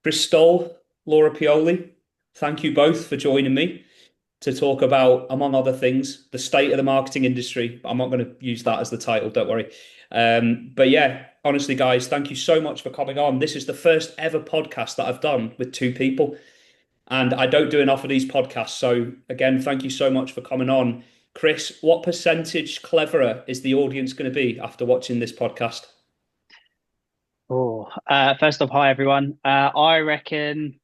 Chris Stowell, Laura Pioli, thank you both for joining me to talk about, among other things, the state of the marketing industry. I'm not going to use that as the title, don't worry. But yeah, honestly, guys, thank you so much for coming on. This is the first ever podcast that I've done with two people, and I don't do enough of these podcasts. So again, thank you so much for coming on. Chris, what percentage cleverer is the audience going to be after watching this podcast? First off, hi everyone. I reckon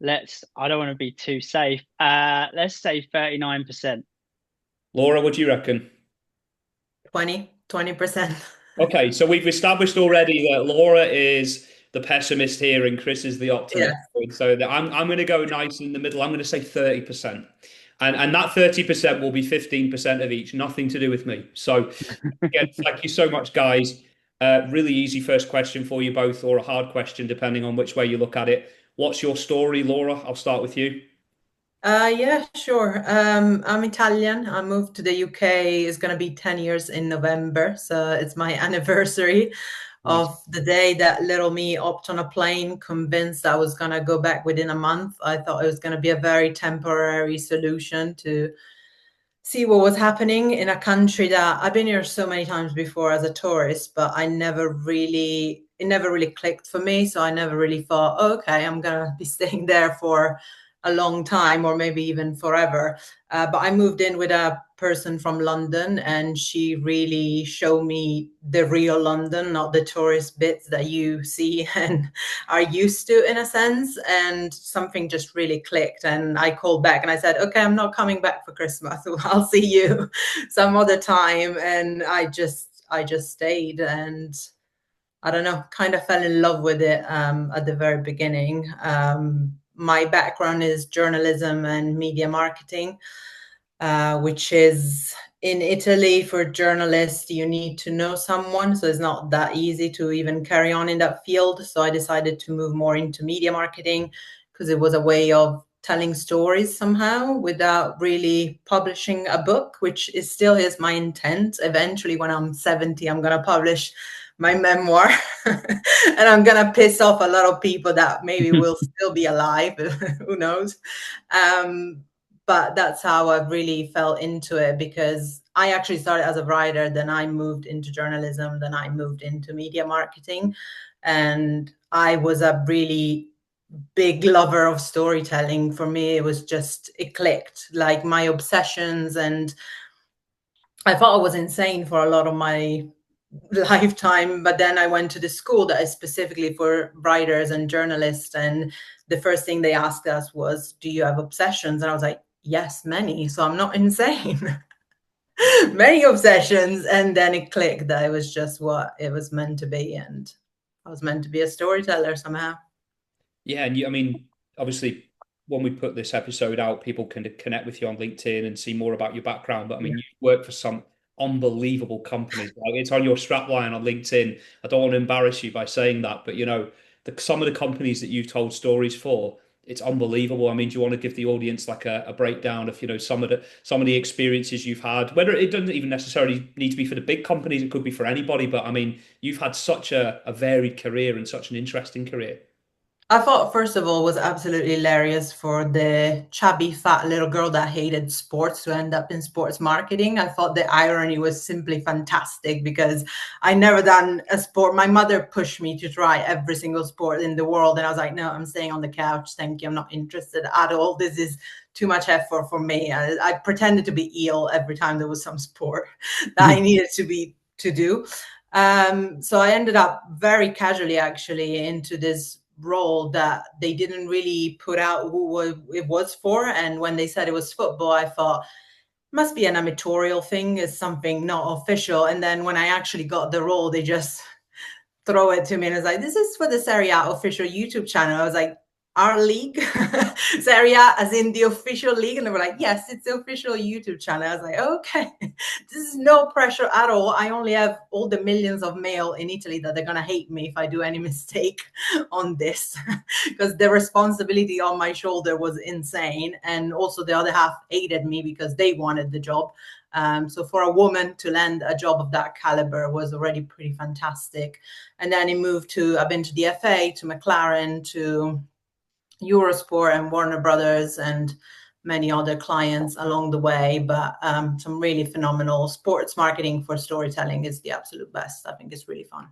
I don't want to be too safe. Let's say 39%. Laura, what do you reckon? 20%. Okay, so we've established already that Laura is the pessimist here and Chris is the Yeah. optimist. So I'm going to go nice in the middle. I'm going to say 30%. And that 30% will be 15% of each, nothing to do with me. So again, thank you so much, guys. Really easy first question for you both, or a hard question, depending on which way you look at it. What's your story, Laura? I'll start with you. Yeah, sure. I'm Italian. I moved to the UK. It's gonna be 10 years in November, so it's my anniversary Nice. of the day that little me hopped on a plane, convinced I was gonna go back within a month. I thought it was gonna be a very temporary solution to see what was happening in a country that I've been here so many times before as a tourist, but it never really clicked for me. So I never really thought, oh, okay, I'm gonna be staying there for a long time or maybe even forever. But I moved in with a person from London, and she really showed me the real London, not the tourist bits that you see and are used to in a sense. And something just really clicked. And I called back and I said, okay, I'm not coming back for Christmas. I'll see you some other time. And I just stayed, and I don't know, kind of fell in love with it at the very beginning. My background is journalism and media marketing, which is in Italy for journalists, you need to know someone. So it's not that easy to even carry on in that field. So I decided to move more into media marketing because it was a way of telling stories somehow without really publishing a book, which is still is my intent. Eventually, when I'm 70, I'm going to publish my memoir and I'm going to piss off a lot of people that maybe will still be alive. Who knows? Um, but that's how I really fell into it, because I actually started as a writer, then I moved into journalism, then I moved into media marketing. And I was a really big lover of storytelling. For me, it clicked like my obsessions. And I thought I was insane for a lot of my lifetime, but then I went to the school that is specifically for writers and journalists, and the first thing they asked us was, do you have obsessions? And I was like, yes, many, so I'm not insane. Many obsessions. And then it clicked that it was just what it was meant to be, and I was meant to be a storyteller somehow. Yeah, and I mean, obviously, when we put this episode out, people can connect with you on LinkedIn and see more about your background. But I Yeah. mean, you work for some unbelievable companies. Like it's on your strapline on LinkedIn. I don't want to embarrass you by saying that, but some of the companies that you've told stories for, it's unbelievable. I mean, do you want to give the audience like a breakdown of, some of the experiences you've had? Whether it doesn't even necessarily need to be for the big companies, it could be for anybody. But I mean, you've had such a varied career and such an interesting career. I thought, first of all, it was absolutely hilarious for the chubby, fat little girl that hated sports to end up in sports marketing. I thought the irony was simply fantastic because I never done a sport. My mother pushed me to try every single sport in the world, and I was like, no, I'm staying on the couch. Thank you. I'm not interested at all. This is too much effort for me. I pretended to be ill every time there was some sport that I needed to do. So I ended up very casually actually into this role that they didn't really put out who it was for. And when they said it was football, I thought must be an amatorial thing, is something not official. And then when I actually got the role, they just throw it to me and it's like, this is for the Serie A official YouTube channel. I was like, our league, Serie A, as in the official league. And they were like, yes, it's the official YouTube channel. I was like, okay, this is no pressure at all. I only have all the millions of mail in Italy that they're going to hate me if I do any mistake on this, because the responsibility on my shoulder was insane. And also the other half hated me because they wanted the job. So for a woman to land a job of that caliber was already pretty fantastic. And then I've been to the FA, to McLaren, to Eurosport and Warner Brothers and many other clients along the way, but some really phenomenal sports marketing for storytelling is the absolute best. I think it's really fun.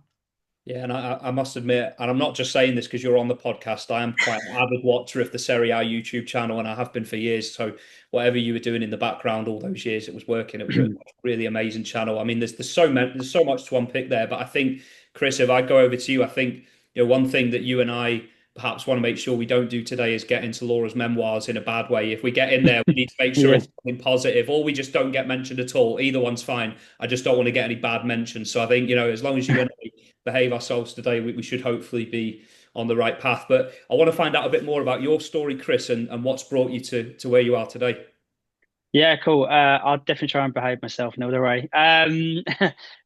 Yeah, and I must admit, and I'm not just saying this because you're on the podcast, I am quite an avid watcher of the Serie A YouTube channel, and I have been for years. So whatever you were doing in the background all those years, it was working. It was a really amazing channel. I mean, there's so much to unpick there. But I think, Chris, if I go over to you, I think one thing that you and I perhaps want to make sure we don't do today is get into Laura's memoirs in a bad way. If we get in there, we need to make sure it's something positive, or we just don't get mentioned at all. Either one's fine. I just don't want to get any bad mentions. So I think, as long as you and I behave ourselves today, we should hopefully be on the right path. But I want to find out a bit more about your story, Chris, and what's brought you to where you are today. Yeah, cool. I'll definitely try and behave myself in all the way.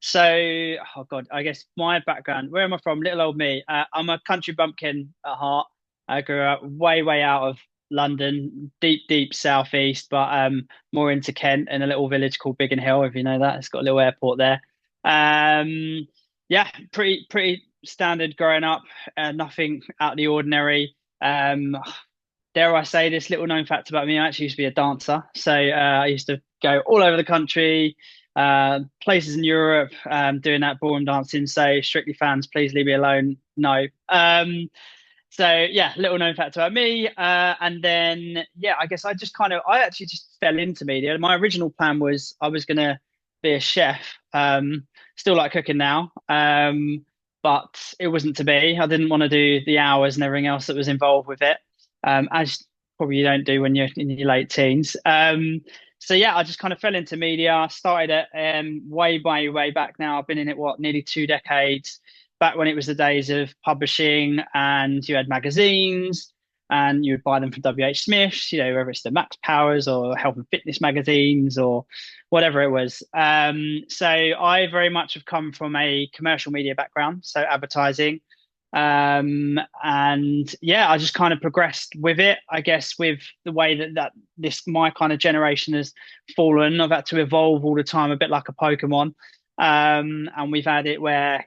So, oh God, I guess my background, where am I from? Little old me. I'm a country bumpkin at heart. I grew up way, way out of London, deep, deep southeast, but more into Kent in a little village called Biggin Hill, if you know that. It's got a little airport there. Yeah, pretty standard growing up. Nothing out of the ordinary. Dare I say this little known fact about me, I actually used to be a dancer. So I used to go all over the country, places in Europe, doing that ballroom dancing. So Strictly fans, please leave me alone. No. So yeah, little known fact about me. And then, yeah, I guess I actually just fell into media. My original plan was I was going to be a chef. Still like cooking now. But it wasn't to be. I didn't want to do the hours and everything else that was involved with it, as probably you don't do when you're in your late teens. So yeah, I just kind of fell into media. Started at way back now. I've been in it nearly 2 decades. Back when it was the days of publishing, and you had magazines, and you would buy them from WH Smith's, whether it's the Max Powers or Health and Fitness magazines or whatever it was. So I very much have come from a commercial media background, so advertising. And yeah, I just kind of progressed with it, I guess, with the way that my kind of generation has fallen. I've had to evolve all the time, a bit like a Pokemon. And we've had it where,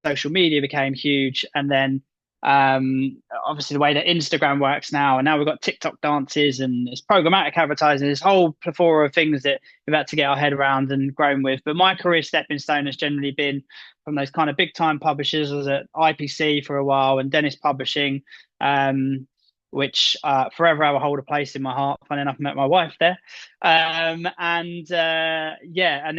social media became huge. And then obviously the way that Instagram works now, and now we've got TikTok dances and it's programmatic advertising, this whole plethora of things that we've had to get our head around and grown with. But my career stepping stone has generally been from those kind of big time publishers. I was at IPC for a while and Dennis Publishing, which forever will hold a place in my heart. Funny enough, I met my wife there. And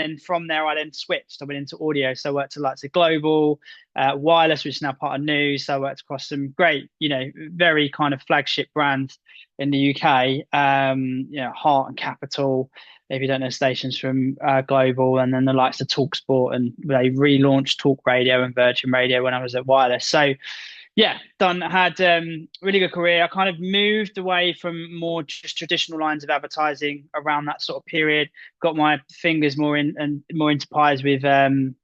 then from there, I then switched. I went into audio. So I worked at like the Global, Wireless, which is now part of News. So I worked across some great, very kind of flagship brands in the UK, Heart and Capital, if you don't know stations from Global, and then the likes of TalkSport, and they relaunched Talk Radio and Virgin Radio when I was at Wireless. So yeah, had really good career. I kind of moved away from more just traditional lines of advertising around that sort of period. Got my fingers more into pies with kind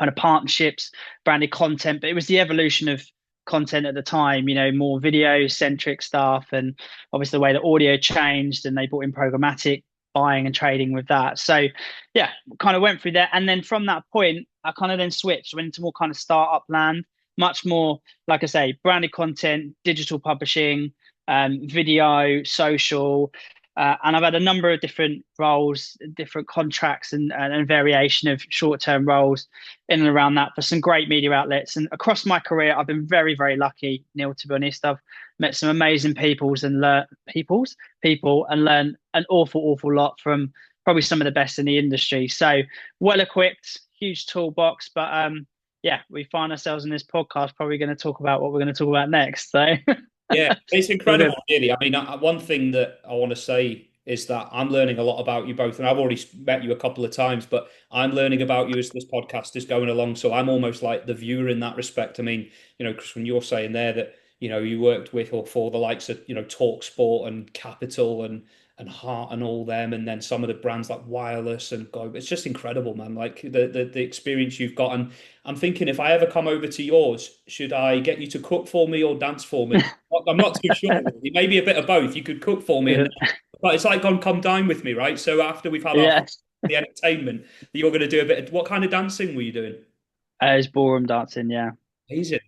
of partnerships, branded content. But it was the evolution of content at the time, more video centric stuff, and obviously the way that audio changed, and they brought in programmatic buying and trading with that. So yeah, kind of went through that, and then from that point, I kind of then switched, went into more kind of startup land. Much more, like I say, branded content, digital publishing, video, social. And I've had a number of different roles, different contracts and variation of short-term roles in and around that for some great media outlets. And across my career, I've been very, very lucky, Neil, to be honest. I've met some amazing people and learned an awful lot from probably some of the best in the industry. So well equipped, huge toolbox, but yeah, we find ourselves in this podcast probably going to talk about what we're going to talk about next. So yeah, it's incredible, really. I mean, one thing that I want to say is that I'm learning a lot about you both, and I've already met you a couple of times, but I'm learning about you as this podcast is going along. So I'm almost like the viewer in that respect. I mean, Chris, when you're saying there that you worked with or for the likes of, Talk Sport and Capital and Heart and all them, and then some of the brands like Wireless and Go. It's just incredible, man. Like the experience you've got. And I'm thinking, if I ever come over to yours, should I get you to cook for me or dance for me? I'm not too sure. Really. Maybe a bit of both. You could cook for me, and but it's like come dine with me, right? So after we've had Yeah. the entertainment, you're going to do a bit of what kind of dancing were you doing? It's ballroom dancing, yeah. Amazing.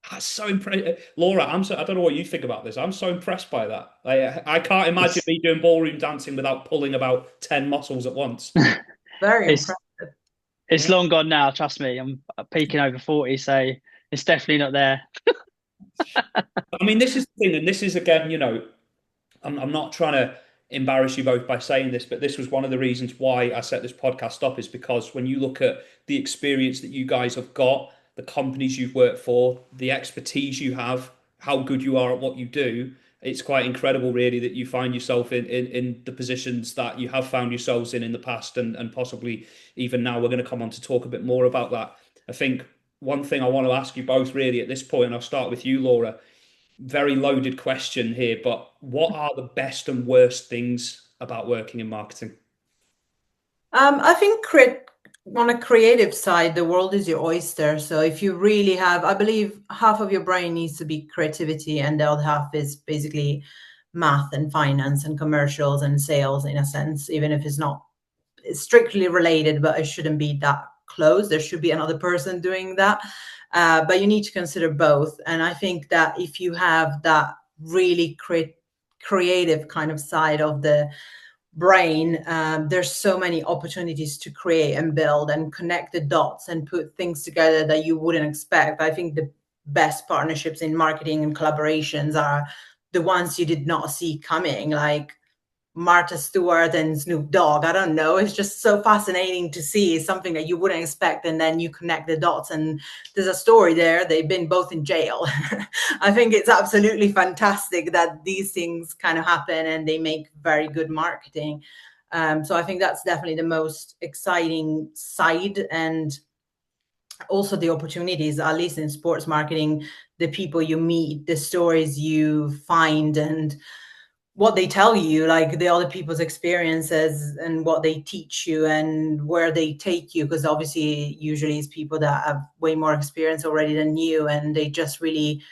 That's so impressive. Laura, I don't know what you think about this. I'm so impressed by that. I can't imagine It's me doing ballroom dancing without pulling about 10 muscles at once. Very it's impressive. it's long gone now, trust me. I'm peaking over 40, so it's definitely not there. I mean, this is the thing, and this is again, I'm not trying to embarrass you both by saying this, but this was one of the reasons why I set this podcast up, is because when you look at the experience that you guys have got, the companies you've worked for, the expertise you have, how good you are at what you do, it's quite incredible, really, that you find yourself in the positions that you have found yourselves in the past, and possibly even now. We're going to come on to talk a bit more about that. I think one thing I want to ask you both, really, at this point, and I'll start with you, Laura. Very loaded question here, but what are the best and worst things about working in marketing? I think on a creative side, the world is your oyster. So if you really have, I believe half of your brain needs to be creativity, and the other half is basically math and finance and commercials and sales, in a sense, even if it's not strictly related, but it shouldn't be that close. There should be another person doing that. But you need to consider both. And I think that if you have that really creative kind of side of the brain, there's so many opportunities to create and build and connect the dots and put things together that you wouldn't expect. I think the best partnerships in marketing and collaborations are the ones you did not see coming, like Martha Stewart and Snoop Dogg. I don't know. It's just so fascinating to see something that you wouldn't expect, and then you connect the dots. And there's a story there. They've been both in jail. I think it's absolutely fantastic that these things kind of happen, and they make very good marketing. So I think that's definitely the most exciting side, and also the opportunities, at least in sports marketing, the people you meet, the stories you find, and what they tell you, like the other people's experiences and what they teach you and where they take you, because obviously usually it's people that have way more experience already than you, and they just really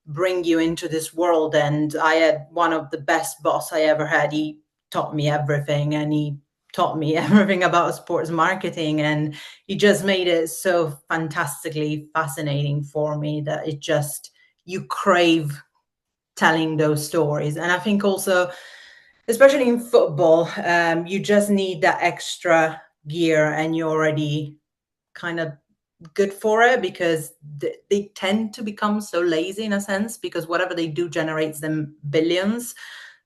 bring you into this world. And I had one of the best boss I ever had. He taught me everything, and he taught me everything about sports marketing, and he just made it so fantastically fascinating for me that it just, you crave telling those stories. And I think also, especially in football, you just need that extra gear, and you're already kind of good for it, because they tend to become so lazy in a sense, because whatever they do generates them billions.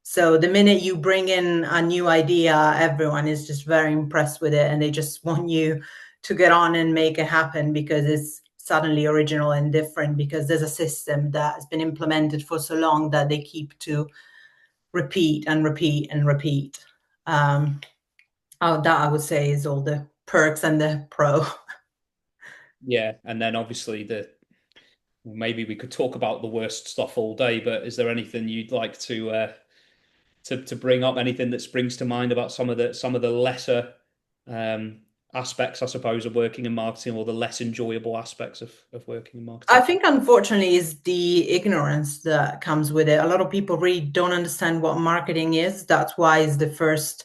So the minute you bring in a new idea, everyone is just very impressed with it, and they just want you to get on and make it happen, because it's suddenly original and different, because there's a system that has been implemented for so long that they keep to repeat and repeat and repeat. That I would say is all the perks and the pro. Yeah, and then obviously maybe we could talk about the worst stuff all day, but is there anything you'd like to bring up? Anything that springs to mind about some of the lesser aspects, I suppose, of working in marketing, or the less enjoyable aspects of working in I marketing? think, unfortunately, is the ignorance that comes with it. A lot of people really don't understand what marketing is. That's why it's the first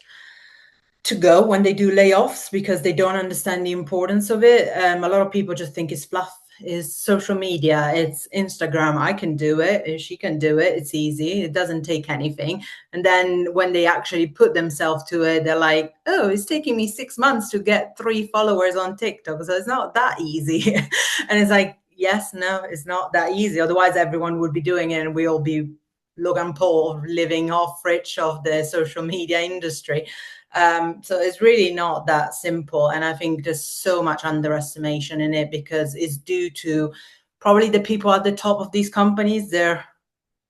to go when they do layoffs, because they don't understand the importance of it. A lot of people just think it's fluff, is social media, it's Instagram. I can do it, she can do it, it's easy, it doesn't take anything. And then when they actually put themselves to it, they're like, oh, it's taking me 6 months to get 3 followers on TikTok, so it's not that easy. And it's like, yes, no, it's not that easy. Otherwise everyone would be doing it, and we all be Logan Paul living off rich of the social media industry. So it's really not that simple. And I think there's so much underestimation in it, because it's due to probably the people at the top of these companies. They're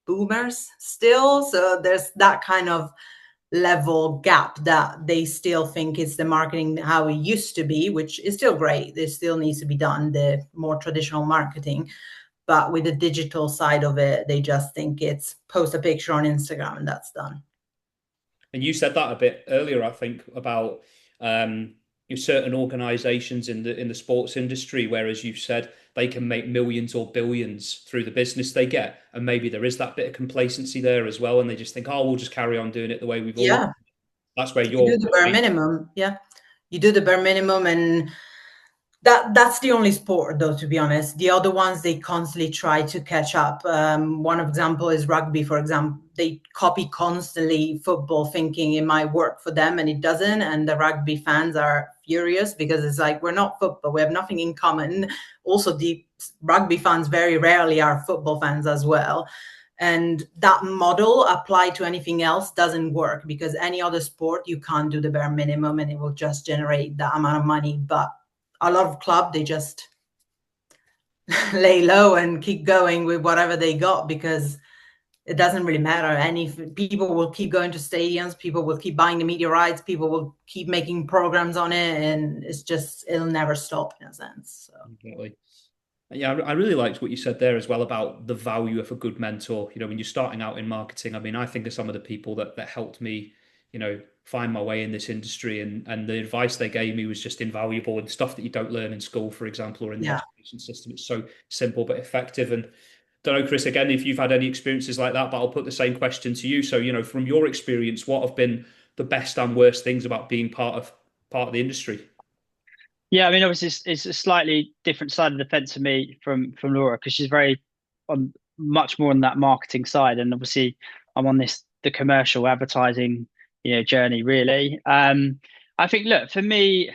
boomers still. So there's that kind of level gap that they still think it's the marketing how it used to be, which is still great. There still needs to be done, the more traditional marketing. But with the digital side of it, they just think it's post a picture on Instagram and that's done. And you said that a bit earlier, I think, about certain organisations in the sports industry, whereas you've said they can make millions or billions through the business they get, and maybe there is that bit of complacency there as well, and they just think, oh, we'll just carry on doing it the way we've always. Yeah, That's where you you're. do the bare minimum. Yeah, you do the bare minimum, and that's the only sport, though, to be honest. The other ones, they constantly try to catch up. One example is rugby, for example. They copy constantly football, thinking it might work for them, and it doesn't. And the rugby fans are furious because it's like, we're not football. We have nothing in common. Also, the rugby fans very rarely are football fans as well. And that model applied to anything else doesn't work, because any other sport, you can't do the bare minimum and it will just generate that amount of money. But a lot of clubs, they just lay low and keep going with whatever they got, because it doesn't really matter. Any people will keep going to stadiums, people will keep buying the media rights, people will keep making programs on it, and it'll never stop in a sense. So. Definitely. Yeah, I really liked what you said there as well about the value of a good mentor. When you're starting out in marketing, I mean, I think of some of the people that helped me, find my way in this industry, and the advice they gave me was just invaluable, and stuff that you don't learn in school, for example, or in the education system. It's so simple but effective. And don't know, Chris, again, if you've had any experiences like that, but I'll put the same question to you. So, from your experience, what have been the best and worst things about being part of the industry? Yeah, I mean, obviously, it's a slightly different side of the fence for me from Laura, because she's very on much more on that marketing side, and obviously, I'm on the commercial advertising, journey really. I think, look, for me,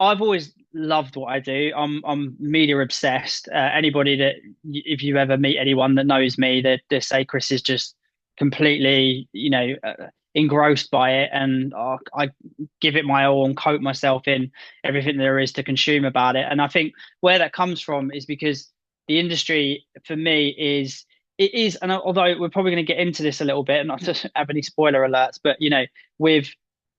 I've always loved what I do. I'm media obsessed. Anybody that, if you ever meet anyone that knows me, they say Chris is just completely, engrossed by it, and I give it my all and coat myself in everything there is to consume about it. And I think where that comes from is because the industry for me is, and although we're probably going to get into this a little bit, and not to have any spoiler alerts, but with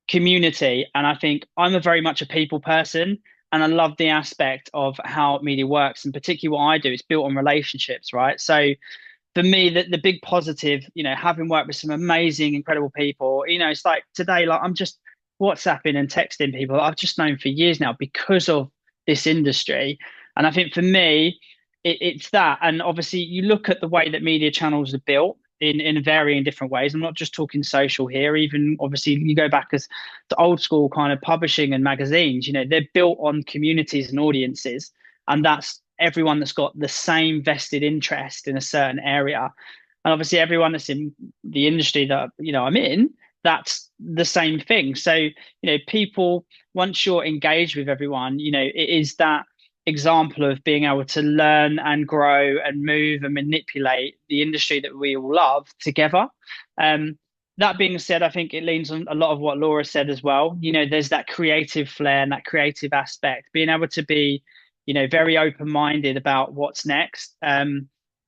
community, and I think I'm a very much a people person, and I love the aspect of how media works, and particularly what I do, it's built on relationships, right? So for me, the big positive, having worked with some amazing, incredible people, it's like today, like I'm just WhatsApping and texting people I've just known for years now because of this industry. And I think for me, it's that. And obviously, you look at the way that media channels are built in varying different ways. I'm not just talking social here. Even obviously, you go back as to old school kind of publishing and magazines. They're built on communities and audiences, and that's everyone that's got the same vested interest in a certain area. And obviously, everyone that's in the industry that I'm in, that's the same thing. So people, once you're engaged with everyone, it is that example of being able to learn and grow and move and manipulate the industry that we all love together. That being said, I think it leans on a lot of what Laura said as well. There's that creative flair and that creative aspect, being able to be, very open-minded about what's next.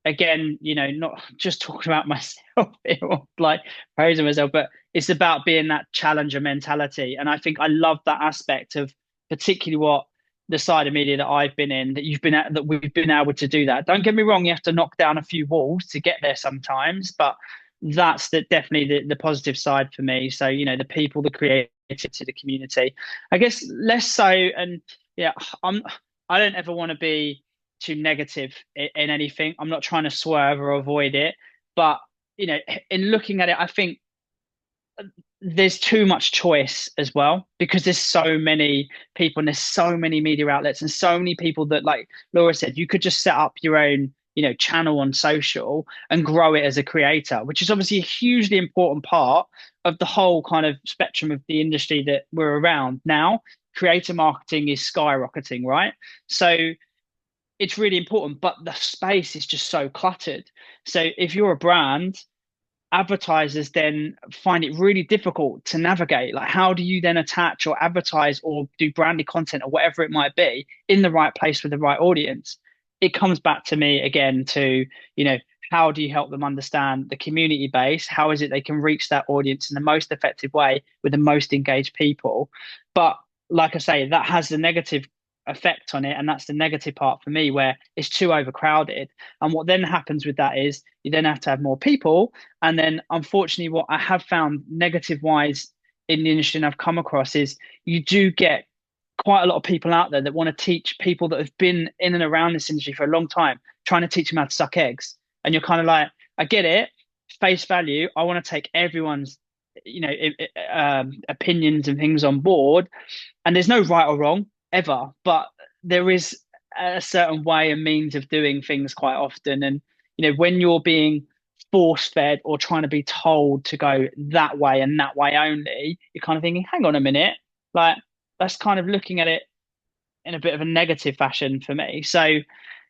Again, not just talking about myself or like praising myself, but it's about being that challenger mentality. And I think I love that aspect of particularly what the side of media that I've been in, that we've been able to do that. Don't get me wrong, you have to knock down a few walls to get there sometimes, but that's definitely the positive side for me. So, the people, the creativity, the community, I guess less so. And yeah, I don't ever want to be too negative in anything. I'm not trying to swerve or avoid it, but in looking at it, I think there's too much choice as well, because there's so many people and there's so many media outlets and so many people that, like Laura said, you could just set up your own channel on social and grow it as a creator, which is obviously a hugely important part of the whole kind of spectrum of the industry that we're around now. Creator marketing is skyrocketing, right? So it's really important, but the space is just so cluttered. So if you're a brand, advertisers then find it really difficult to navigate. Like, how do you then attach or advertise or do branded content or whatever it might be in the right place with the right audience? It comes back to me again to, how do you help them understand the community base? How is it they can reach that audience in the most effective way with the most engaged people? But like I say, that has the negative effect on it, and that's the negative part for me, where it's too overcrowded. And what then happens with that is you then have to have more people, and then unfortunately what I have found negative wise in the industry and I've come across is you do get quite a lot of people out there that want to teach people that have been in and around this industry for a long time, trying to teach them how to suck eggs. And you're kind of like, I get it, face value. I want to take everyone's, opinions and things on board. And there's no right or wrong ever, but there is a certain way and means of doing things quite often. And, when you're being force fed or trying to be told to go that way and that way only, you're kind of thinking, hang on a minute, like, that's kind of looking at it in a bit of a negative fashion for me. So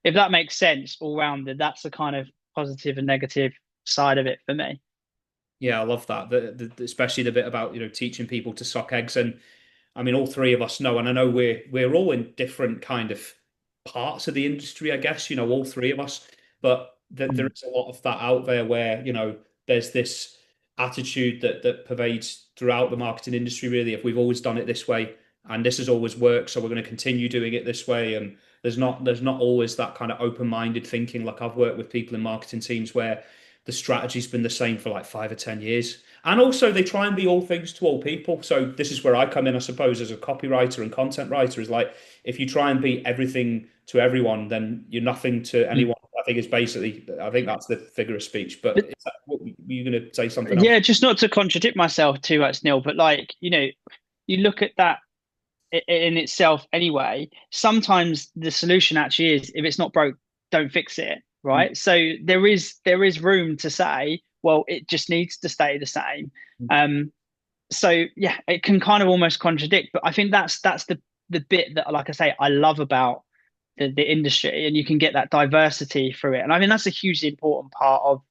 if that makes sense all rounded, that's the kind of positive and negative side of it for me. Yeah, I love that. Especially the bit about, teaching people to suck eggs. And I mean, all three of us know, and I know we're all in different kind of parts of the industry, I guess, all three of us. But there is a lot of that out there where, there's this attitude that pervades throughout the marketing industry, really. If we've always done it this way and this has always worked, so we're going to continue doing it this way. And there's not always that kind of open-minded thinking. Like, I've worked with people in marketing teams where the strategy's been the same for like 5 or 10 years. And also they try and be all things to all people. So this is where I come in, I suppose, as a copywriter and content writer, is like, if you try and be everything to everyone, then you're nothing to anyone. I think that's the figure of speech. But is that, were you going to say something else? Yeah, just not to contradict myself too much, Neil, but like, you look at that in itself anyway. Sometimes the solution actually is, if it's not broke, don't fix it. Right. So there is room to say, well, it just needs to stay the same. So yeah, it can kind of almost contradict, but I think that's the bit that, like I say, I love about the industry, and you can get that diversity through it. And I mean, that's a hugely important part of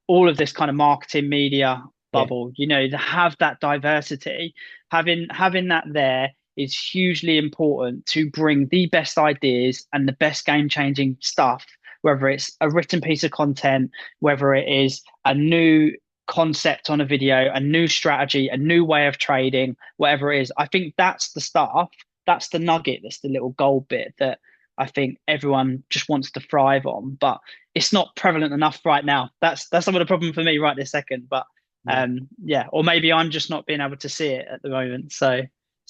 all of this kind of marketing media Yeah. bubble, to have that diversity, having that there is hugely important to bring the best ideas and the best game changing stuff, whether it's a written piece of content, whether it is a new concept on a video, a new strategy, a new way of trading, whatever it is. I think that's the stuff, that's the nugget, that's the little gold bit that I think everyone just wants to thrive on, but it's not prevalent enough right now. That's some of the problem for me right this second. But yeah, or maybe I'm just not being able to see it at the moment. So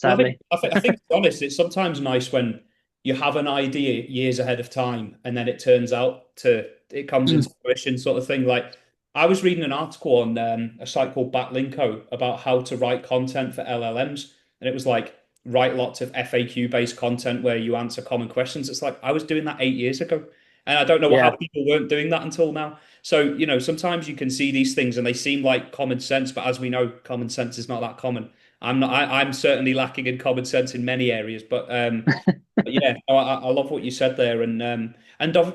Well, sadly. I think to be honest, it's sometimes nice when you have an idea years ahead of time and then it comes into fruition, sort of thing. Like, I was reading an article on a site called Backlinko about how to write content for LLMs, and it was like, write lots of FAQ based content where you answer common questions. It's like, I was doing that 8 years ago, and I don't know how Yeah. people weren't doing that until now. So, sometimes you can see these things and they seem like common sense, but as we know, common sense is not that common. I'm certainly lacking in common sense in many areas, but yeah, I love what you said there, and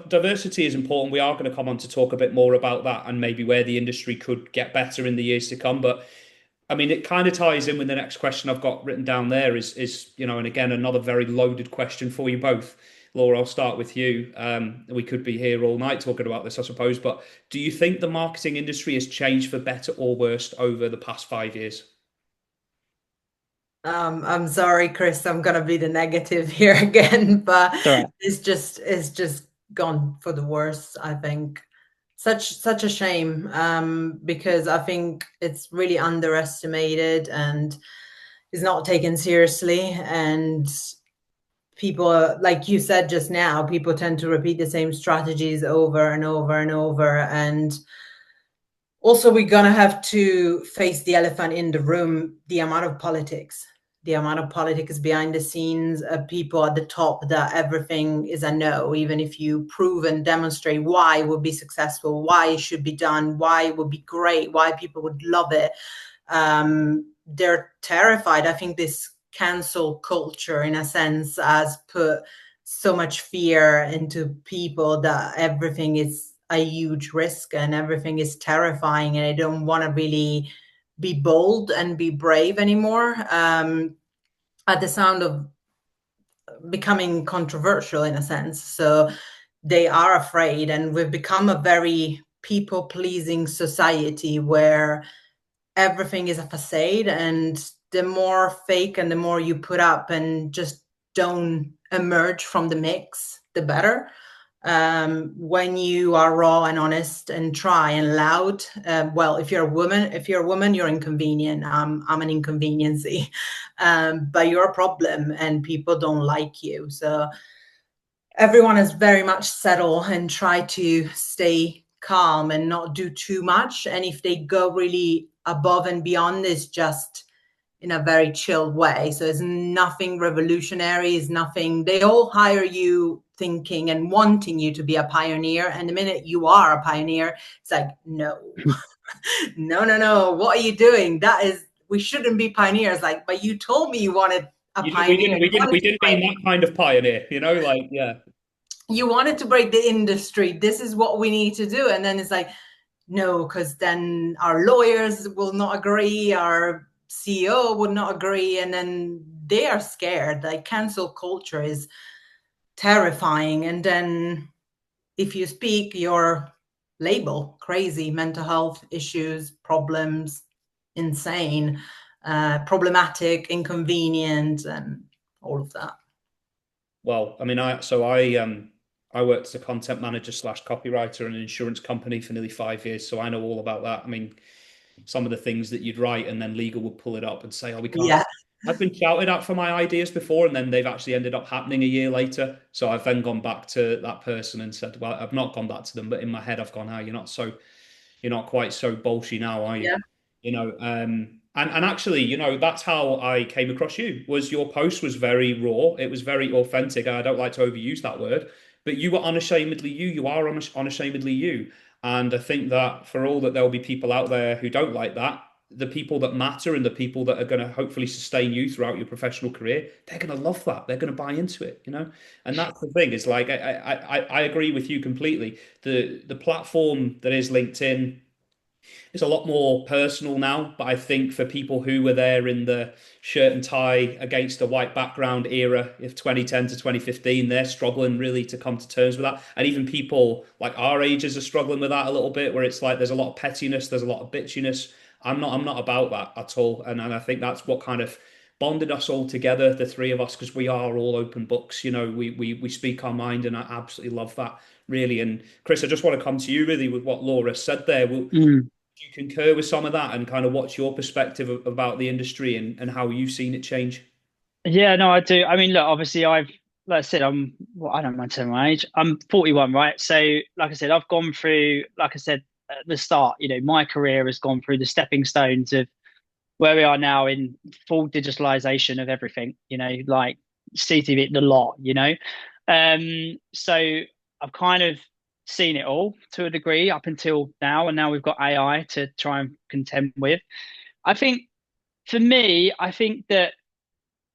diversity is important. We are going to come on to talk a bit more about that and maybe where the industry could get better in the years to come. But I mean, it kind of ties in with the next question I've got written down there is, and again, another very loaded question for you both. Laura, I'll start with you. We could be here all night talking about this, I suppose, but do you think the marketing industry has changed for better or worse over the past 5 years? I'm sorry, Chris, I'm gonna be the negative here again, but It's all right. it's just gone for the worse, I think. Such a shame, because I think it's really underestimated and is not taken seriously. And people, like you said just now, people tend to repeat the same strategies over and over and over. And also, we're gonna have to face the elephant in the room, the amount of politics. The amount of politics behind the scenes, people at the top that everything is a no, even if you prove and demonstrate why it would be successful, why it should be done, why it would be great, why people would love it. They're terrified. I think this cancel culture, in a sense, has put so much fear into people that everything is a huge risk and everything is terrifying, and I don't want to really be bold and be brave anymore, at the sound of becoming controversial, in a sense. So they are afraid, and we've become a very people pleasing society where everything is a facade, and the more fake and the more you put up and just don't emerge from the mix, the better. When you are raw and honest and try and loud, well, if you're a woman, you're inconvenient. I'm an inconveniency, but you're a problem and people don't like you. So everyone is very much settle and try to stay calm and not do too much. And if they go really above and beyond, it's just in a very chilled way. So it's nothing revolutionary, it's nothing. They all hire you thinking and wanting you to be a pioneer. And the minute you are a pioneer, it's like, no, no. What are you doing? We shouldn't be pioneers. Like, but you told me you wanted a You did, we pioneer. didn't, we didn't, we didn't mean that kind of pioneer, like, yeah. You wanted to break the industry. This is what we need to do. And then it's like, no, because then our lawyers will not agree, our CEO would not agree, and then they are scared. Like, cancel culture is terrifying. And then if you speak, you're labeled crazy, mental health issues, problems, insane, problematic, inconvenient, and all of that. Well, I mean, I worked as a content manager slash copywriter in an insurance company for nearly 5 years, so I know all about that. I mean, some of the things that you'd write and then legal would pull it up and say, "Oh, we can't." Yeah. I've been shouted at for my ideas before, and then they've actually ended up happening a year later. So I've then gone back to that person and said, "Well, I've not gone back to them, but in my head, I've gone, oh, you're not quite so bolshy now, are you?" Yeah. And actually, that's how I came across you. Was your post was very raw. It was very authentic. I don't like to overuse that word, but you were unashamedly you. You are unashamedly you. And I think that for all that there'll be people out there who don't like that, the people that matter and the people that are going to hopefully sustain you throughout your professional career, they're going to love that. They're going to buy into it. And that's the thing. Is like I agree with you completely. The platform that is LinkedIn, it's a lot more personal now, but I think for people who were there in the shirt and tie against a white background era of 2010 to 2015, they're struggling really to come to terms with that. And even people like our ages are struggling with that a little bit, where it's like there's a lot of pettiness, there's a lot of bitchiness. I'm not about that at all. And I think that's what kind of bonded us all together, the three of us, because we are all open books. We speak our mind, and I absolutely love that, really. And Chris, I just want to come to you really with what Laura said there. Mm. Do you concur with some of that, and kind of what's your perspective about the industry and how you've seen it change? Yeah, no, I do. I mean, look, obviously, like I said, well, I don't mind telling my age. I'm 41, right? So, like I said, I've gone through, like I said at the start, my career has gone through the stepping stones of where we are now in full digitalization of everything, like CTV, the lot. So I've kind of seen it all to a degree up until now, and now we've got AI to try and contend with. I think for me, I think that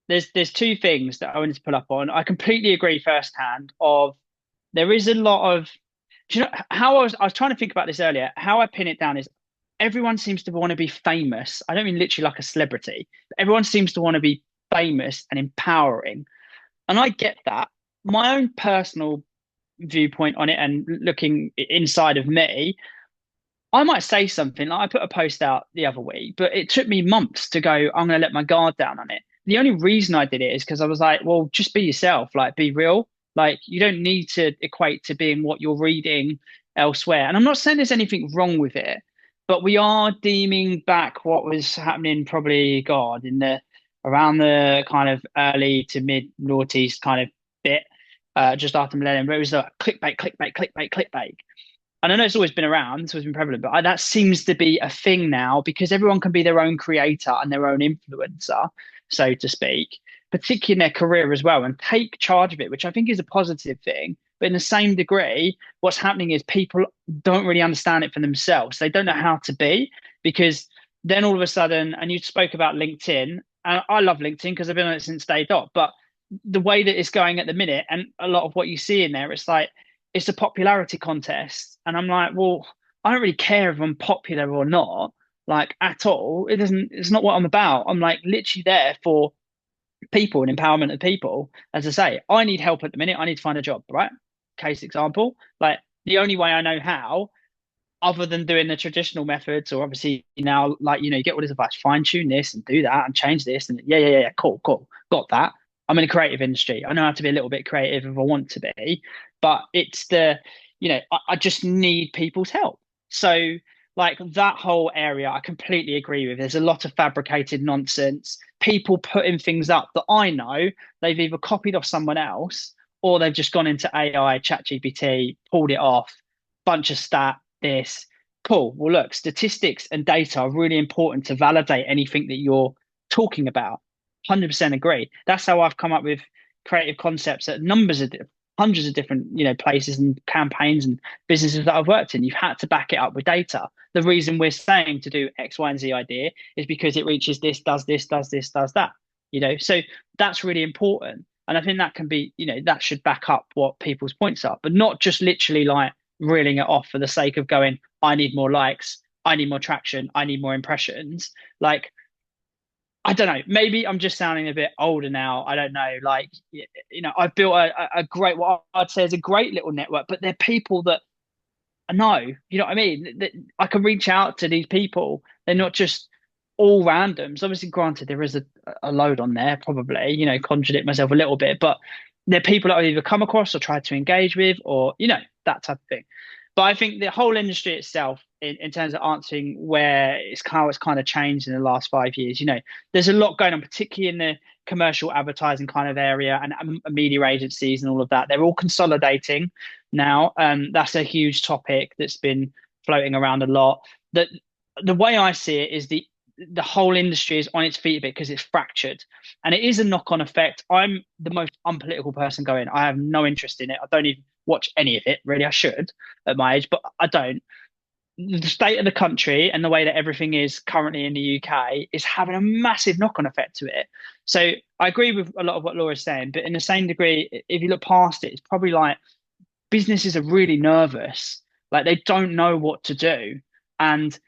there's two things that I wanted to pull up on. I completely agree firsthand of there is a lot of how I was trying to think about this earlier. How I pin it down is everyone seems to want to be famous. I don't mean literally like a celebrity, but everyone seems to want to be famous and empowering. And I get that. My own personal viewpoint on it and looking inside of me, I might say something like I put a post out the other week, but it took me months to go, I'm going to let my guard down on it. The only reason I did it is because I was like, well, just be yourself, like be real. Like you don't need to equate to being what you're reading elsewhere. And I'm not saying there's anything wrong with it, but we are deeming back what was happening probably, God, in the around the kind of early to mid noughties kind of bit, just after millennium, where it was like clickbait, clickbait, clickbait, clickbait. And I know it's always been around, it's always been prevalent, but that seems to be a thing now because everyone can be their own creator and their own influencer, so to speak, particularly in their career as well, and take charge of it, which I think is a positive thing. But in the same degree, what's happening is people don't really understand it for themselves. They don't know how to be because then all of a sudden, and you spoke about LinkedIn, and I love LinkedIn because I've been on it since day dot, but the way that it's going at the minute and a lot of what you see in there, it's like, it's a popularity contest. And I'm like, well, I don't really care if I'm popular or not, like at all. It's not what I'm about. I'm like literally there for people and empowerment of people. As I say, I need help at the minute. I need to find a job, right? Case example, like the only way I know how, other than doing the traditional methods, or obviously now, like, you get all this advice, fine tune this and do that and change this. And yeah, cool, got that. I'm in a creative industry. I know how to be a little bit creative if I want to be, but it's I just need people's help. So like that whole area, I completely agree with. There's a lot of fabricated nonsense. People putting things up that I know they've either copied off someone else or they've just gone into AI, ChatGPT, pulled it off, bunch of this. Cool. Well, look, statistics and data are really important to validate anything that you're talking about. 100% agree. That's how I've come up with creative concepts at hundreds of different, places and campaigns and businesses that I've worked in. You've had to back it up with data. The reason we're saying to do X, Y, and Z idea is because it reaches this, does this, does this, does that. So that's really important. And I think that can be, that should back up what people's points are, but not just literally like reeling it off for the sake of going, I need more likes, I need more traction, I need more impressions. Like, I don't know, maybe I'm just sounding a bit older now. I don't know. Like, I've built a great, what I'd say is a great little network, but they're people that I know, you know what I mean? That I can reach out to these people. They're not just all randoms. Obviously, granted, there is a load on there, probably, contradict myself a little bit, but they're people that I've either come across or tried to engage with or, that type of thing. But I think the whole industry itself, in terms of answering how it's kind of changed in the last 5 years, there's a lot going on, particularly in the commercial advertising kind of area and media agencies and all of that. They're all consolidating now. That's a huge topic that's been floating around a lot. That the way I see it is the whole industry is on its feet a bit because it's fractured, and it is a knock-on effect. I'm the most unpolitical person going. I have no interest in it. I don't even watch any of it, really. I should at my age, but I don't. The state of the country and the way that everything is currently in the UK is having a massive knock-on effect to it. So I agree with a lot of what Laura's saying, but in the same degree, if you look past it, it's probably like businesses are really nervous, like they don't know what to do. And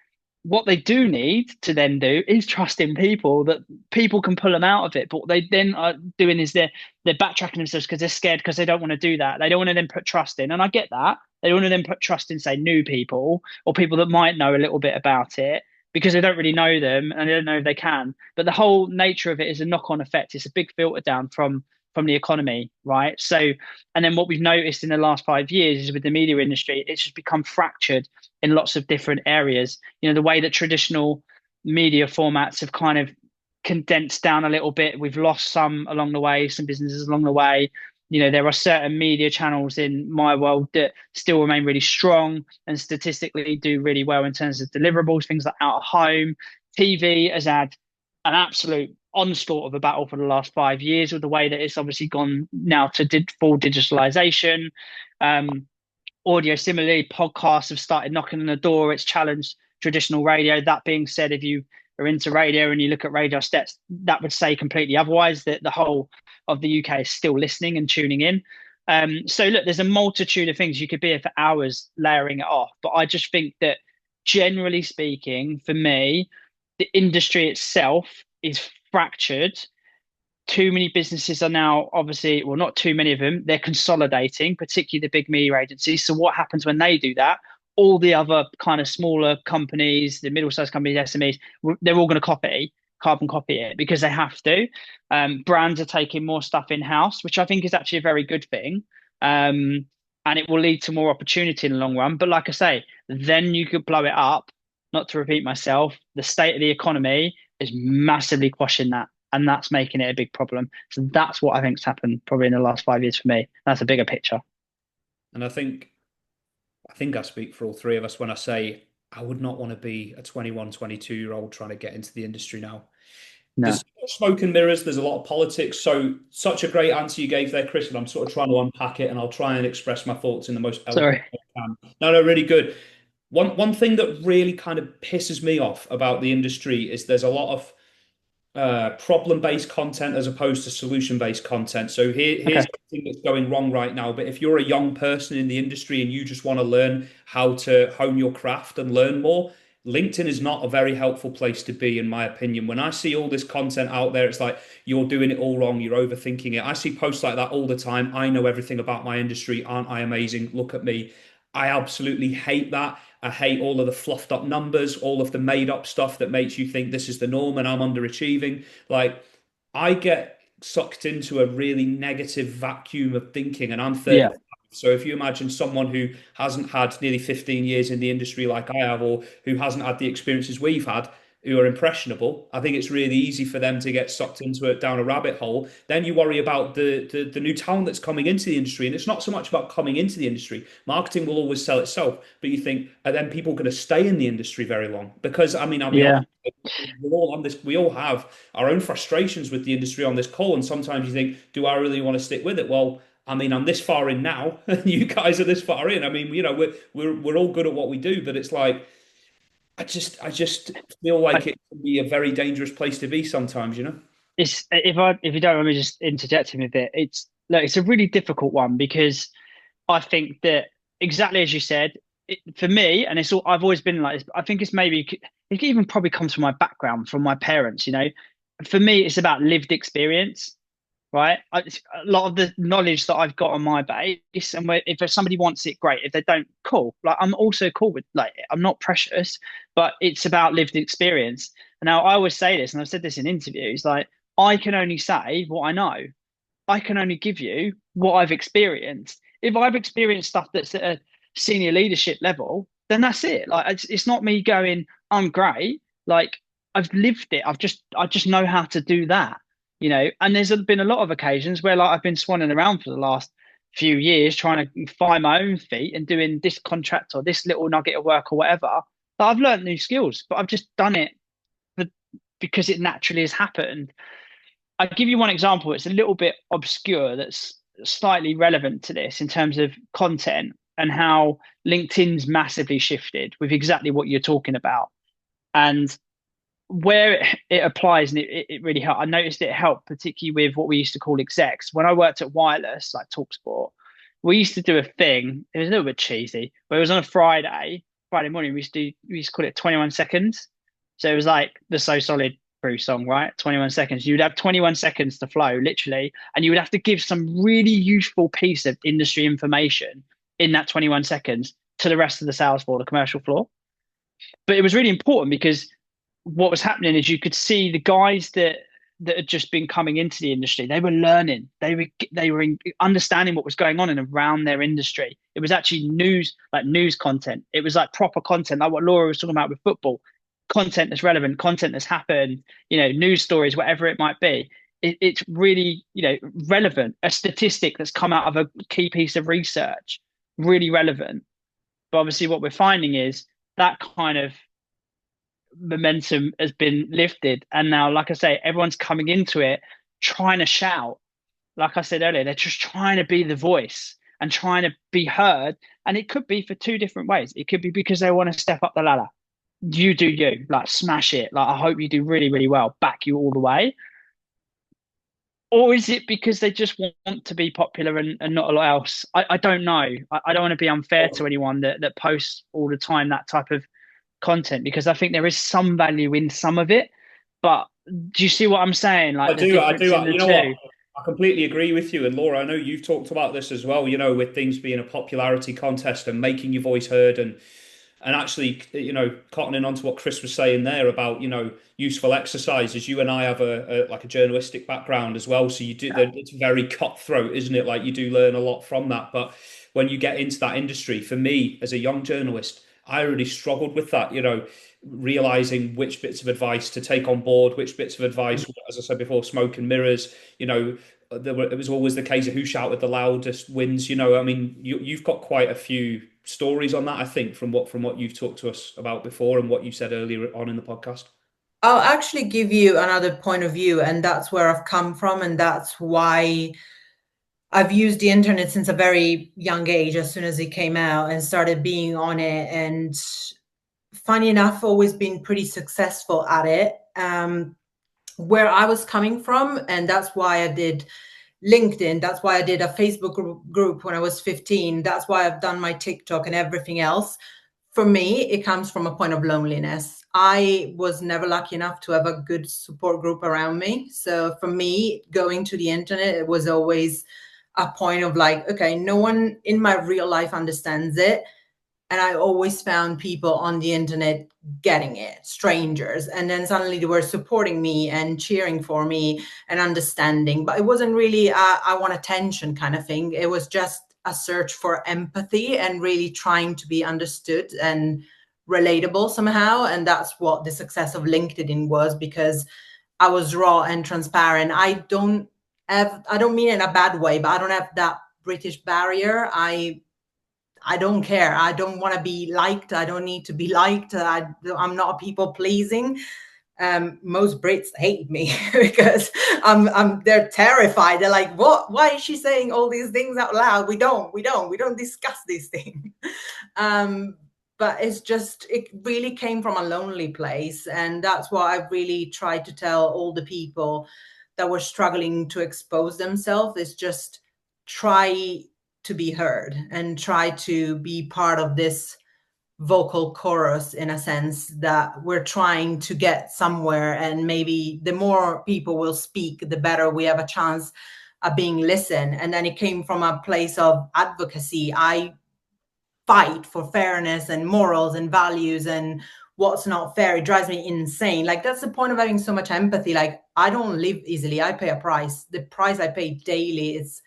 what they do need to then do is trust in people, that people can pull them out of it. But what they then are doing is they're backtracking themselves because they're scared, because they don't want to do that. They don't want to then put trust in. And I get that. They don't want to then put trust in, say, new people or people that might know a little bit about it, because they don't really know them and they don't know if they can. But the whole nature of it is a knock-on effect. It's a big filter down from the economy, right? So, and then what we've noticed in the last 5 years is with the media industry, it's just become fractured in lots of different areas. The way that traditional media formats have kind of condensed down a little bit. We've lost some along the way, some businesses along the way. There are certain media channels in my world that still remain really strong and statistically do really well in terms of deliverables, things like out of home. TV has had an absolute onslaught of a battle for the last 5 years, with the way that it's obviously gone now to full digitalization. Audio, similarly, podcasts have started knocking on the door. It's challenged traditional radio. That being said, if you are into radio and you look at radio stats, that would say completely otherwise, that the whole of the UK is still listening and tuning in. So look, there's a multitude of things. You could be here for hours layering it off, but I just think that generally speaking, for me, the industry itself is fractured. Too many businesses are now, obviously, well, not too many of them, they're consolidating, particularly the big media agencies. So what happens when they do that? All the other kind of smaller companies, the middle-sized companies, SMEs, they're all going to carbon copy it because they have to. Brands are taking more stuff in-house, which I think is actually a very good thing. And it will lead to more opportunity in the long run. But like I say, then you could blow it up. Not to repeat myself, the state of the economy is massively quashing that. And that's making it a big problem. So that's what I think's happened probably in the last 5 years for me. That's a bigger picture. And I think I speak for all three of us when I say I would not want to be a 21, 22-year-old trying to get into the industry now. No. There's smoke and mirrors, there's a lot of politics. So such a great answer you gave there, Chris, and I'm sort of trying to unpack it, and I'll try and express my thoughts in the most eloquent way I can. No, really good. One thing that really kind of pisses me off about the industry is there's a lot of problem-based content as opposed to solution-based content. So here's something that's going wrong right now. But if you're a young person in the industry and you just want to learn how to hone your craft and learn more, LinkedIn is not a very helpful place to be, in my opinion. When I see all this content out there, it's like, you're doing it all wrong, you're overthinking it. I see posts like that all the time. I know everything about my industry. Aren't I amazing? Look at me. I absolutely hate that. I hate all of the fluffed up numbers, all of the made up stuff that makes you think this is the norm and I'm underachieving. Like, I get sucked into a really negative vacuum of thinking, and I'm Yeah. 35. So if you imagine someone who hasn't had nearly 15 years in the industry like I have, or who hasn't had the experiences we've had, who are impressionable, I think it's really easy for them to get sucked into it down a rabbit hole. Then you worry about the new talent that's coming into the industry, and it's not so much about coming into the industry. Marketing will always sell itself, but you think, are then people going to stay in the industry very long? Because I mean, I'll be Yeah. honest, we're all on this. We all have our own frustrations with the industry on this call, and sometimes you think, do I really want to stick with it? Well, I mean, I'm this far in now, and you guys are this far in. I mean, we're all good at what we do, but it's like I just feel I, like it can be a very dangerous place to be sometimes, you know? it's if you don't mind me just interjecting a bit, it's look, it's a really difficult one because I think that exactly as you said, for me, and it's all I've always been like this. I think it's maybe it even probably comes from my background, from my parents. You know, for me, it's about lived experience, right? A lot of the knowledge that I've got on my base, and if somebody wants it, great. If they don't, cool. Like I'm also cool with like I'm not precious, but it's about lived experience. And now I always say this, and I've said this in interviews, like I can only say what I know. I can only give you what I've experienced. If I've experienced stuff that's at a senior leadership level, then that's it. Like it's not me going, I'm great. Like I've lived it. I just know how to do that, you know. And there's been a lot of occasions where like I've been swanning around for the last few years trying to find my own feet and doing this contract or this little nugget of work or whatever. But I've learned new skills, but I've just done it for, because it naturally has happened. I'll give you one example. It's a little bit obscure that's slightly relevant to this in terms of content and how LinkedIn's massively shifted with exactly what you're talking about. And where it applies and it really helped. I noticed it helped particularly with what we used to call execs. When I worked at Wireless, like TalkSport, we used to do a thing. It was a little bit cheesy, but it was on a Friday morning. We used to call it 21 seconds. So it was like the So Solid Crew song, right? 21 seconds. You'd have 21 seconds to flow, literally, and you would have to give some really useful piece of industry information in that 21 seconds to the rest of the sales floor, the commercial floor. But it was really important because what was happening is you could see the guys that had just been coming into the industry. They were learning. They were understanding what was going on and around their industry. It was actually news, like news content. It was like proper content, like what Laura was talking about with football. Content that's relevant, content that's happened, you know, news stories, whatever it might be. It's really, you know, relevant. A statistic that's come out of a key piece of research, really relevant. But obviously, what we're finding is that kind of momentum has been lifted. And now, like I say, everyone's coming into it trying to shout. Like I said earlier, they're just trying to be the voice and trying to be heard. And it could be for two different ways. It could be because they want to step up the ladder. You do you, like smash it. Like I hope you do really, really well, back you all the way. Or is it because they just want to be popular and not a lot else? I don't know. I don't want to be unfair to anyone that posts all the time that type of content because I think there is some value in some of it. But do you see what I'm saying? I Like the do, I difference do. in the You know what? two. I completely agree with you. And Laura, I know you've talked about this as well, you know, with things being a popularity contest and making your voice heard and actually, you know, cottoning onto what Chris was saying there about, you know, useful exercises. You and I have a like a journalistic background as well, so you do. It's very cutthroat, isn't it? Like you do learn a lot from that. But when you get into that industry, for me as a young journalist, I really struggled with that. You know, realizing which bits of advice to take on board, which bits of advice, as I said before, smoke and mirrors. You know, it was always the case of who shouted the loudest wins. You know, I mean, you've got quite a few stories on that, I think, from what you've talked to us about before and what you said earlier on in the podcast. I'll actually give you another point of view, and that's where I've come from, and that's why I've used the internet since a very young age, as soon as it came out, and started being on it. And funny enough, always been pretty successful at it. Where I was coming from, and that's why I did LinkedIn. That's why I did a Facebook group when I was 15. That's why I've done my TikTok and everything else. For me, it comes from a point of loneliness. I was never lucky enough to have a good support group around me. So for me, going to the internet, it was always a point of like, okay, no one in my real life understands it. And I always found people on the internet getting it, strangers. And then suddenly they were supporting me and cheering for me and understanding. But it wasn't really I want attention kind of thing. It was just a search for empathy and really trying to be understood and relatable somehow. And that's what the success of LinkedIn was, because I was raw and transparent. I don't mean it in a bad way, but I don't have that British barrier. I don't care. I don't want to be liked. I don't need to be liked. I'm not people pleasing. Most Brits hate me because they're terrified. They're like, what? Why is she saying all these things out loud? We don't discuss these things. But it really came from a lonely place. And that's what I really tried to tell all the people that were struggling to expose themselves, is just try to be heard and try to be part of this vocal chorus, in a sense that we're trying to get somewhere. And maybe the more people will speak, the better we have a chance of being listened. And then it came from a place of advocacy. I fight for fairness and morals and values, and what's not fair, it drives me insane. Like, that's the point of having so much empathy. Like, I don't live easily. I pay a price. The price I pay daily is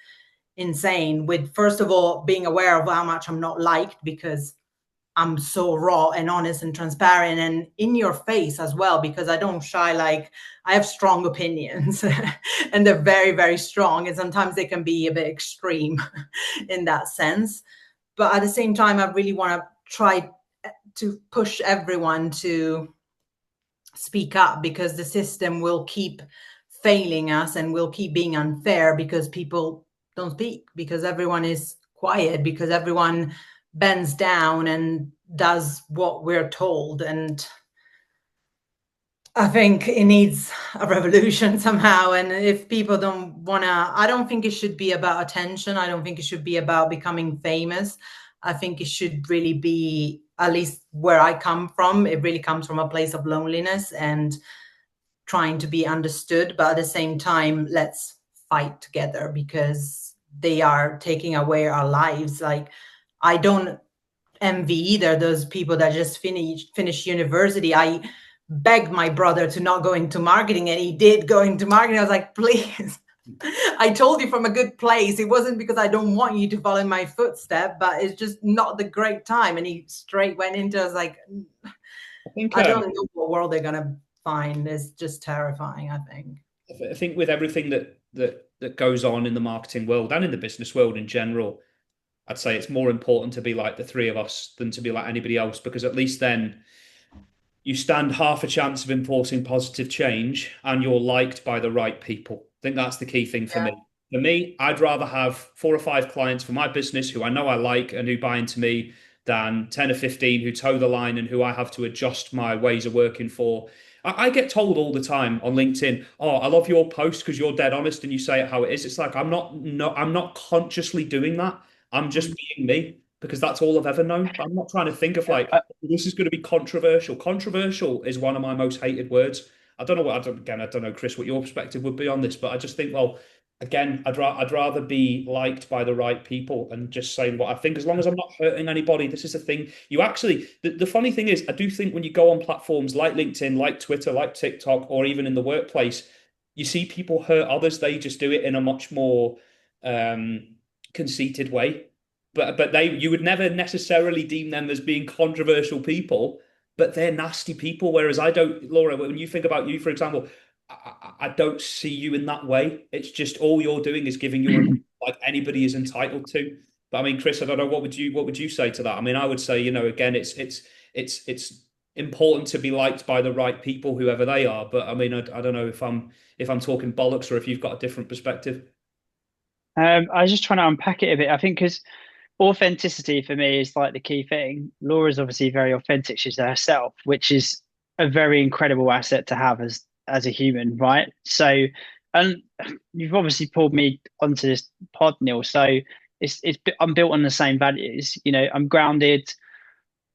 insane, with first of all being aware of how much I'm not liked, because I'm so raw and honest and transparent and in your face as well, because I don't shy. Like, I have strong opinions and they're very, very strong, and sometimes they can be a bit extreme in that sense. But at the same time, I really want to try to push everyone to speak up, because the system will keep failing us and will keep being unfair, because people don't speak, because everyone is quiet, because everyone bends down and does what we're told. And I think it needs a revolution somehow. And if people don't want to, I don't think it should be about attention. I don't think it should be about becoming famous. I think it should really be, at least where I come from, it really comes from a place of loneliness and trying to be understood. But at the same time, let's fight together, because they are taking away our lives. Like, I don't envy either those people that just finish university. I begged my brother to not go into marketing, and he did go into marketing. I was like, please. I told you from a good place. It wasn't because I don't want you to follow in my footstep, but it's just not the great time. And he straight went into, I was like, I think I don't know what world they're gonna find. It's just terrifying, I think. I think with everything that goes on in the marketing world and in the business world in general, I'd say it's more important to be like the three of us than to be like anybody else, because at least then you stand half a chance of enforcing positive change and you're liked by the right people. I think that's the key thing for Yeah. me. For me, I'd rather have 4 or 5 clients for my business who I know I like and who buy into me than 10 or 15 who toe the line and who I have to adjust my ways of working for. I get told all the time on LinkedIn, "Oh, I love your post because you're dead honest and you say it how it is." It's like I'm not consciously doing that. I'm just Mm. being me because that's all I've ever known. But I'm not trying to think of Yeah, like this is going to be controversial. Controversial is one of my most hated words. I don't know again, I don't know, Chris, what your perspective would be on this, but I just think, well, again, I'd rather be liked by the right people and just saying what I think, as long as I'm not hurting anybody. This is the thing. You actually, the funny thing is, I do think when you go on platforms like LinkedIn, like Twitter, like TikTok, or even in the workplace, you see people hurt others. They just do it in a much more conceited way. But they you would never necessarily deem them as being controversial people, but they're nasty people. Whereas I don't, Laura, when you think about you, for example, I don't see you in that way. It's just all you're doing is giving your opinion like anybody is entitled to. But I mean, Chris, I don't know what would you say to that? I mean, I would say, again, it's important to be liked by the right people, whoever they are. But I mean, I don't know if I'm talking bollocks or if you've got a different perspective. I was just trying to unpack it a bit. I think because authenticity for me is like the key thing. Laura's obviously very authentic. She's herself, which is a very incredible asset to have as a human, right? So, and you've obviously pulled me onto this pod, Neil. So I'm built on the same values. I'm grounded.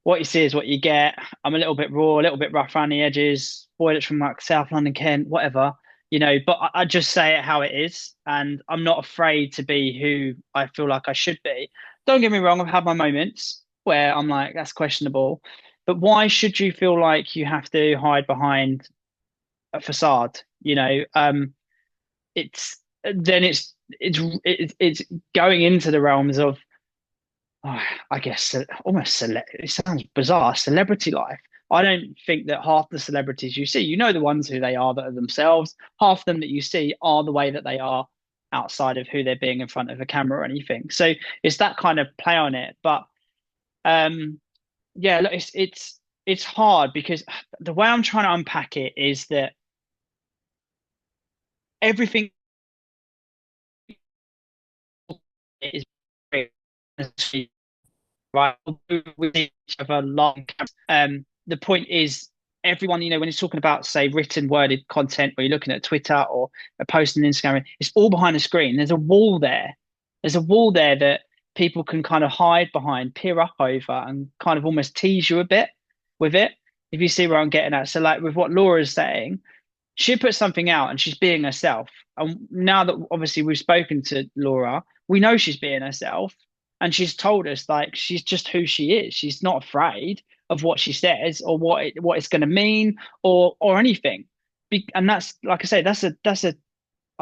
What you see is what you get. I'm a little bit raw, a little bit rough around the edges. Boilers from like South London, Kent, whatever. But I just say it how it is, and I'm not afraid to be who I feel like I should be. Don't get me wrong, I've had my moments. where I'm like, that's questionable. But why should you feel like you have to hide behind a facade? It's then it's going into the realms of, oh, I guess, it sounds bizarre, celebrity life. I don't think that half the celebrities you see, the ones who they are that are themselves, half them that you see are the way that they are outside of who they're being in front of a camera or anything. So it's that kind of play on it. But um, yeah, look, it's hard because the way I'm trying to unpack it is that everything is right. We each other long. The point is, everyone, when it's talking about, say, written, worded content, where you're looking at Twitter or a post on Instagram, it's all behind the screen. There's a wall there. There's a wall there that people can kind of hide behind, peer up over, and kind of almost tease you a bit with it. If you see where I'm getting at. So, like with what Laura's saying, she put something out and she's being herself. And now that obviously we've spoken to Laura, we know she's being herself. And she's told us like she's just who she is. She's not afraid of what she says or what it's going to mean or anything. And that's, like I say, I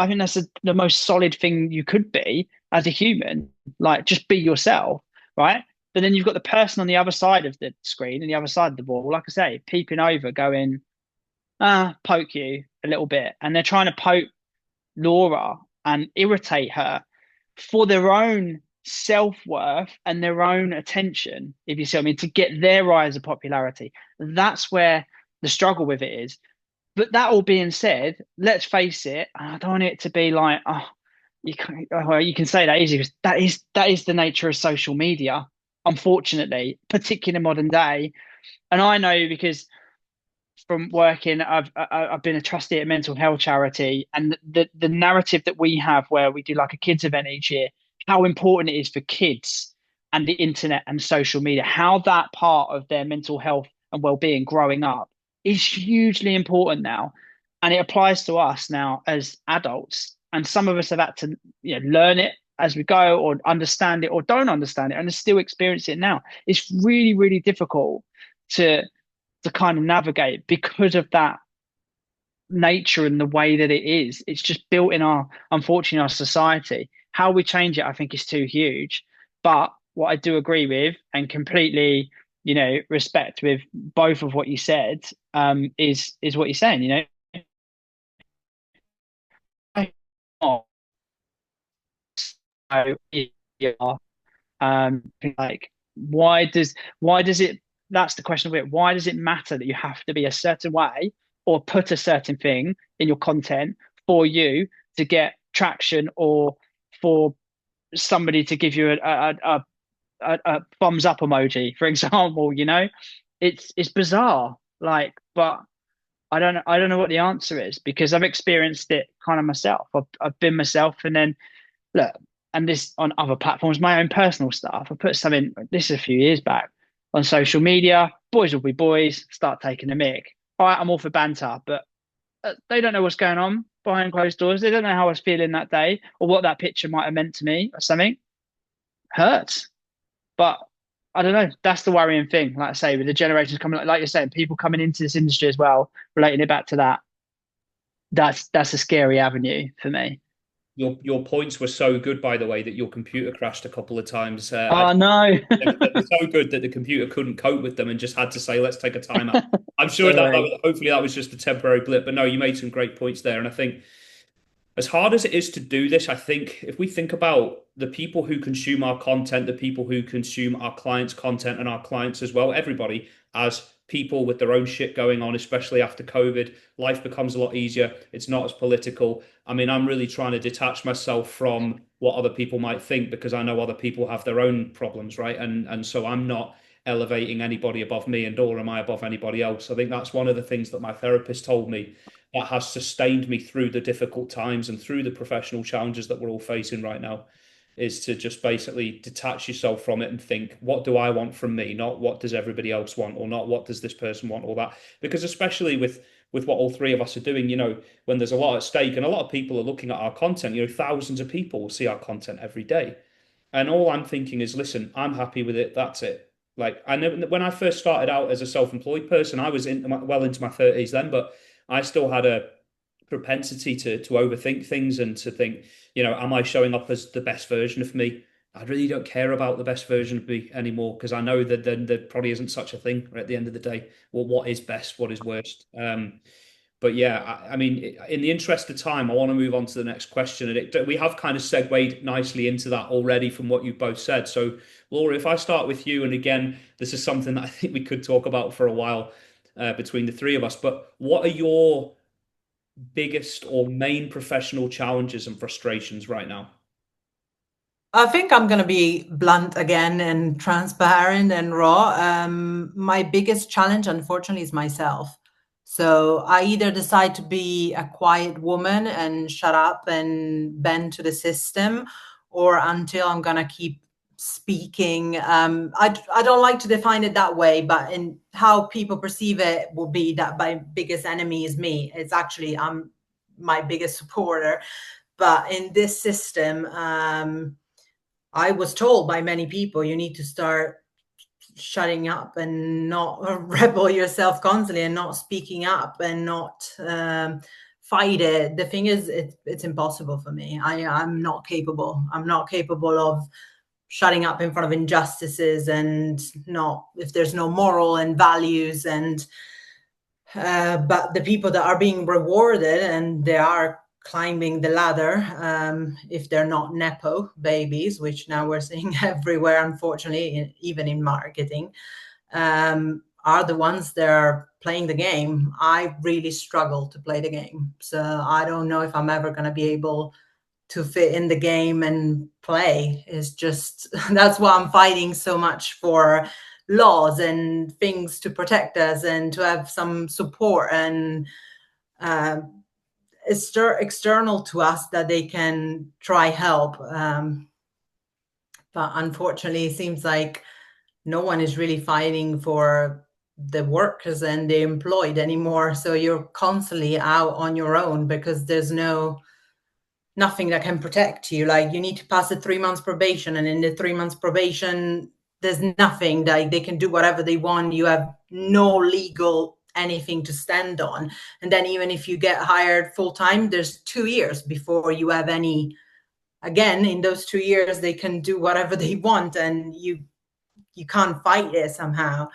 think the most solid thing you could be as a human. Like, just be yourself, right? But then you've got the person on the other side of the screen and the other side of the wall, like I say, peeping over, going, poke you a little bit. And they're trying to poke Laura and irritate her for their own self-worth and their own attention, if you see what I mean, to get their rise of popularity. That's where the struggle with it is. But that all being said, let's face it, I don't want it to be like, oh, you can say that easy, because that is the nature of social media, unfortunately, particularly in modern day. And I know because from working, I've been a trustee at a mental health charity, and the narrative that we have, where we do like a kids event each year, how important it is for kids and the internet and social media, how that part of their mental health and well-being growing up is hugely important now, and it applies to us now as adults. And some of us have had to, learn it as we go, or understand it, or don't understand it, and still experience it now. It's really, really difficult to kind of navigate because of that nature and the way that it is. It's just built in unfortunately, our society. How we change it, I think, is too huge. But what I do agree with and completely, respect with both of what you said, is what you're saying. Yeah, like, why does it, that's the question of it, why does it matter that you have to be a certain way or put a certain thing in your content for you to get traction, or for somebody to give you a thumbs up emoji, for example? It's bizarre, like, but I don't know what the answer is, because I've experienced it kind of myself. I've been myself, and then look, and this on other platforms, my own personal stuff. I put something, this is a few years back, on social media. Boys will be boys, start taking a mic. All right, I'm all for banter, but they don't know what's going on behind closed doors. They don't know how I was feeling that day, or what that picture might have meant to me or something. Hurts. But I don't know. That's the worrying thing. Like I say, with the generations coming, like you're saying, people coming into this industry as well, relating it back to that. That's a scary avenue for me. Your points were so good, by the way, that your computer crashed a couple of times. Oh no. They were so good that the computer couldn't cope with them and just had to say, "Let's take a time out." I'm sure Sorry. hopefully that was just a temporary blip. But no, you made some great points there, and I think, as hard as it is to do this, I think if we think about the people who consume our content, the people who consume our clients' content, and our clients as well, everybody, as people with their own shit going on, especially after COVID, life becomes a lot easier. It's not as political. I mean, I'm really trying to detach myself from what other people might think, because I know other people have their own problems, right? And so I'm not elevating anybody above me, and nor am I above anybody else. I think that's one of the things that my therapist told me that has sustained me through the difficult times and through the professional challenges that we're all facing right now, is to just basically detach yourself from it and think, what do I want from me? Not what does everybody else want, or not what does this person want, or that. Because especially with what all three of us are doing, when there's a lot at stake and a lot of people are looking at our content, thousands of people will see our content every day. And all I'm thinking is, listen, I'm happy with it. That's it. Like I know when I first started out as a self-employed person, I was well into my 30s then, but I still had a propensity to overthink things and to think, am I showing up as the best version of me? I really don't care about the best version of me anymore because I know that then there probably isn't such a thing at the end of the day. Well, what is best? What is worst? But yeah, I mean, in the interest of time, I want to move on to the next question. And we have kind of segued nicely into that already from what you've both said. So, Laura, if I start with you, and again, this is something that I think we could talk about for a while between the three of us, but what are your biggest or main professional challenges and frustrations right now? I think I'm going to be blunt again and transparent and raw. My biggest challenge, unfortunately, is myself. So I either decide to be a quiet woman and shut up and bend to the system, or until I'm going to keep speaking. I don't like to define it that way, but in how people perceive it will be that my biggest enemy is me. It's actually, I'm my biggest supporter. But in this system, I was told by many people, you need to start shutting up and not rebel yourself constantly and not speaking up and not fight it. The thing is, it's impossible for me. I'm not capable. I'm not capable of shutting up in front of injustices and not if there's no moral and values and but the people that are being rewarded and they are climbing the ladder, if they're not nepo babies, which now we're seeing everywhere, unfortunately, even in marketing, are the ones that are playing the game. I really struggle to play the game. So I don't know if I'm ever going to be able to fit in the game and play. It's just, that's why I'm fighting so much for laws and things to protect us and to have some support and external to us that they can try help. But unfortunately, it seems like no one is really fighting for the workers and the employed anymore. So you're constantly out on your own because there's nothing that can protect you. Like you need to pass a 3 months probation, and in the 3 months probation, there's nothing. Like they can do whatever they want. You have no legal anything to stand on. And then even if you get hired full time, there's 2 years before you have any. Again, in those 2 years, they can do whatever they want, and you can't fight it somehow.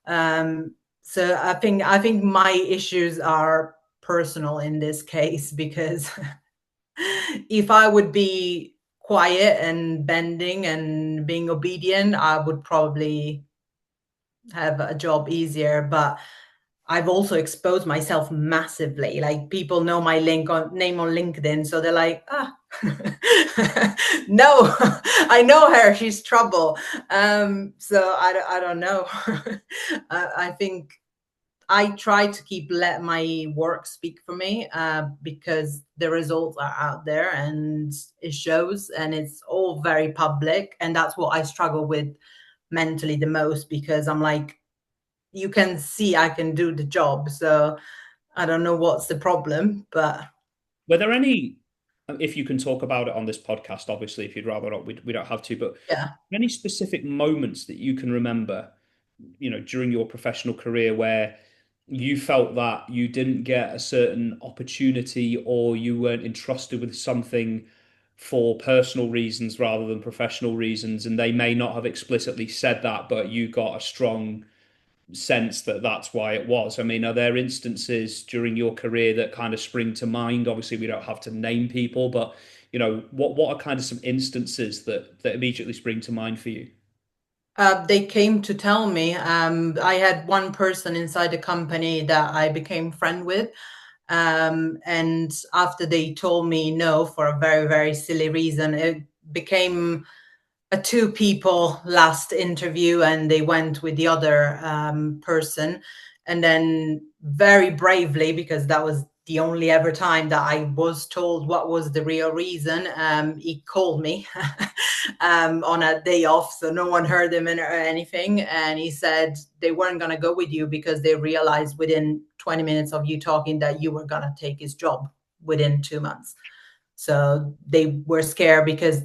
So I think my issues are personal in this case because if I would be quiet and bending and being obedient, I would probably have a job easier. But I've also exposed myself massively. Like people know my name on LinkedIn, so they're like, no, I know her. She's trouble. So I don't know. I think I try to let my work speak for me because the results are out there and it shows, and it's all very public. And that's what I struggle with mentally the most, because I'm like, you can see I can do the job. So I don't know what's the problem, but Were there any, if you can talk about it on this podcast, obviously, if you'd rather not, we don't have to, but yeah. any specific moments that you can remember, during your professional career where you felt that you didn't get a certain opportunity or you weren't entrusted with something for personal reasons rather than professional reasons, and they may not have explicitly said that, but you got a strong sense that that's why it was. I mean, are there instances during your career that kind of spring to mind? Obviously, we don't have to name people, but what are kind of some instances that immediately spring to mind for you? They came to tell me. I had one person inside the company that I became friend with. And after they told me no for a very, very silly reason, it became a two people last interview, and they went with the other person. And then very bravely, because that was the only ever time that I was told what was the real reason, he called me on a day off, so no one heard him or anything. And he said they weren't going to go with you because they realized within 20 minutes of you talking that you were going to take his job within 2 months. So they were scared because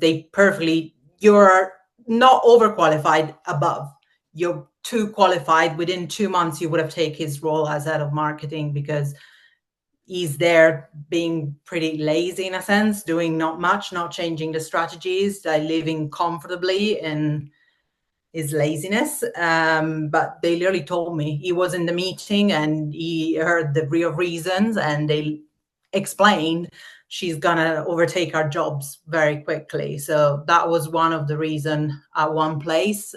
you're not overqualified above. you're too qualified. Within 2 months, you would have taken his role as head of marketing, because he's there being pretty lazy in a sense, doing not much, not changing the strategies, living comfortably in his laziness. But they literally told me he was in the meeting and he heard the real reasons, and they explained she's gonna overtake our jobs very quickly. So that was one of the reason at one place.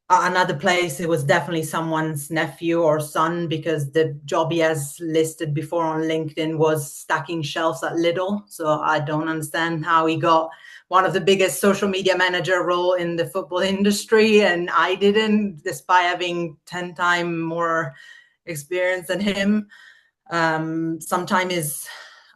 Another place, it was definitely someone's nephew or son, because the job he has listed before on LinkedIn was stacking shelves at Lidl. So I don't understand how he got one of the biggest social media manager role in the football industry, and I didn't, despite having 10 times more experience than him. Sometimes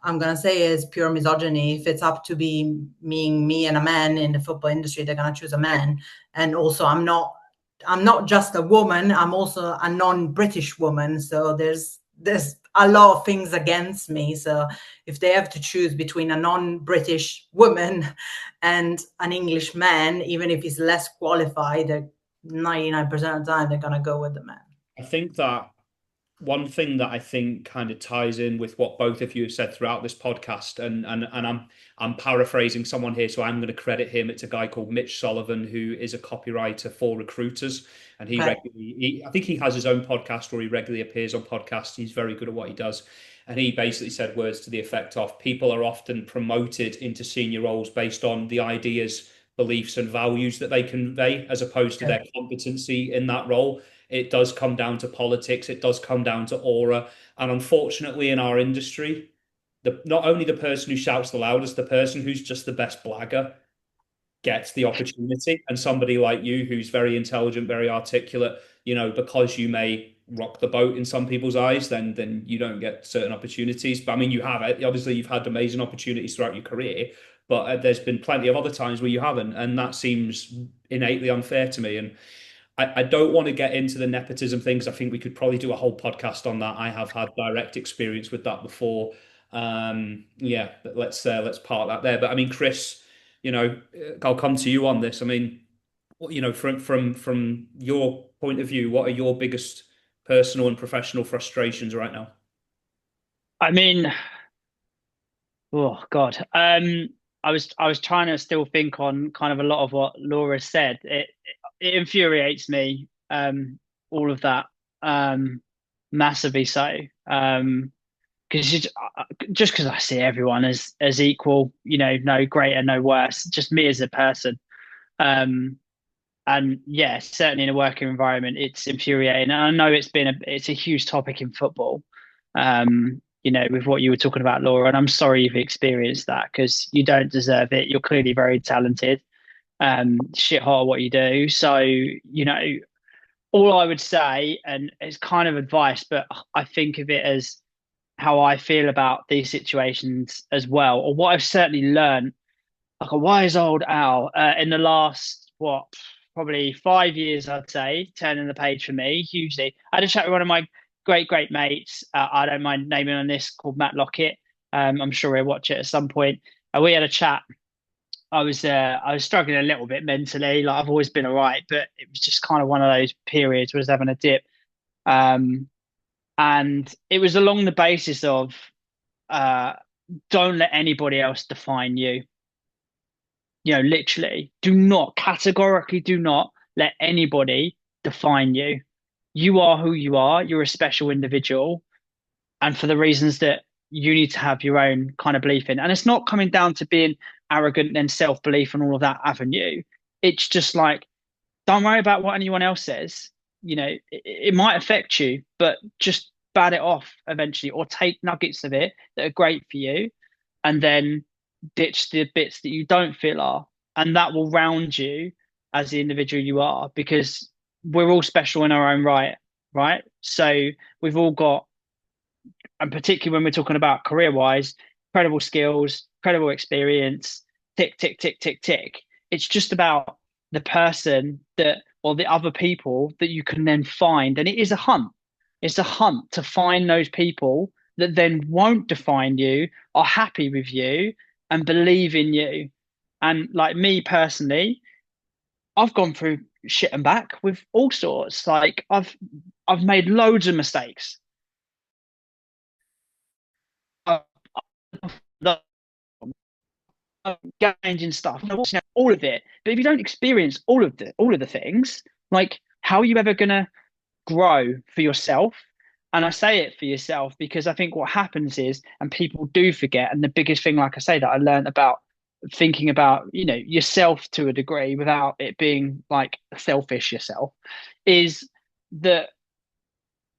I'm gonna say is pure misogyny. If it's up to be me and a man in the football industry, they're gonna choose a man. And also, I'm not just a woman, I'm also a non-British woman. So there's a lot of things against me. So if they have to choose between a non-British woman and an English man, even if he's less qualified, 99% of the time they're going to go with the man. I think that one thing that I think kind of ties in with what both of you have said throughout this podcast, and I'm paraphrasing someone here, so I'm going to credit him. It's a guy called Mitch Sullivan, who is a copywriter for recruiters, and he Okay. regularly, I think he has his own podcast, or he regularly appears on podcasts. He's very good at what he does, and he basically said words to the effect of, people are often promoted into senior roles based on the ideas, beliefs, and values that they convey, as opposed to their competency in that role. It does come down to politics. It does come down to aura. And unfortunately, in our industry, not only the person who shouts the loudest, the person who's just the best blagger gets the opportunity. And somebody like you, who's very intelligent, very articulate, because you may rock the boat in some people's eyes, then you don't get certain opportunities. But I mean, you have it. Obviously, you've had amazing opportunities throughout your career, but there's been plenty of other times where you haven't, and that seems innately unfair to me. And I don't want to get into the nepotism things. I think we could probably do a whole podcast on that. I have had direct experience with that before. Yeah, but let's park that there. But I mean, Chris, I'll come to you on this. I mean, from your point of view, what are your biggest personal and professional frustrations right now? I mean, oh God. I was trying to still think on kind of a lot of what Laura said. It infuriates me, all of that, massively so. Because just because I see everyone as equal, no greater, no worse, just me as a person. Um, and yeah, certainly in a working environment, it's infuriating. And I know it's a huge topic in football. With what you were talking about, Laura, and I'm sorry you've experienced that, because you don't deserve it. You're clearly very talented, shit hot at what you do. So, all I would say, and it's kind of advice, but I think of it as how I feel about these situations as well, or what I've certainly learned, like a wise old owl, in the last, probably 5 years, I'd say, turning the page for me hugely. I had a chat with one of my great mates. I don't mind naming on this, called Matt Lockett. I'm sure he'll watch it at some point. We had a chat. I was struggling a little bit mentally. Like, I've always been all right, but it was just kind of one of those periods where I was having a dip. Um, and it was along the basis of, uh, don't let anybody else define you. Literally, categorically do not let anybody define you. You are who you are. You're a special individual. And for the reasons that you need to have your own kind of belief in. And it's not coming down to being arrogant and self-belief and all of that avenue. It's just like, don't worry about what anyone else says. It might affect you, but just bat it off eventually, or take nuggets of it that are great for you, and then ditch the bits that you don't feel are. And that will round you as the individual you are, because we're all special in our own right, right? So we've all got, and particularly when we're talking about career wise, credible skills, credible experience, tick, tick, tick, tick, tick. It's just about the person that, or the other people that you can then find. And it is a hunt. It's a hunt to find those people that then won't define you, are happy with you, and believe in you. And like me personally, I've gone through shit and back with all sorts. Like I've made loads of mistakes. I've, changing stuff, all of it. But if you don't experience all of the things, like how are you ever gonna grow for yourself? And I say it for yourself because I think what happens is, and people do forget, and the biggest thing, like I say, that I learned about thinking about, yourself to a degree without it being like selfish yourself, is that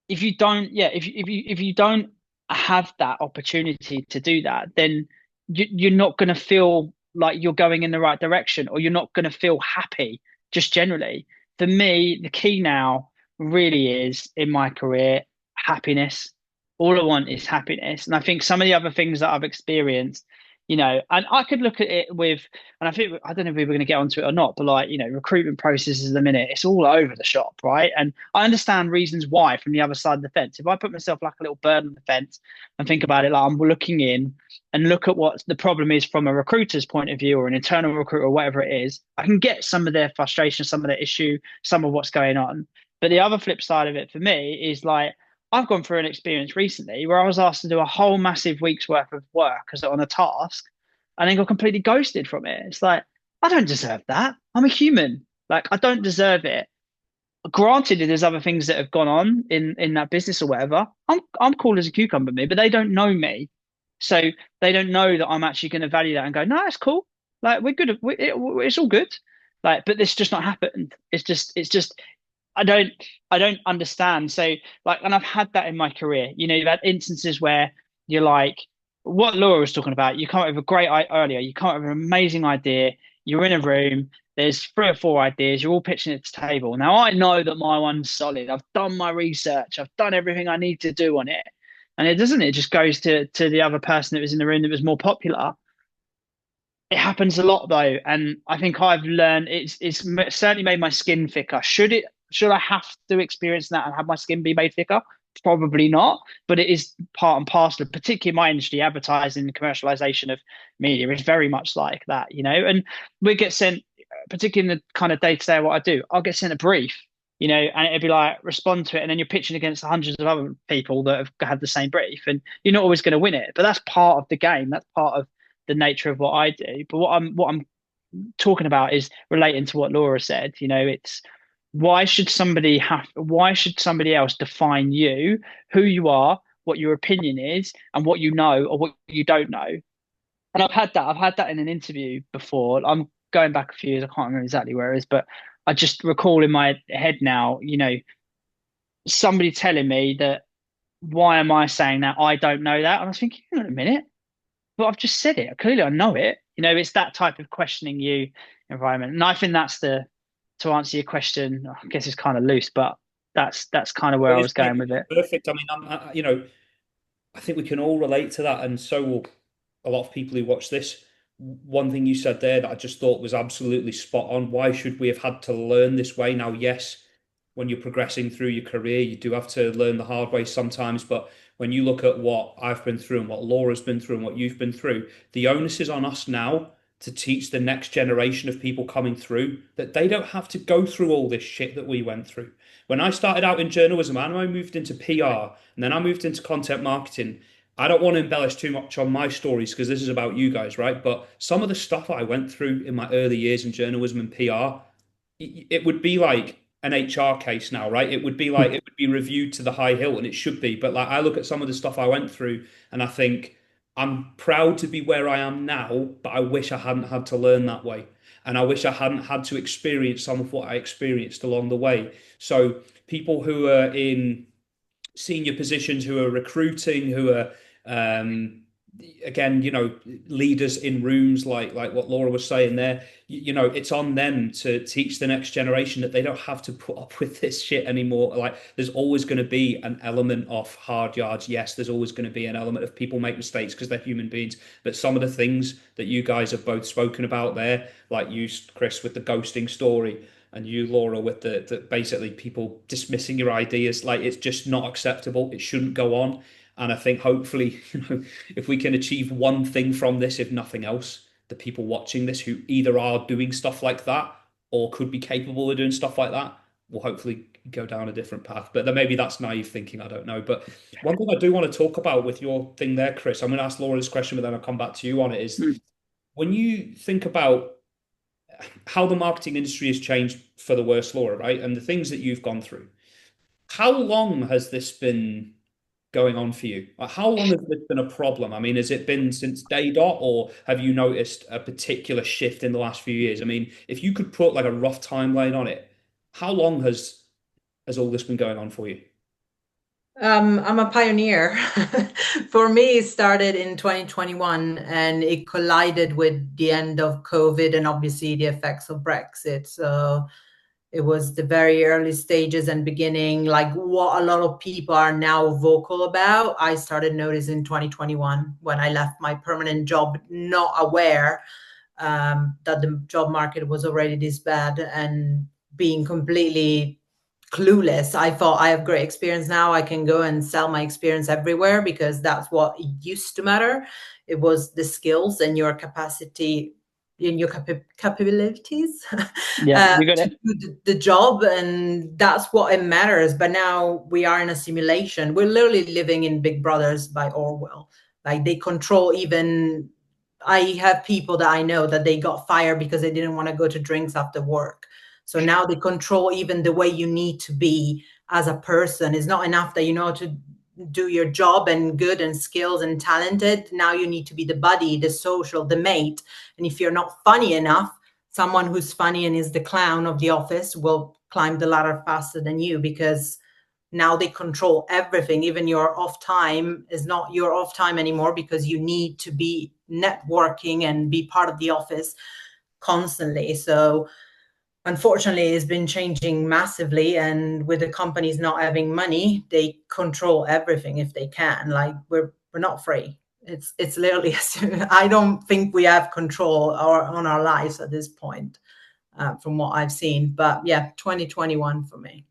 if you don't, yeah, if you don't have that opportunity to do that, then you're not going to feel like you're going in the right direction, or you're not going to feel happy just generally. For me, the key now really is in my career happiness. All I want is happiness. And I think some of the other things that I've experienced, and I could look at it with, and I think, I don't know if we were going to get onto it or not, but like, recruitment processes at the minute, it's all over the shop, right? And I understand reasons why from the other side of the fence. If I put myself like a little bird on the fence and think about it, like I'm looking in and look at what the problem is from a recruiter's point of view, or an internal recruiter, or whatever it is, I can get some of their frustration, some of their issue, some of what's going on. But the other flip side of it for me is like, I've gone through an experience recently where I was asked to do a whole massive week's worth of work as on a task, and then got completely ghosted from it. It's like, I don't deserve that. I'm a human. Like, I don't deserve it. Granted, there's other things that have gone on in that business or whatever. I'm cool as a cucumber, me, but they don't know me, so they don't know that I'm actually going to value that and go, no, it's cool. Like, we're good. It's all good. Like, but this just not happened. It's just I don't I don't understand. So like, and I've had that in my career. You've had instances where you're like, what Laura was talking about. You come up with a earlier. You come up with an amazing idea. You're in a room. There's three or four ideas. You're all pitching at the table. Now I know that my one's solid. I've done my research. I've done everything I need to do on it, and it doesn't. It just goes to the other person that was in the room that was more popular. It happens a lot though, and I think I've learned it's certainly made my skin thicker. Should I have to experience that and have my skin be made thicker? Probably not, but it is part and parcel of, particularly my industry, advertising and commercialization of media is very much like that. And we get sent, particularly in the kind of day to day of what I do, I'll get sent a brief, and it'd be like, respond to it, and then you're pitching against hundreds of other people that have had the same brief, and you're not always going to win it, but that's part of the game. That's part of the nature of what I do. But what I'm talking about is relating to what Laura said. It's why should somebody else define you, who you are, what your opinion is, and what you know or what you don't know? And I've had that in an interview before. I'm going back a few years, I can't remember exactly where it is, but I just recall in my head now, somebody telling me that, why am I saying that? I don't know that. And I was thinking, hang on a minute, but I've just said it. Clearly I know it. It's that type of questioning you environment. And I think to answer your question, I guess it's kind of loose, but that's kind of where I Well, was going with it. perfect. I mean, I think we can all relate to that, and so will a lot of people who watch this. One thing you said there that I just thought was absolutely spot on. Why should we have had to learn this way? Now, yes, when you're progressing through your career, you do have to learn the hard way sometimes. But when you look at what I've been through and what Laura's been through and what you've been through, the onus is on us now to teach the next generation of people coming through that they don't have to go through all this shit that we went through. When I started out in journalism and I moved into PR and then I moved into content marketing, I don't want to embellish too much on my stories because this is about you guys, right? But some of the stuff I went through in my early years in journalism and PR, it would be like an HR case now, right? It would be like it would be reviewed to the high hill, and it should be. But like I look at some of the stuff I went through, and I think I'm proud to be where I am now, but I wish I hadn't had to learn that way, and I wish I hadn't had to experience some of what I experienced along the way. So people who are in senior positions, who are recruiting, who are um, again, leaders in rooms like what Laura was saying there. It's on them to teach the next generation that they don't have to put up with this shit anymore. Like, there's always going to be an element of hard yards. Yes, there's always going to be an element of people make mistakes because they're human beings. But some of the things that you guys have both spoken about there, like you, Chris, with the ghosting story, and you, Laura, with the basically people dismissing your ideas, like it's just not acceptable. It shouldn't go on. And I think hopefully, if we can achieve one thing from this, if nothing else, the people watching this who either are doing stuff like that or could be capable of doing stuff like that will hopefully go down a different path. But then maybe that's naive thinking. I don't know. But one thing I do want to talk about with your thing there, Chris, I'm going to ask Laura this question, but then I'll come back to you on it. Is Mm. when you think about how the marketing industry has changed for the worse, Laura, right? And the things that you've gone through. How long has this been going on for you? Like, how long has this been a problem? I mean, has it been since day dot, or have you noticed a particular shift in the last few years? I mean, if you could put like a rough timeline on it, how long has all this been going on for you? I'm a pioneer. For me, it started in 2021 and it collided with the end of COVID and obviously the effects of Brexit. So it was the very early stages and beginning, like what a lot of people are now vocal about. I started noticing in 2021 when I left my permanent job, not aware that the job market was already this bad and being completely clueless. I thought I have great experience now. I can go and sell my experience everywhere because that's what used to matter. It was the skills and your capacity in your capabilities Yeah, you got to it. do the job, and that's what it matters. But now we are in a simulation. We're literally living in Big Brothers by Orwell. Like they control even. I have people that I know that they got fired because they didn't want to go to drinks after work. So now they control even the way you need to be as a person. It's not enough that you know to do your job and good and skills and talented. Now you need to be the buddy, the social, the mate. And if you're not funny enough, someone who's funny and is the clown of the office will climb the ladder faster than you because now they control everything. Even your off time is not your off time anymore because you need to be networking and be part of the office constantly. So unfortunately, it's been changing massively, and with the companies not having money, they control everything if they can. Like we're not free. It's literally I don't think we have control on our lives at this point, from what I've seen. But yeah, 2021 for me.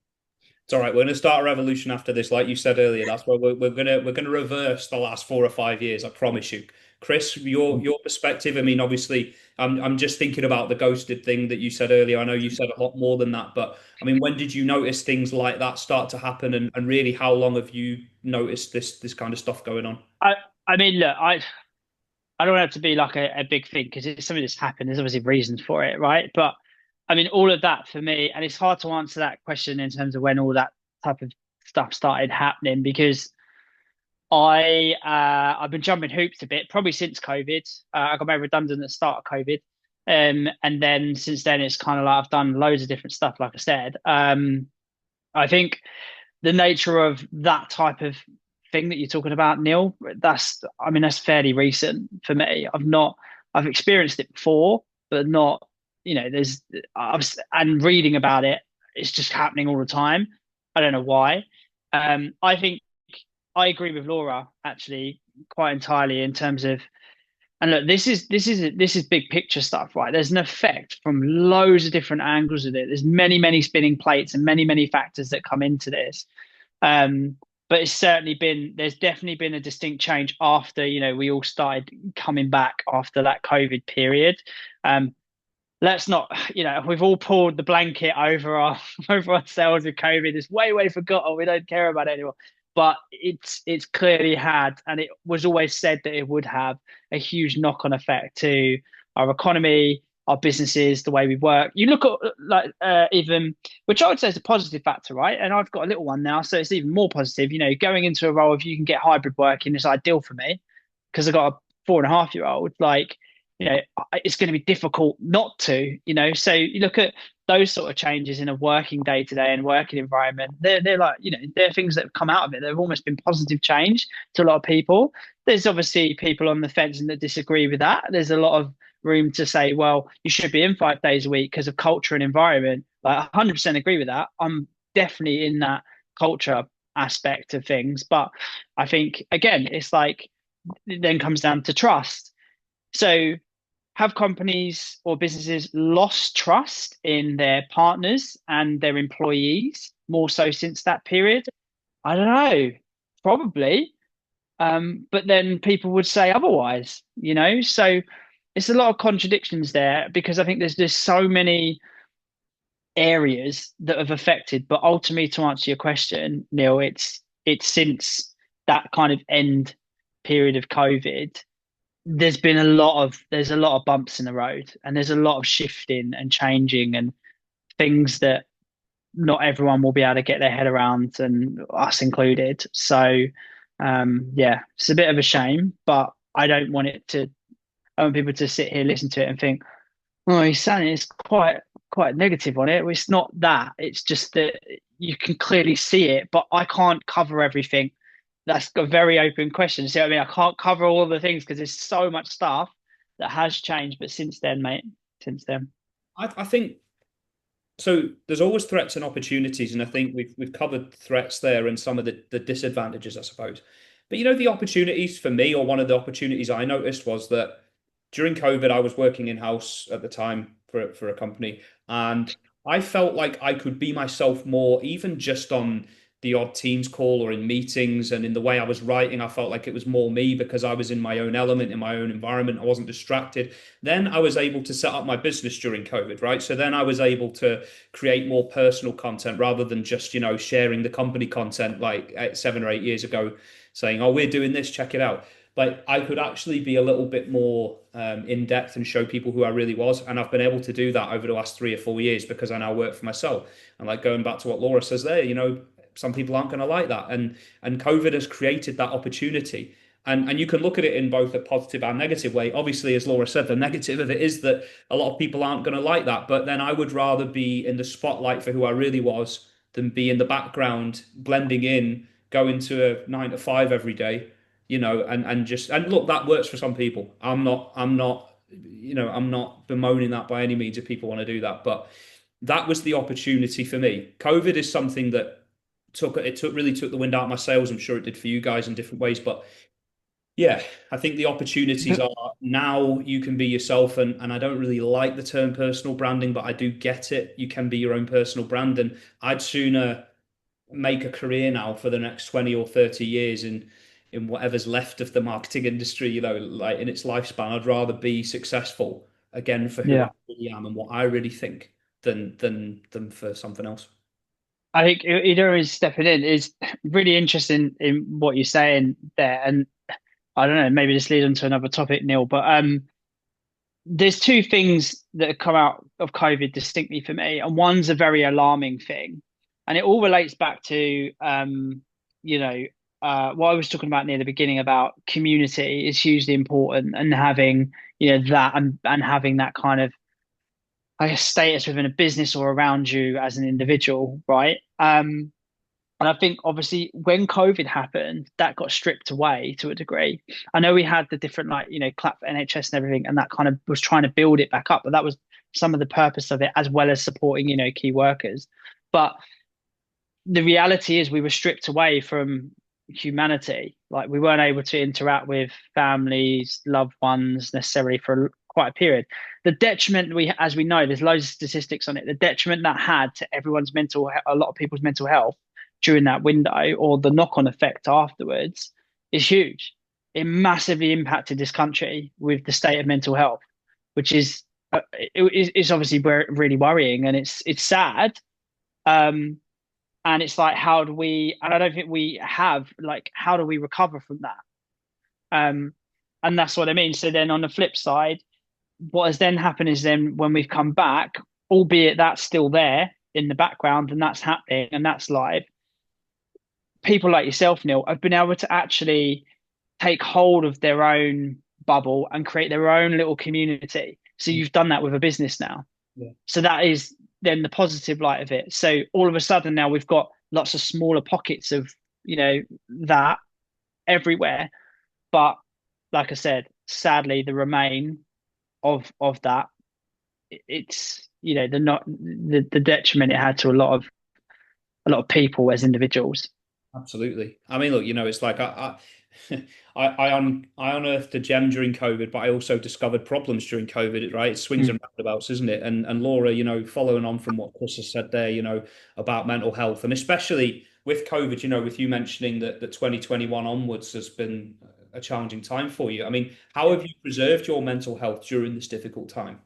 It's all right. We're going to start a revolution after this, like you said earlier. That's where we're gonna reverse the last 4 or 5 years. I promise you, Chris. Your perspective. I mean, obviously, I'm just thinking about the ghosted thing that you said earlier. I know you said a lot more than that, but I mean, when did you notice things like that start to happen, and really, how long have you noticed this kind of stuff going on? I I mean, look, I don't want it to be like a big thing because it's something that's happened. There's obviously reasons for it, right? But I mean, all of that for me, and it's hard to answer that question in terms of when all that type of stuff started happening because I've been jumping hoops a bit, probably since COVID. I got made redundant at the start of COVID. And then since then it's kind of like I've done loads of different stuff, like I said. I think the nature of that type of thing that you're talking about, Neil, I mean, that's fairly recent for me. I've experienced it before, but not, and reading about it, it's just happening all the time. I don't know why. I think I agree with Laura actually quite entirely in terms of, and look, this is big picture stuff, right? There's an effect from loads of different angles of it. There's many spinning plates and many factors that come into this. Um, but there's definitely been a distinct change after, we all started coming back after that COVID period. Um, let's not, we've all pulled the blanket over our over ourselves with COVID. It's way forgotten. We don't care about it anymore. But it's clearly had, and it was always said that it would have a huge knock-on effect to our economy, our businesses, the way we work. You look at like even, which I would say is a positive factor, right? And I've got a little one now, so it's even more positive. Going into a role, if you can get hybrid working, is ideal for me because I've got a 4.5-year-old. Like, it's going to be difficult not to. So you look at those sort of changes in a working day to day and working environment. They're like, they're things that have come out of it. They've almost been positive change to a lot of people. There's obviously people on the fence and that disagree with that. There's a lot of room to say, well, you should be in 5 days a week because of culture and environment. Like 100% agree with that. I'm definitely in that culture aspect of things. But I think, again, it's like, it then comes down to trust. So have companies or businesses lost trust in their partners and their employees more so since that period? I don't know, probably. But then people would say otherwise. So it's a lot of contradictions there because I think there's so many areas that have affected. But ultimately, to answer your question, Neil, it's since that kind of end period of COVID, there's a lot of bumps in the road, and there's a lot of shifting and changing and things that not everyone will be able to get their head around, and us included. So yeah, it's a bit of a shame, but I want people to sit here, listen to it and think, oh, he's saying it's quite negative on it. Well, it's not that. It's just that you can clearly see it, but I can't cover everything. That's a very open question. See what I mean? I can't cover all the things because there's so much stuff that has changed. But since then, mate, since then. I think so. There's always threats and opportunities, and I think we've covered threats there and some of the disadvantages, I suppose. But the opportunities for me, or one of the opportunities I noticed was that during COVID, I was working in house at the time for a company, and I felt like I could be myself more, even just on the odd Teams call or in meetings, and in the way I was writing, I felt like it was more me because I was in my own element, in my own environment. I wasn't distracted. Then I was able to set up my business during COVID, right? So then I was able to create more personal content rather than just, sharing the company content like 7 or 8 years ago, saying, "Oh, we're doing this, check it out." Like I could actually be a little bit more in depth and show people who I really was. And I've been able to do that over the last 3 or 4 years because I now work for myself. And like going back to what Laura says there, some people aren't going to like that. And COVID has created that opportunity. And you can look at it in both a positive and negative way. Obviously, as Laura said, the negative of it is that a lot of people aren't going to like that. But then I would rather be in the spotlight for who I really was than be in the background, blending in, going to a 9 to 5 every day, and look, that works for some people. I'm not bemoaning that by any means if people want to do that, but that was the opportunity for me. COVID is something that really took the wind out of my sails. I'm sure it did for you guys in different ways, but yeah, I think the opportunities are now you can be yourself, and I don't really like the term personal branding, but I do get it. You can be your own personal brand, and I'd sooner make a career now for the next 20 or 30 years in whatever's left of the marketing industry, like in its lifespan. I'd rather be successful again for who I Yeah. really am and what I really think than for something else. I think is stepping in is really interesting in what you're saying there. And I don't know, maybe this leads on to another topic, Neil, but there's two things that have come out of COVID distinctly for me, and one's a very alarming thing, and it all relates back to you know, what I was talking about near the beginning about community is hugely important, and having that and having that kind of, I guess, status within a business or around you as an individual, right? And I think obviously when COVID happened, that got stripped away to a degree. I know we had the different, like, clap for NHS and everything, and that kind of was trying to build it back up, but that was some of the purpose of it, as well as supporting, key workers. But the reality is we were stripped away from humanity. Like we weren't able to interact with families, loved ones necessarily for quite a period. The detriment as we know, there's loads of statistics on it. The detriment that had to a lot of people's mental health during that window, or the knock-on effect afterwards, is huge. It massively impacted this country with the state of mental health, which is it's obviously really worrying, and it's sad. And it's like, how do we? And I don't think we have, like, how do we recover from that? And that's what I mean. So then on the flip side, what has then happened is then when we've come back, albeit that's still there in the background and that's happening and that's live, people like yourself, Neil, have been able to actually take hold of their own bubble and create their own little community. So you've done that with a business now. Yeah. So that is then the positive light of it. So all of a sudden now we've got lots of smaller pockets of, that everywhere. But like I said, sadly, the remain of that, it's the detriment it had to a lot of people as individuals. Absolutely. I mean, look, it's like I unearthed a gem during COVID, but I also discovered problems during COVID, right? It swings and roundabouts, isn't it? And Laura, following on from what Chris has said there, about mental health, and especially with COVID, with you mentioning that 2021 onwards has been a challenging time for you. I mean, how have you preserved your mental health during this difficult time?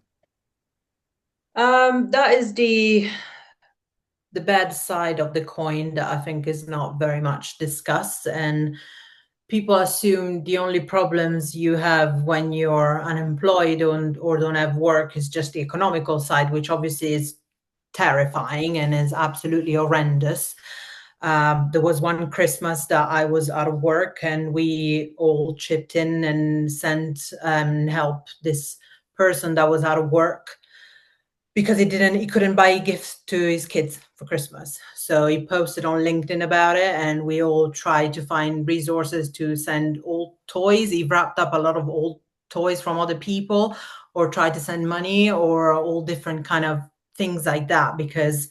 That is the bad side of the coin that I think is not very much discussed. And people assume the only problems you have when you're unemployed or don't have work is just the economical side, which obviously is terrifying and is absolutely horrendous. There was one Christmas that I was out of work, and we all chipped in and sent help this person that was out of work because he couldn't buy gifts to his kids for Christmas. So he posted on LinkedIn about it, and we all tried to find resources to send old toys. He wrapped up a lot of old toys from other people, or tried to send money, or all different kind of things like that, because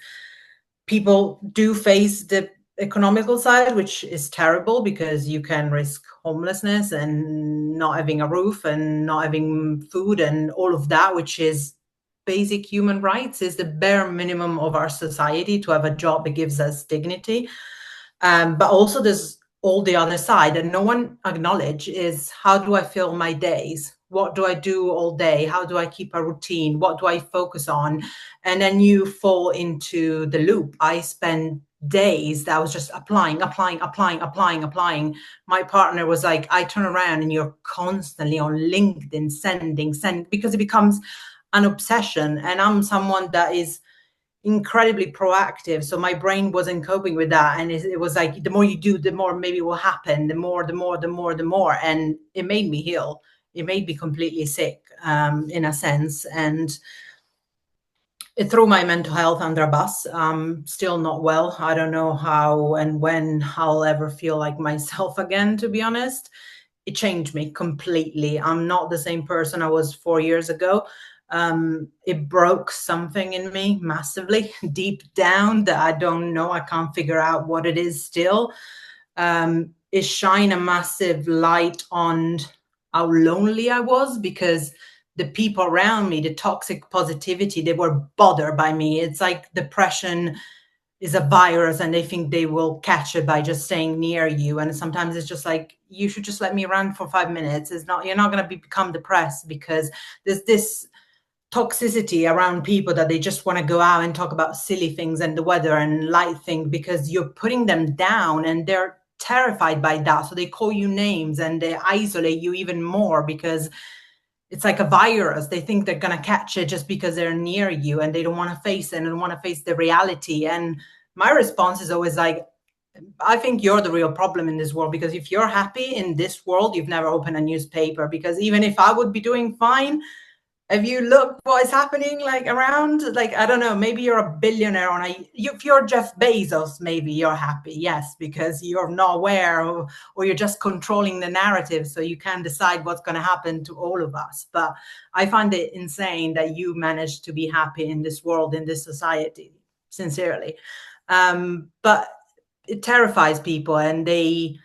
people do face the economical side, which is terrible, because you can risk homelessness and not having a roof and not having food and all of that, which is basic human rights, is the bare minimum of our society, to have a job that gives us dignity. But also there's all the other side that no one acknowledge, is how do I fill my days? What do I do all day? How do I keep a routine? What do I focus on? And then you fall into the loop. I spend days that I was just applying. My partner was like, I turn around and you're constantly on LinkedIn sending, because it becomes an obsession. And I'm someone that is incredibly proactive, so my brain wasn't coping with that, and it was like, the more you do, the more maybe will happen, the more, and it made me heal. It made me completely sick, in a sense, and it threw my mental health under a bus. Still not well. I don't know how and when I'll ever feel like myself again, to be honest. It changed me completely. I'm not the same person I was 4 years ago. It broke something in me massively, deep down, that I don't know. I can't figure out what it is still. It shined a massive light on how lonely I was, because the people around me, the toxic positivity, they were bothered by me. It's like depression is a virus, and they think they will catch it by just staying near you. And sometimes it's just like, you should just let me run for 5 minutes. It's not, you're not going to become depressed, because there's this toxicity around people that they just want to go out and talk about silly things and the weather and light things, because you're putting them down, and they're terrified by that. So they call you names and they isolate you even more, because it's like a virus. They think they're going to catch it just because they're near you, and they don't want to face it and don't want to face the reality. And my response is always like, I think you're the real problem in this world, because if you're happy in this world, you've never opened a newspaper. Because even if I would be doing fine, have you looked what is happening like around? Like, I don't know, maybe you're a billionaire if you're Jeff Bezos, maybe you're happy. Yes, because you're not aware, or you're just controlling the narrative, so you can decide what's going to happen to all of us. But I find it insane that you managed to be happy in this world, in this society, sincerely. But it terrifies people, and they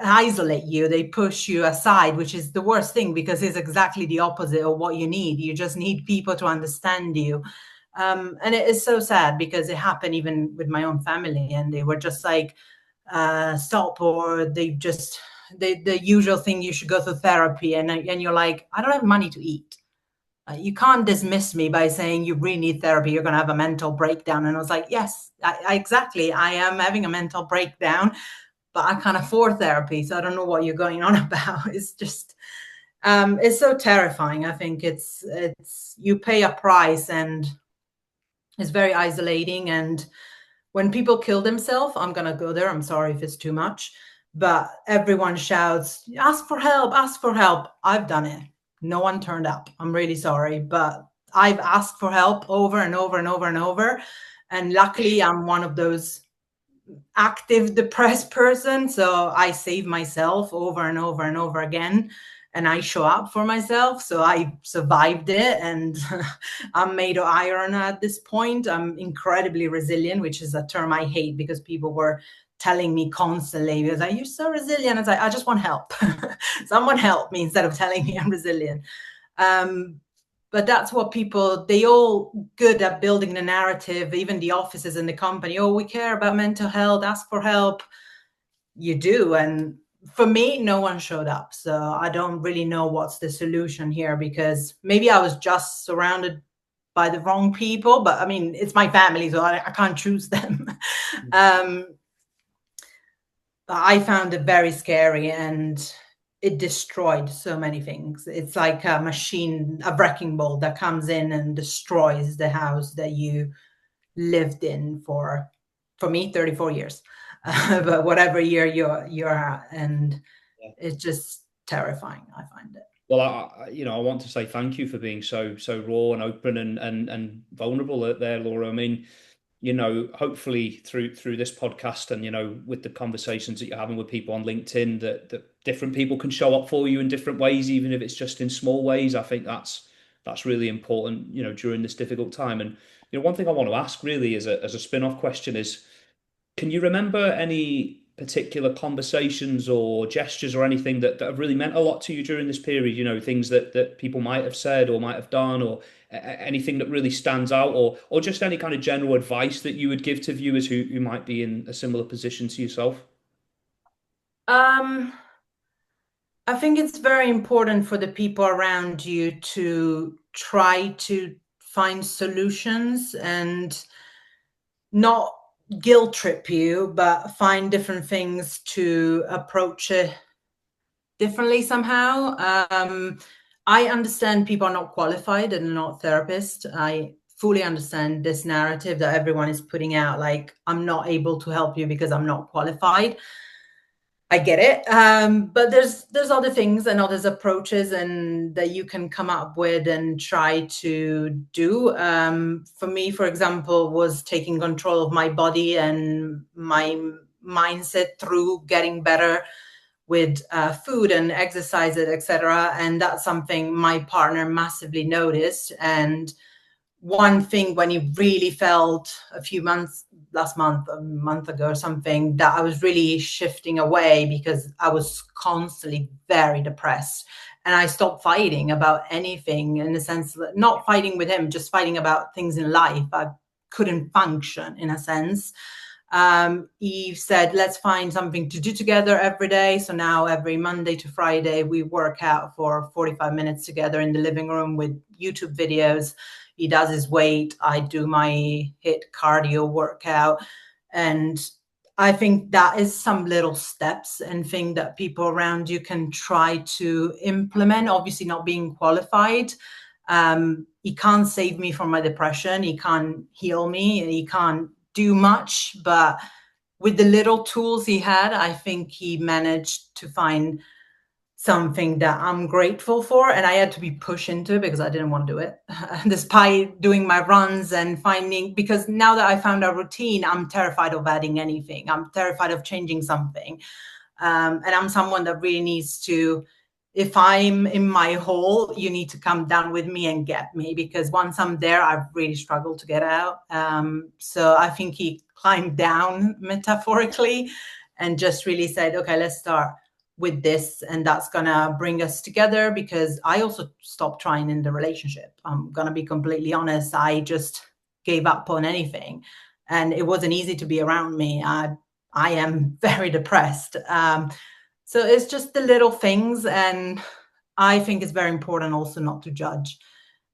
isolate you, they push you aside, which is the worst thing, because it's exactly the opposite of what you need. You just need people to understand you. And it is so sad, because it happened even with my own family, and they were just like, stop, or they just, the usual thing, you should go to therapy. And you're like, I don't have money to eat. You can't dismiss me by saying you really need therapy, you're going to have a mental breakdown. And I was like, yes, exactly, I am having a mental breakdown, but I can't afford therapy, so I don't know what you're going on about. It's just, it's so terrifying. I think it's you pay a price, and it's very isolating. And when people kill themselves, I'm gonna go there. I'm sorry if it's too much, but everyone shouts, "Ask for help! Ask for help!" I've done it. No one turned up. I'm really sorry, but I've asked for help over and over and over and over, and luckily, I'm one of those active depressed person, so I save myself over and over and over again, and I show up for myself. So I survived it, and I'm made of iron at this point. I'm incredibly resilient, which is a term I hate, because people were telling me constantly, because you're so resilient. It's like, I just want help. Someone help me instead of telling me I'm resilient. But that's what people, they all good at building the narrative, even the offices in the company. Oh, we care about mental health, ask for help. You do. And for me, no one showed up. So I don't really know what's the solution here, because maybe I was just surrounded by the wrong people, but I mean, it's my family, so I can't choose them. I found it very scary, and it destroyed so many things. It's like a machine, a wrecking ball that comes in and destroys the house that you lived in for me, 34 years. But whatever year you're at, and Yeah. it's just terrifying. I find it. Well, I want to say thank you for being so raw and open and vulnerable there, Laura. I mean, hopefully through this podcast and with the conversations that you're having with people on LinkedIn, that different people can show up for you in different ways, even if it's just in small ways. I think that's really important, during this difficult time. And one thing I want to ask really as a spin-off question is, can you remember any particular conversations or gestures or anything that have really meant a lot to you during this period? Things that people might have said or might have done, or anything that really stands out, or just any kind of general advice that you would give to viewers who might be in a similar position to yourself? Um, I think it's very important for the people around you to try to find solutions and not guilt trip you, but find different things to approach it differently somehow. I understand people are not qualified and not therapists. I fully understand this narrative that everyone is putting out, like, I'm not able to help you because I'm not qualified. I get it. But there's other things and other approaches and that you can come up with and try to do. For me, for example, was taking control of my body and my mindset through getting better with food and exercises, etc. And that's something my partner massively noticed. And one thing, when he really felt last month, a month ago or something, that I was really shifting away because I was constantly very depressed. And I stopped fighting about anything, in the sense that not fighting with him, just fighting about things in life. I couldn't function, in a sense. He said, let's find something to do together every day. So now every Monday to Friday, we work out for 45 minutes together in the living room with YouTube videos. He does his weight, I do my HIIT cardio workout. And I think that is some little steps and thing that people around you can try to implement. Obviously not being qualified. He can't save me from my depression. He can't heal me. He can't do much. But with the little tools he had, I think he managed to find something that I'm grateful for. And I had to be pushed into it because I didn't want to do it. Despite doing my runs and finding, because now that I found a routine, I'm terrified of adding anything. I'm terrified of changing something. And I'm someone that really needs to, if I'm in my hole, you need to come down with me and get me, because once I'm there, I've really struggled to get out. So I think he climbed down, metaphorically, and just really said, okay, let's start with this, and that's gonna bring us together. Because I also stopped trying in the relationship. I'm gonna be completely honest. I just gave up on anything, and it wasn't easy to be around me. I am very depressed. So it's just the little things, and I think it's very important also not to judge,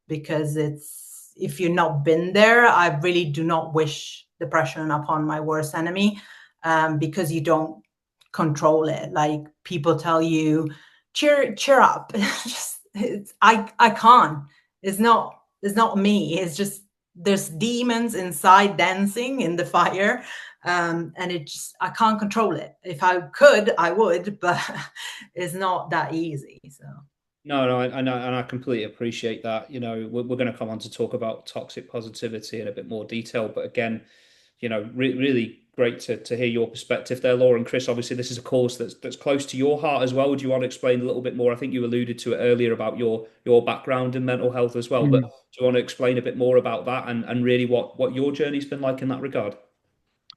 because if you've not been there, I really do not wish depression upon my worst enemy, because you don't control it. Like, people tell you, cheer up. I can't. It's not me. It's just, there's demons inside dancing in the fire. And I can't control it. If I could, I would, but it's not that easy. So. No, I know, and I completely appreciate that. We're going to come on to talk about toxic positivity in a bit more detail, but again, really great to hear your perspective there, Laura and Chris. Obviously, this is a cause that's close to your heart as well. Would you want to explain a little bit more? I think you alluded to it earlier about your background in mental health as well, but do you want to explain a bit more about that and really what your journey's been like in that regard?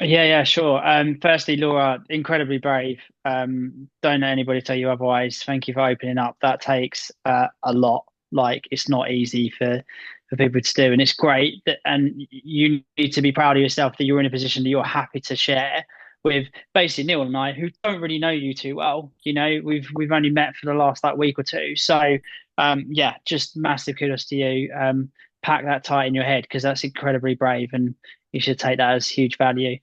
Yeah, sure. Firstly, Laura, incredibly brave. Don't let anybody tell you otherwise. Thank you for opening up. That takes a lot. Like, it's not easy for people to do, and it's great that, and you need to be proud of yourself that you're in a position that you're happy to share with basically Neil and I, who don't really know you too well. We've only met for the last week or two. So yeah, just massive kudos to you. pack that tight in your head, because that's incredibly brave, and you should take that as huge value.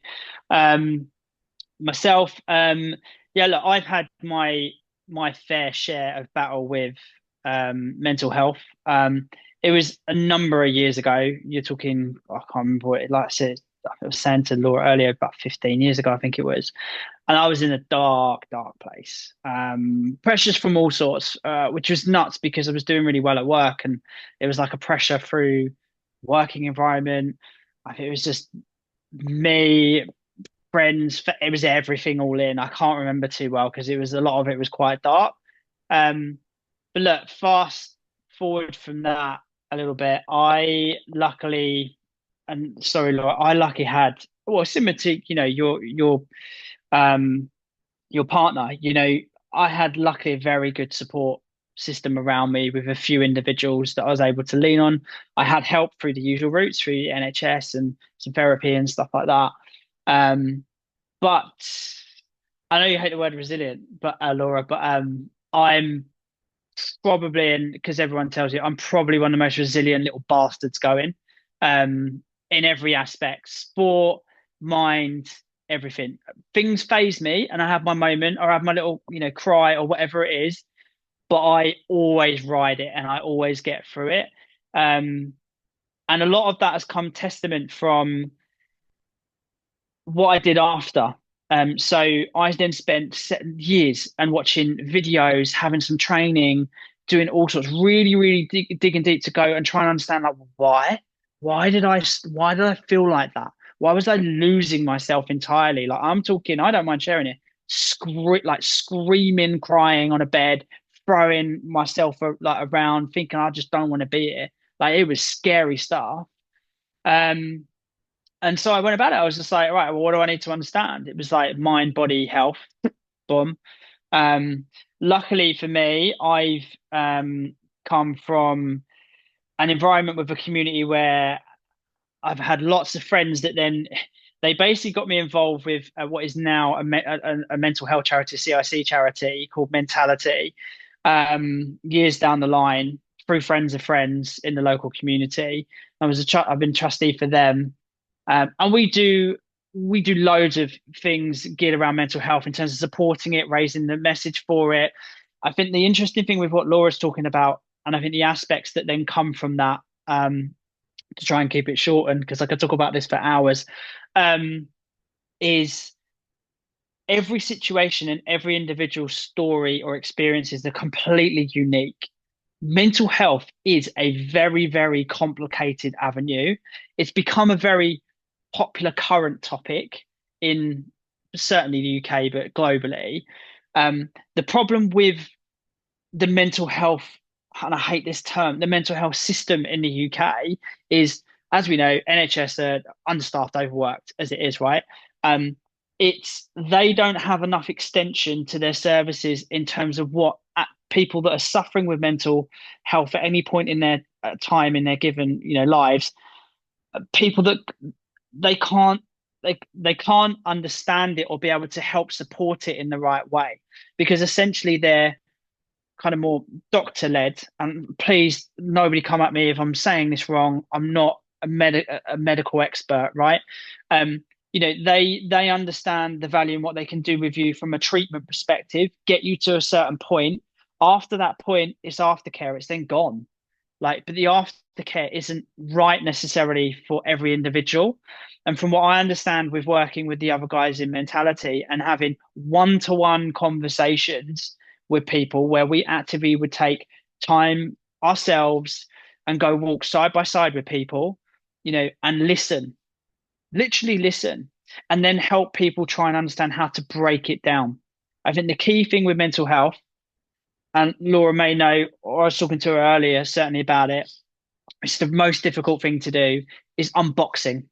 Um, Myself, yeah, look, I've had my fair share of battle with mental health. It was a number of years ago. You're talking, I can't remember what like I said, I was saying to Laura earlier, about 15 years ago, I think it was. And I was in a dark, dark place. Pressures from all sorts, which was nuts because I was doing really well at work, and it was like a pressure through working environment. I think it was just me, friends, it was everything all in. I can't remember too well because it was a lot of it was quite dark. Um, but look, fast forward from that a little bit. I luckily, and sorry, Laura, I luckily had, well, similar to um your partner. I had luckily a very good support system around me with a few individuals that I was able to lean on. I had help through the usual routes, through the NHS and some therapy and stuff like that. Um, but I know you hate the word resilient, but Laura, but I'm probably, and because everyone tells you, I'm probably one of the most resilient little bastards going, in every aspect, sport, mind, everything. Things phase me, and I have my moment, or I have my little, cry or whatever it is. But I always ride it, and I always get through it. And a lot of that has come testament from what I did after. So I then spent years and watching videos, having some training, doing all sorts, really, really digging deep to go and try and understand, like, why did I feel like that? Why was I losing myself entirely? Like, I'm talking, I don't mind sharing it, screaming, crying on a bed, throwing myself like around, thinking I just don't want to be here. Like, it was scary stuff. And so I went about it. I was just like, right, well, what do I need to understand? It was like mind, body, health. Boom. Um, Luckily for me, I've come from an environment with a community where I've had lots of friends that then they basically got me involved with what is now a mental health charity, CIC charity called Mentality. Years down the line, through friends of friends in the local community, I've been trustee for them. And we do loads of things geared around mental health in terms of supporting it, raising the message for it. I think the interesting thing with what Laura's talking about, and I think the aspects that then come from that, to try and keep it shortened, because I could talk about this for hours, is every situation and every individual story or experience is completely unique. Mental health is a very, very complicated avenue. It's become a very popular current topic in certainly the UK, but globally. The problem with the mental health, and I hate this term, the mental health system in the UK is, as we know, NHS are understaffed, overworked as it is, right? They don't have enough extension to their services in terms of what people that are suffering with mental health at any point in their time in their given lives, people that they can't they can't understand it or be able to help support it in the right way, because essentially they're kind of more doctor led. And please, nobody come at me if I'm saying this wrong. I'm not a medical expert, right? They understand the value and what they can do with you from a treatment perspective, get you to a certain point. After that point, it's aftercare. It's then gone. But the aftercare isn't right necessarily for every individual. And from what I understand with working with the other guys in Mentality and having one-to-one conversations with people where we actively would take time ourselves and go walk side by side with people, and listen, literally listen, and then help people try and understand how to break it down. I think the key thing with mental health, and Laura may know, or I was talking to her earlier, certainly about it, it's the most difficult thing to do, is unboxing.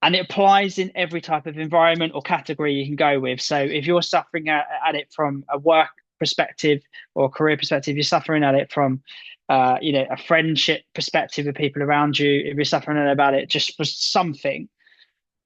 And it applies in every type of environment or category you can go with. So if you're suffering at it from a work perspective or a career perspective, you're suffering at it from a friendship perspective with people around you, if you're suffering about it just for something,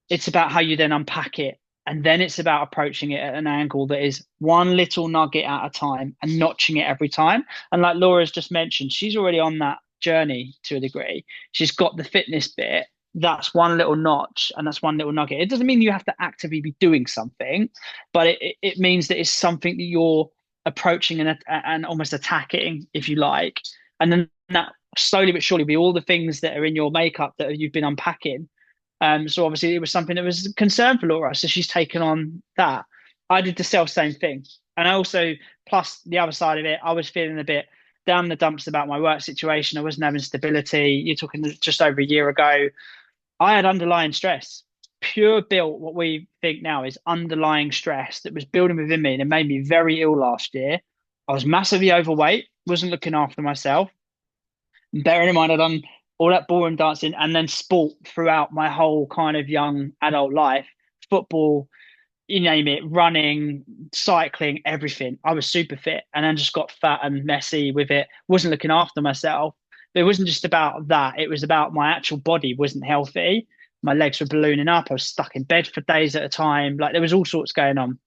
it's about how you then unpack it. And then it's about approaching it at an angle that is one little nugget at a time and notching it every time. And like Laura's just mentioned, she's already on journey to a degree. She's got the fitness bit. That's one little notch and that's one little nugget. It doesn't mean you have to actively be doing something, but it means that it's something that you're approaching and almost attacking, if you like. And then that slowly but surely be all the things that are in your makeup that you've been unpacking. So obviously it was something that was a concern for Laura. So she's taken on that. I did the self same thing. And I also, plus the other side of it, I was feeling a bit down the dumps about my work situation. I wasn't having stability. You're talking just over a year ago. I had underlying stress, pure built what we think now is underlying stress that was building within me and it made me very ill last year. I was massively overweight, wasn't looking after myself. Bearing in mind, I'd done all that ballroom dancing and then sport throughout my whole kind of young adult life, football, you name it, running, cycling, everything. I was super fit and then just got fat and messy with it, wasn't looking after myself. But it wasn't just about that. It was about my actual body wasn't healthy. My legs were ballooning up. I was stuck in bed for days at a time. Like there was all sorts going on.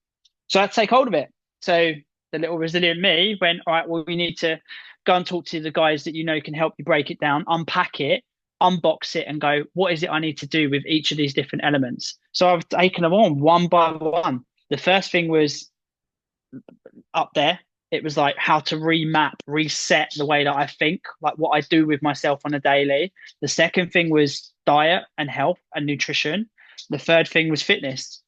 So I had to take hold of it. So the little resilient me went, all right, well, we need to go and talk to the guys that you know can help you break it down, unpack it, unbox it, and go, what is it I need to do with each of these different elements? So I've taken them on one by one. The first thing was up there. It was like how to remap, reset the way that I think, like what I do with myself on a daily. The second thing was diet and health and nutrition. The third thing was fitness.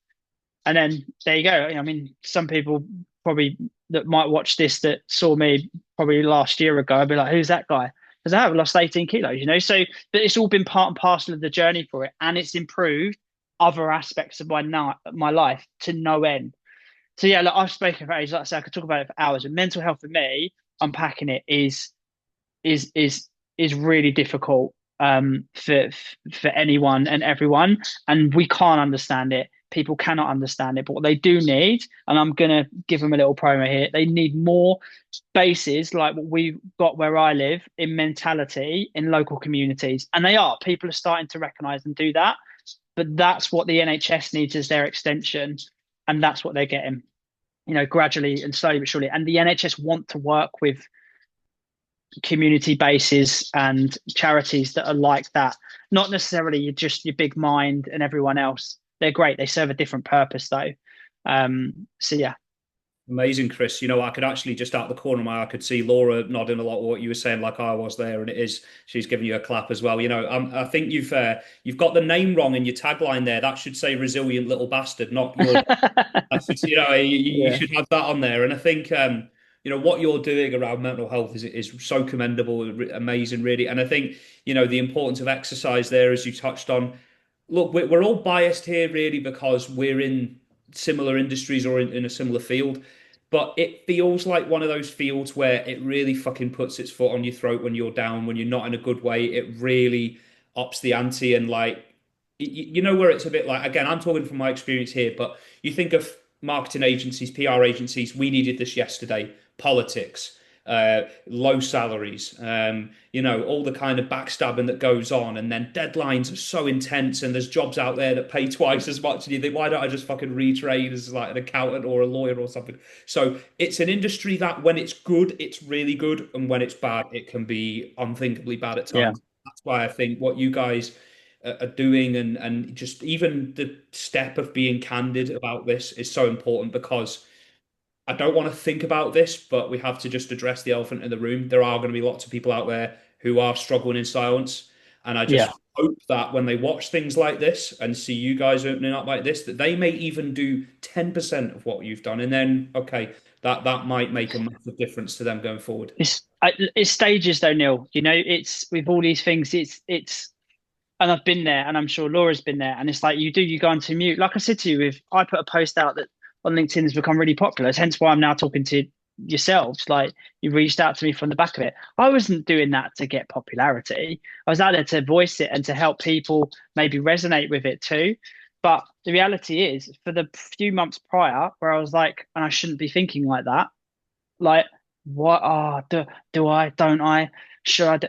And then there you go. I mean, some people probably that might watch this that saw me probably last year ago, I'd be like, who's that guy? Because I have lost 18 kilos, you know? So, but it's all been part and parcel of the journey for it. And it's improved other aspects of my life to no end. So yeah, look, I've spoken for ages. Like I said, I could talk about it for hours. And mental health for me, unpacking it is is really difficult for anyone and everyone. And we can't understand it. People cannot understand it. But what they do need, and I'm gonna give them a little promo here, they need more bases like what we've got where I live in mentality in local communities. And they are. People are starting to recognise and do that. But that's what the NHS needs as their extension. And that's what they're getting, you know, gradually and slowly but surely. And the NHS want to work with community bases and charities that are like that. Not necessarily just your big mind and everyone else. They're great. They serve a different purpose though. So yeah. Amazing, Chris. You know, I could actually just out the corner of my eye, I could see Laura nodding a lot of what you were saying, like I was there, and it is she's giving you a clap as well. You know, I think you've got the name wrong in your tagline there. That should say "resilient little bastard," not your. You know, you Yeah. should have that on there. And I think you know what you're doing around mental health is so commendable, amazing, really. And I think you know the importance of exercise there, as you touched on. Look, we're all biased here, really, because we're in similar industries or in a similar field. But it feels like one of those fields where it really fucking puts its foot on your throat when you're down, when you're not in a good way. It really ups the ante and like you know where it's a bit like again, I'm talking from my experience here, but you think of marketing agencies, PR agencies, we needed this yesterday, politics, low salaries, you know, all the kind of backstabbing that goes on, and then deadlines are so intense, and there's jobs out there that pay twice as much, and you think, why don't I just fucking retrain as like an accountant or a lawyer or something? So it's an industry that when it's good, it's really good, and when it's bad, it can be unthinkably bad at Yeah. times. That's why I think what you guys are doing and just even the step of being candid about this is so important because I don't want to think about this, but we have to just address the elephant in the room. There are going to be lots of people out there who are struggling in silence. And I Yeah. just hope that when they watch things like this and see you guys opening up like this, that they may even do 10% of what you've done. And then, okay, that might make a massive difference to them going forward. It's stages though, Neil. You know, it's with all these things, it's and I've been there, and I'm sure Laura's been there. And it's like you go into mute. Like I said to you, if I put a post out that on LinkedIn has become really popular, it's hence why I'm now talking to yourselves. Like you reached out to me from the back of it. I wasn't doing that to get popularity. I was out there to voice it and to help people maybe resonate with it too. But the reality is, for the few months prior, where I was like, and I shouldn't be thinking like that. Like, what? Oh, do I? Don't I? Should I?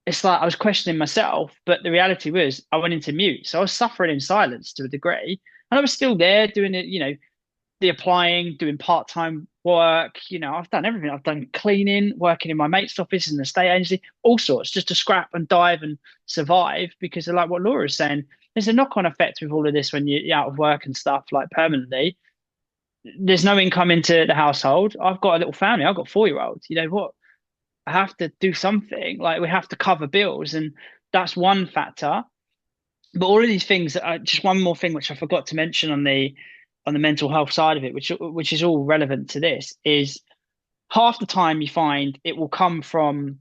It's like I was questioning myself, but the reality was I went into mute. So I was suffering in silence to a degree. And I was still there doing it, you know, the applying, doing part-time work. I've done everything. I've done cleaning, working in my mate's office in the estate agency, all sorts, just to scrap and dive and survive. Because like what Laura is saying, there's a knock-on effect with all of this when you're out of work and stuff, like permanently. There's no income into the household. I've got a little family. I've got 4-year-olds. You know what? I have to do something. Like, we have to cover bills, and that's one factor. But all of these things, just one more thing which I forgot to mention on the mental health side of it, which is all relevant to this, is half the time you find it will come from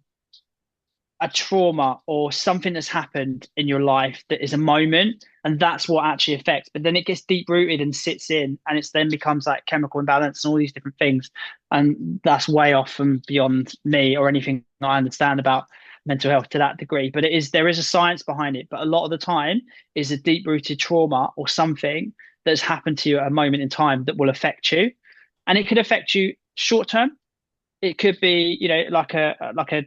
a trauma or something that's happened in your life that is a moment, and that's what actually affects. But then it gets deep rooted and sits in, and it's then becomes like chemical imbalance and all these different things. And that's way off and beyond me or anything I understand about mental health to that degree. But there is a science behind it. But a lot of the time is a deep rooted trauma or something that's happened to you at a moment in time that will affect you. And it could affect you short term. It could be, like a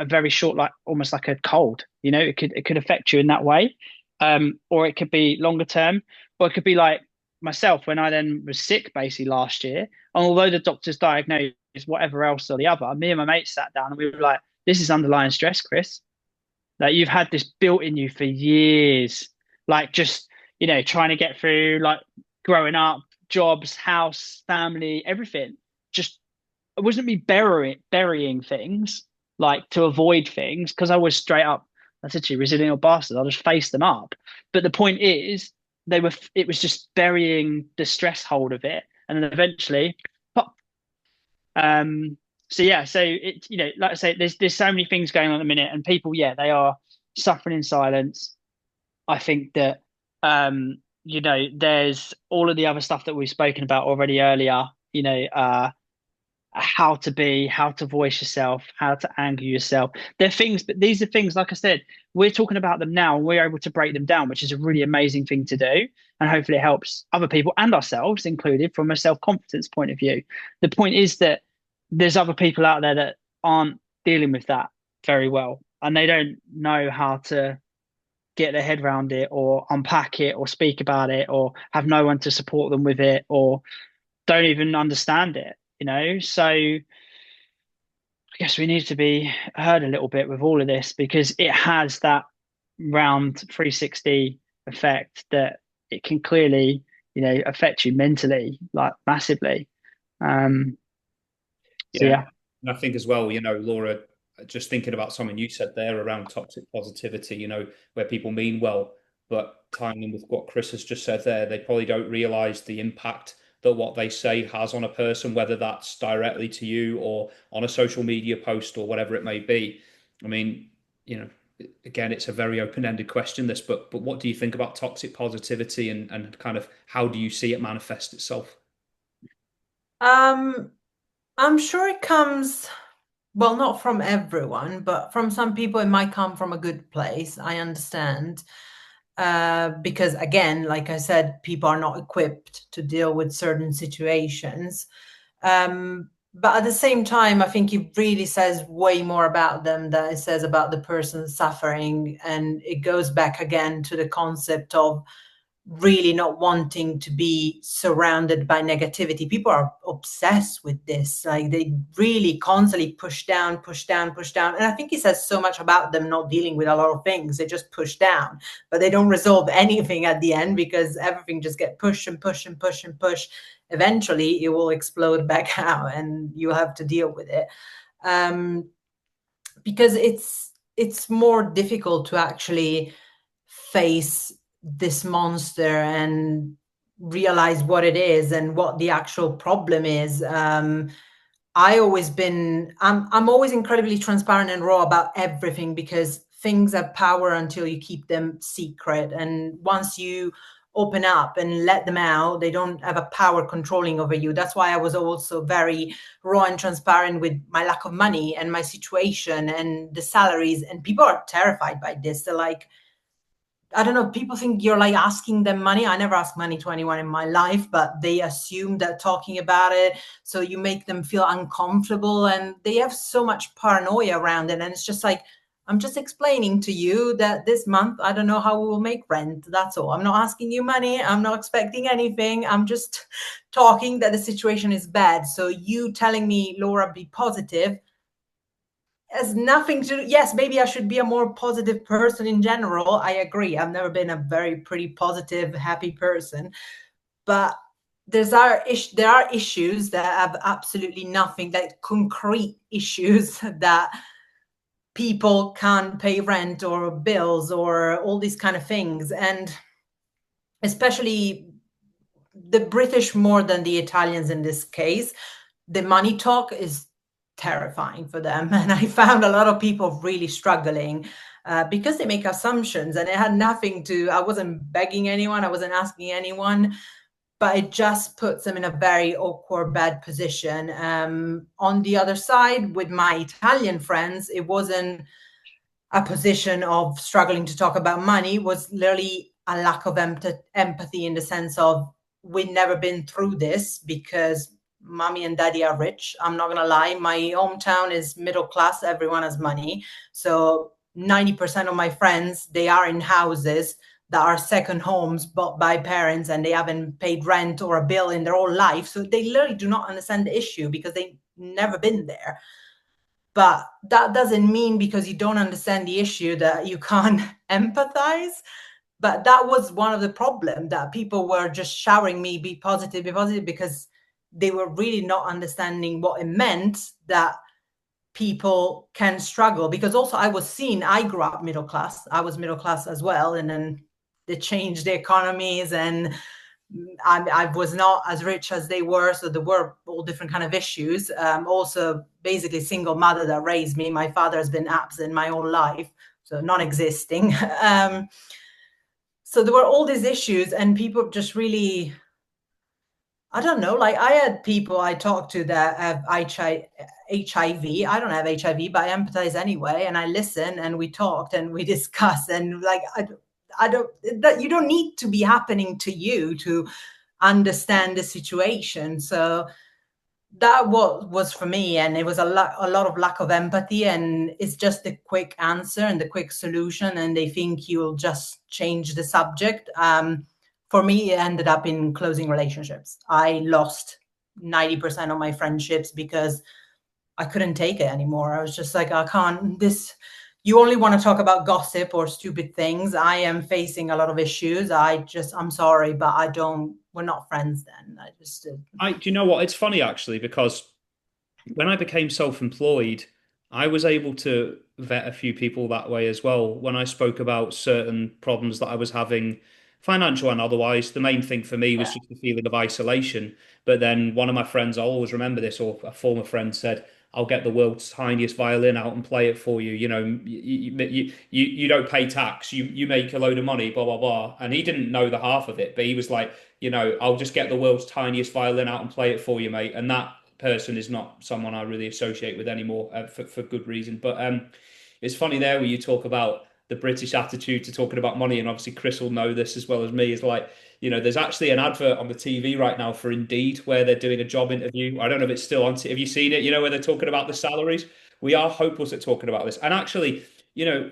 very short, like almost like a cold, it could affect you in that way. Or it could be longer term, or it could be like myself when I then was sick basically last year. And although the doctors diagnosed whatever else or the other, me and my mate sat down and we were like, this is underlying stress, Chris. Like, you've had this built in you for years, like just, trying to get through, like growing up, jobs, house, family, everything. Just, it wasn't me burying things, like to avoid things, because I was straight up, I said to you, resilient or bastard. I'll just face them up. But the point is, it was just burying the stress hold of it, and then eventually, pop. So yeah, so it, like I say, there's so many things going on at the minute, and people, yeah, they are suffering in silence. I think that, there's all of the other stuff that we've spoken about already earlier. How to voice yourself, how to anger yourself. They're things, but these are things, like I said, we're talking about them now and we're able to break them down, which is a really amazing thing to do. And hopefully it helps other people and ourselves included from a self-confidence point of view. The point is that there's other people out there that aren't dealing with that very well, and they don't know how to get their head around it or unpack it or speak about it, or have no one to support them with it, or don't even understand it. So I guess we need to be heard a little bit with all of this, because it has that round 360 effect that it can clearly, affect you mentally, like massively. Yeah. And I think as well, Laura, just thinking about something you said there around toxic positivity, where people mean well, but tying in with what Chris has just said there, they probably don't realize the impact that what they say has on a person, whether that's directly to you or on a social media post or whatever it may be. I mean, again, it's a very open-ended question, this, but what do you think about toxic positivity, and kind of how do you see it manifest itself? I'm sure it comes, well, not from everyone, but from some people it might come from a good place. I understand. Because again, like I said, people are not equipped to deal with certain situations. But at the same time, I think it really says way more about them than it says about the person suffering. And it goes back again to the concept of really not wanting to be surrounded by negativity. People are obsessed with this. Like, they really constantly push down, push down, push down. And I think it says so much about them not dealing with a lot of things. They just push down, but they don't resolve anything at the end, because everything just get push and push and push and push. Eventually it will explode back out and you have to deal with it. Because it's more difficult to actually face this monster and realize what it is and what the actual problem is. I'm always incredibly transparent and raw about everything, because things have power until you keep them secret. And once you open up and let them out, they don't have a power controlling over you. That's why I was also very raw and transparent with my lack of money and my situation and the salaries. And people are terrified by this. They're like, I don't know, people think you're like asking them money. I never asked money to anyone in my life, but they assume that talking about it, so you make them feel uncomfortable, and they have so much paranoia around it. And it's just like, I'm just explaining to you that this month, I don't know how we will make rent. That's all. I'm not asking you money. I'm not expecting anything. I'm just talking that the situation is bad. So you telling me, Laura, be positive, has nothing to do. Yes, maybe I should be a more positive person in general. I agree. I've never been a very pretty positive, happy person. But there are issues that have absolutely nothing, like concrete issues that people can't pay rent or bills or all these kind of things. And especially the British more than the Italians in this case, the money talk is terrifying for them. And I found a lot of people really struggling because they make assumptions, and it had nothing to, I wasn't begging anyone, I wasn't asking anyone, but it just puts them in a very awkward, bad position. On the other side, with my Italian friends, it wasn't a position of struggling to talk about money, it was literally a lack of empathy, in the sense of, we've never been through this because mommy and daddy are rich. I'm not going to lie. My hometown is middle class. Everyone has money. So 90% of my friends, they are in houses that are second homes bought by parents, and they haven't paid rent or a bill in their whole life. So they literally do not understand the issue because they've never been there. But that doesn't mean because you don't understand the issue that you can't empathize. But that was one of the problems, that people were just showering me, be positive, because they were really not understanding what it meant that people can struggle. Because also I grew up middle class. I was middle class as well. And then they changed the economies, and I was not as rich as they were. So there were all different kind of issues. Also, basically single mother that raised me. My father has been absent my whole life, so non-existing. So there were all these issues, and people just really, I don't know, like I had people I talked to that have HIV. I don't have HIV, but I empathize anyway. And I listen, and we talked and we discuss, and like, I don't, that you don't need to be happening to you to understand the situation. So that was for me, and it was a lot of lack of empathy, and it's just the quick answer and the quick solution, and they think you'll just change the subject. For me, it ended up in closing relationships. I lost 90% of my friendships because I couldn't take it anymore. I was just like, I can't, this, you only want to talk about gossip or stupid things. I am facing a lot of issues. I'm sorry, but we're not friends then. Do you know what? It's funny actually, because when I became self-employed, I was able to vet a few people that way as well. When I spoke about certain problems that I was having, financial and otherwise, the main thing for me was just the feeling of isolation. But then one of my friends, I'll always remember this, or a former friend said, I'll get the world's tiniest violin out and play it for you. You know, you don't pay tax, you make a load of money, blah, blah, blah. And he didn't know the half of it, but he was like, you know, I'll just get the world's tiniest violin out and play it for you, mate. And that person is not someone I really associate with anymore, for good reason. But it's funny there where you talk about the British attitude to talking about money, and obviously Chris will know this as well as me. Is like, you know, there's actually an advert on the TV right now for Indeed where they're doing a job interview. I don't know if it's still on. Have you seen it? You know, where they're talking about the salaries. We are hopeless at talking about this, and actually, you know,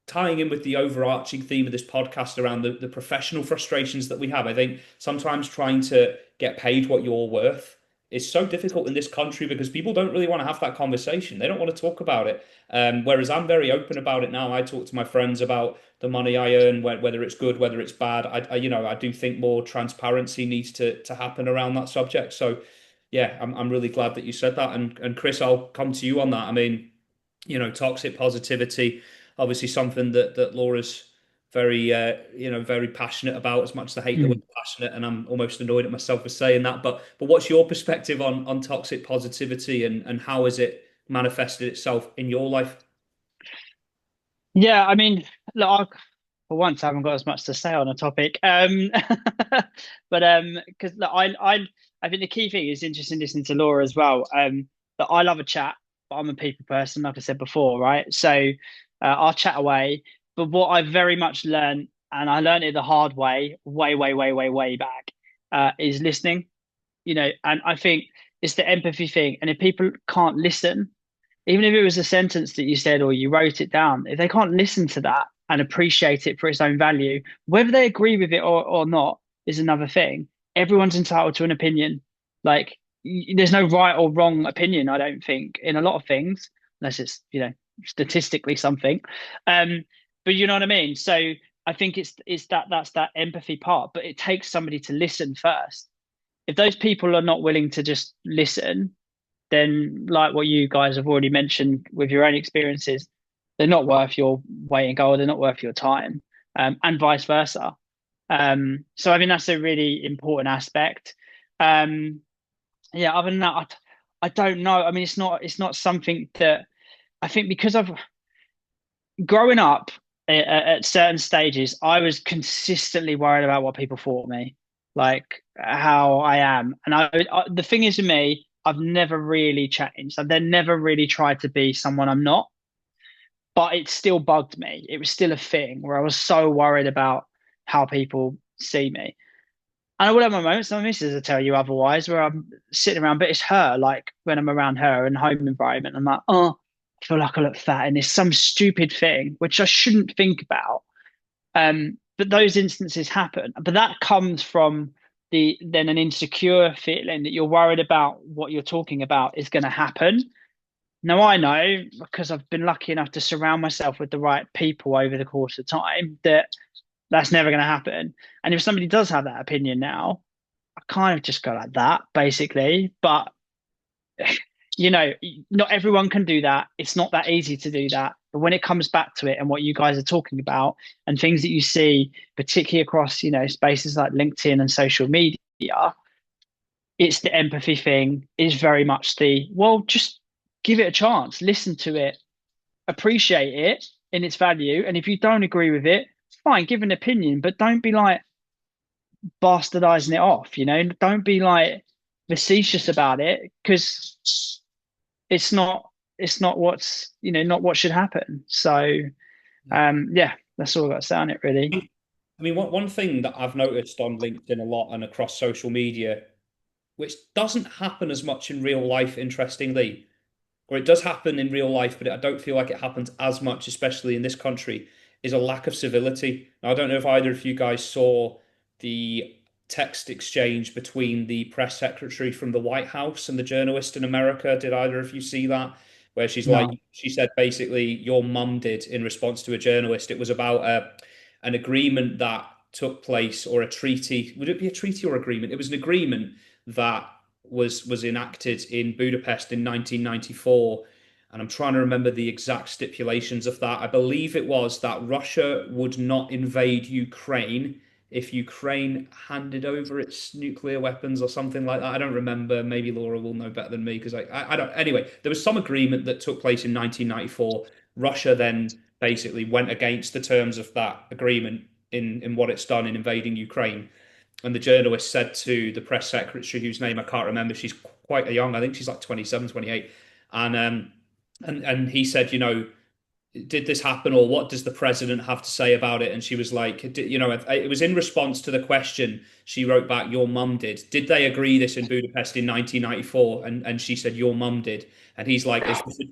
tying in with the overarching theme of this podcast around the professional frustrations that we have. I think sometimes trying to get paid what you're worth is so difficult in this country because people don't really want to have that conversation. They don't want to talk about it. Whereas I'm very open about it now. I talk to my friends about the money I earn, whether it's good, whether it's bad. You know, I do think more transparency needs to happen around that subject. So, yeah, I'm really glad that you said that. And Chris, I'll come to you on that. I mean, you know, toxic positivity, obviously something that Laura's very you know, very passionate about, as much as I hate the word Mm. passionate, and I'm almost annoyed at myself for saying that. But what's your perspective on toxic positivity, and how has it manifested itself in your life? Yeah, I mean, look, for once, I haven't got as much to say on a topic. But because I think the key thing is interesting listening to Laura as well. That I love a chat, but I'm a people person, like I said before, right? So I'll chat away. But what I very much learned, and I learned it the hard way, way back, is listening. You know, and I think it's the empathy thing. And if people can't listen, even if it was a sentence that you said or you wrote it down, if they can't listen to that and appreciate it for its own value, whether they agree with it or not is another thing. Everyone's entitled to an opinion. Like, there's no right or wrong opinion, I don't think, in a lot of things, unless it's, statistically something. Um, but you know what I mean? So I think that's that empathy part, but it takes somebody to listen first. If those people are not willing to just listen, then like what you guys have already mentioned with your own experiences, they're not worth your weight in gold, they're not worth your time, and vice versa. So I mean that's a really important aspect. Yeah, other than that, I don't know. I mean, it's not something that I think, because I've growing up at certain stages, I was consistently worried about what people thought of me, like how I am. And the thing is with me, I've never really changed. I've then never really tried to be someone I'm not, but it still bugged me. It was still a thing where I was so worried about how people see me. And I will have my moments, my missus will tell you otherwise, where I'm sitting around, but it's her, like when I'm around her in home environment, I'm like, oh, I feel like I look fat and it's some stupid thing, which I shouldn't think about. But those instances happen. But that comes from then an insecure feeling that you're worried about what you're talking about is going to happen. Now I know, because I've been lucky enough to surround myself with the right people over the course of time, that that's never going to happen. And if somebody does have that opinion now, I kind of just go like that, basically. But not everyone can do that. It's not that easy to do that. But when it comes back to it and what you guys are talking about and things that you see, particularly across, spaces like LinkedIn and social media, it's the empathy thing is very much well, just give it a chance, listen to it, appreciate it in its value. And if you don't agree with it, fine, give an opinion, but don't be like bastardizing it off, don't be like facetious about it, because it's not what's not what should happen. So yeah, that's all I got to say on it, really. I mean, one thing that I've noticed on LinkedIn a lot and across social media, which doesn't happen as much in real life, interestingly, or it does happen in real life, but I don't feel like it happens as much, especially in this country, is a lack of civility. Now, I don't know if either of you guys saw the text exchange between the press secretary from the White House and the journalist in America. Did either of you see that? Where No. she said basically, your mum did in response to a journalist. It was about an agreement that took place, or a treaty. Would it be a treaty or agreement? It was an agreement that was enacted in Budapest in 1994, and I'm trying to remember the exact stipulations of that. I believe it was that Russia would not invade Ukraine if Ukraine handed over its nuclear weapons or something like that. I don't remember. Maybe Laura will know better than me, because I don't. Anyway, there was some agreement that took place in 1994. Russia then basically went against the terms of that agreement in what it's done in invading Ukraine. And the journalist said to the press secretary, whose name I can't remember, she's quite young, I think she's like 27, 28. And he said, did this happen, or what does the president have to say about it? And she was like, it was in response to the question. She wrote back, your mum did. Did they agree this in Budapest in 1994? And she said, your mum did. And he's like,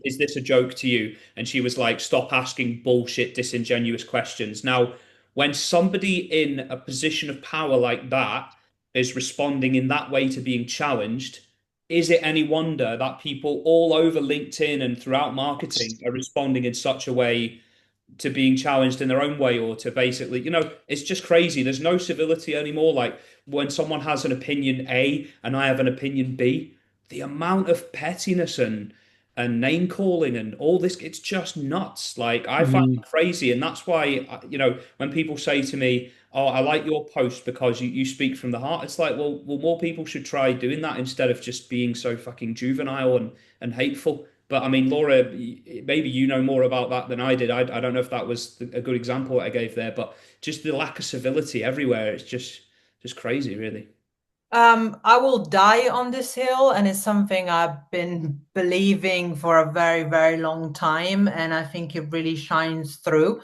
is this a joke to you? And she was like, stop asking bullshit, disingenuous questions. Now, when somebody in a position of power like that is responding in that way to being challenged, is it any wonder that people all over LinkedIn and throughout marketing are responding in such a way to being challenged in their own way, or to basically, it's just crazy. There's no civility anymore. Like when someone has an opinion A and I have an opinion B, the amount of pettiness and name calling and all this, it's just nuts. Like I find Mm. it crazy. And that's why, when people say to me, oh, I like your post because you speak from the heart, it's like, well, more people should try doing that instead of just being so fucking juvenile and hateful. But I mean, Laura, maybe you know more about that than I did. I don't know if that was a good example that I gave there, but just the lack of civility everywhere. It's just crazy, really. I will die on this hill, and it's something I've been believing for a very, very long time, and I think it really shines through.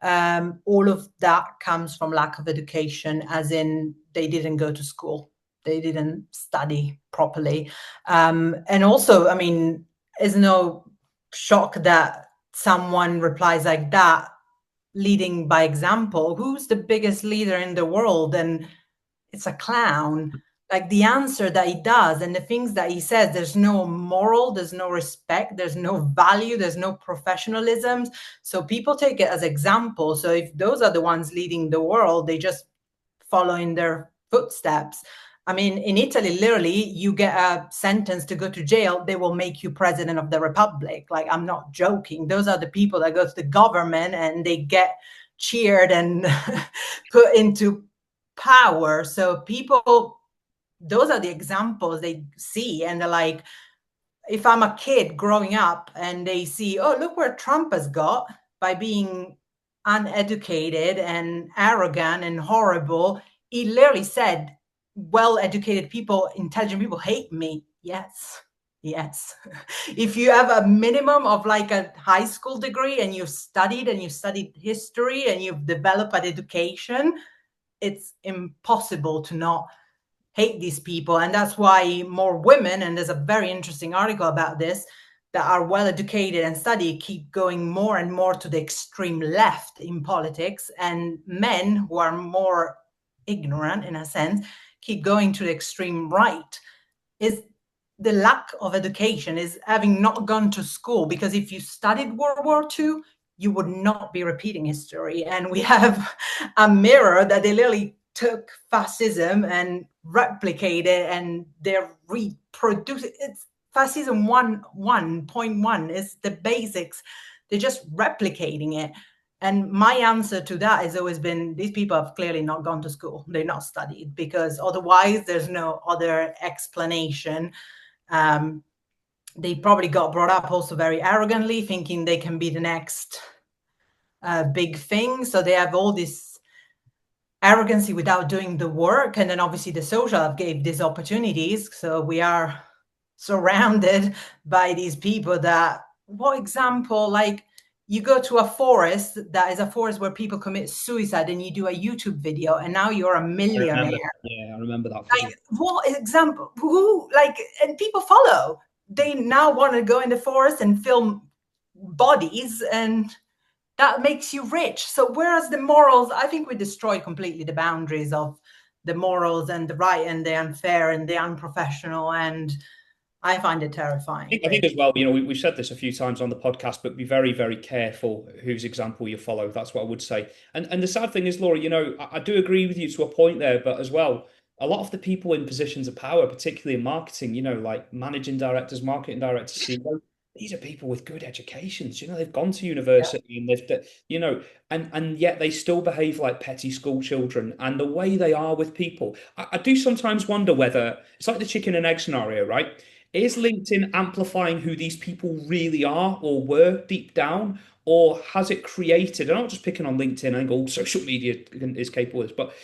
All of that comes from lack of education, as in they didn't go to school, they didn't study properly. And also, I mean, there's no shocked that someone replies like that, leading by example. Who's the biggest leader in the world? And it's a clown. Like the answer that he does and the things that he says, there's no moral, there's no respect, there's no value, there's no professionalism. So people take it as example. So if those are the ones leading the world, they just follow in their footsteps. I mean, in Italy, literally, you get a sentence to go to jail, they will make you president of the republic. Like, I'm not joking. Those are the people that go to the government and they get cheered and put into power. So people, those are the examples they see. And they're like, if I'm a kid growing up and they see, oh, look where Trump has got by being uneducated and arrogant and horrible. He literally said, well-educated people, intelligent people hate me. Yes. Yes. If you have a minimum of like a high school degree and you've studied history and you've developed an education, it's impossible to not hate these people. And that's why more women, and there's a very interesting article about this, that are well educated and study keep going more and more to the extreme left in politics, and men who are more ignorant in a sense keep going to the extreme right. Is the lack of education, is having not gone to school, because if you studied World War II, you would not be repeating history. And we have a mirror that they literally took fascism and replicated, and they're reproducing. It's fascism 1.1 is the basics. They're just replicating it. And my answer to that has always been, these people have clearly not gone to school. They're not studied, because otherwise there's no other explanation. They probably got brought up also very arrogantly, thinking they can be the next big thing. So they have all this arrogancy without doing the work. And then obviously the social gave these opportunities. So we are surrounded by these people that, what example, like you go to a forest that is a forest where people commit suicide and you do a YouTube video and now you're a millionaire. I remember that. Like, what example? Who, like, and people follow. They now want to go in the forest and film bodies, and that makes you rich. So whereas the morals, I think we destroyed completely the boundaries of the morals and the right and the unfair and the unprofessional, and I find it terrifying. I think as well, we've said this a few times on the podcast, but be very, very careful whose example you follow. That's what I would say. And the sad thing is, Laura, I do agree with you to a point there, but as well, a lot of the people in positions of power, particularly in marketing, like managing directors, marketing directors, CEO, these are people with good educations. They've gone to university and and yet they still behave like petty school children. And the way they are with people, I do sometimes wonder whether it's like the chicken and egg scenario, right? Is LinkedIn amplifying who these people really are or were deep down? Or has it created, and I'm not just picking on LinkedIn, I think all social media is capable of this, but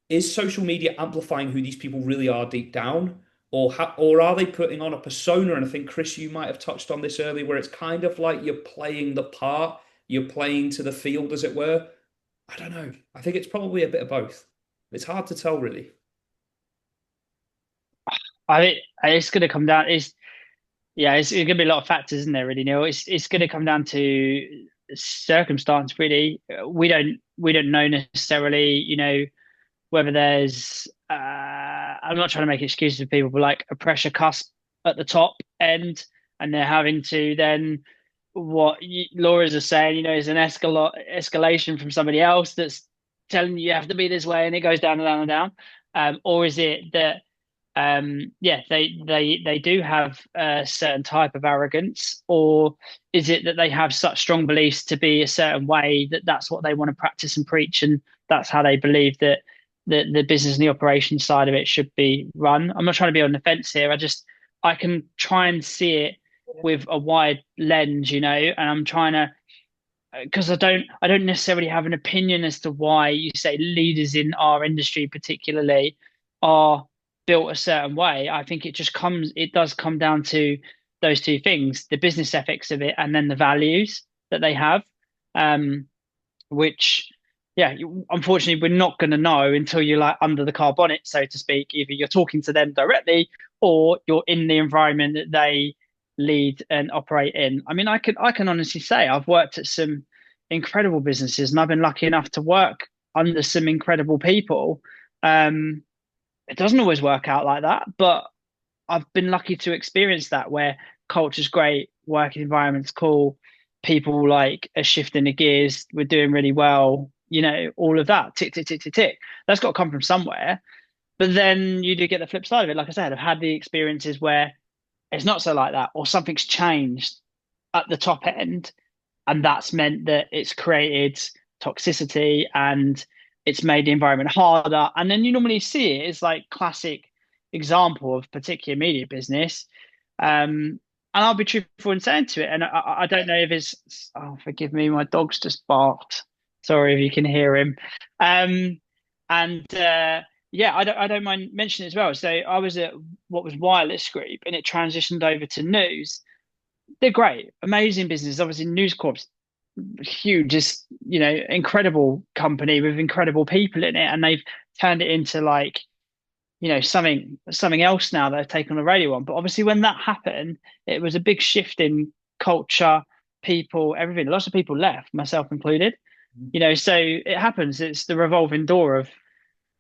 is social media amplifying who these people really are deep down? Or are they putting on a persona? And I think, Chris, you might have touched on this earlier, where it's kind of like you're playing the part, you're playing to the field, as it were. I don't know. I think it's probably a bit of both. It's hard to tell, really. I think it's going to come down. It's going to be a lot of factors, isn't there? Really, Neil. It's going to come down to circumstance. Really, we don't know necessarily. Whether there's. I'm not trying to make excuses for people, but like a pressure cusp at the top end, and they're having to then Laura's are saying, is an escalation from somebody else that's telling you have to be this way, and it goes down and down and down. Or is it that they do have a certain type of arrogance, or is it that they have such strong beliefs to be a certain way that that's what they want to practice and preach, and that's how they believe that the business and the operations side of it should be run? I'm not trying to be on the fence here. I can try and see it with a wide lens, and I'm trying to, because I don't necessarily have an opinion as to why you say leaders in our industry particularly are built a certain way. I think it does come down to those two things, the business ethics of it and then the values that they have, which unfortunately we're not going to know until you're like under the car bonnet, so to speak. Either you're talking to them directly or you're in the environment that they lead and operate in. I mean, I can honestly say I've worked at some incredible businesses, and I've been lucky enough to work under some incredible people. Um, it doesn't always work out like that, but I've been lucky to experience that where culture's great, working environment's cool, people like are shifting the gears, we're doing really well, all of that, tick, tick, tick, tick, tick. That's got to come from somewhere. But then you do get the flip side of it. Like I said, I've had the experiences where it's not so like that, or something's changed at the top end, and that's meant that it's created toxicity and it's made the environment harder. And then you normally see it as like classic example of particular media business. And I'll be truthful in saying to it. And I don't know if it's, oh, forgive me, my dog's just barked. Sorry if you can hear him. Um, and Yeah, I don't mind mentioning it as well. So I was at what was Wireless Group, and it transitioned over to news. They're great, amazing business. Obviously, News Corp's huge, just incredible company with incredible people in it, and they've turned it into like something else now. They've taken the radio on, but obviously when that happened, it was a big shift in culture, people, everything. Lots of people left, myself included. So it happens. It's the revolving door of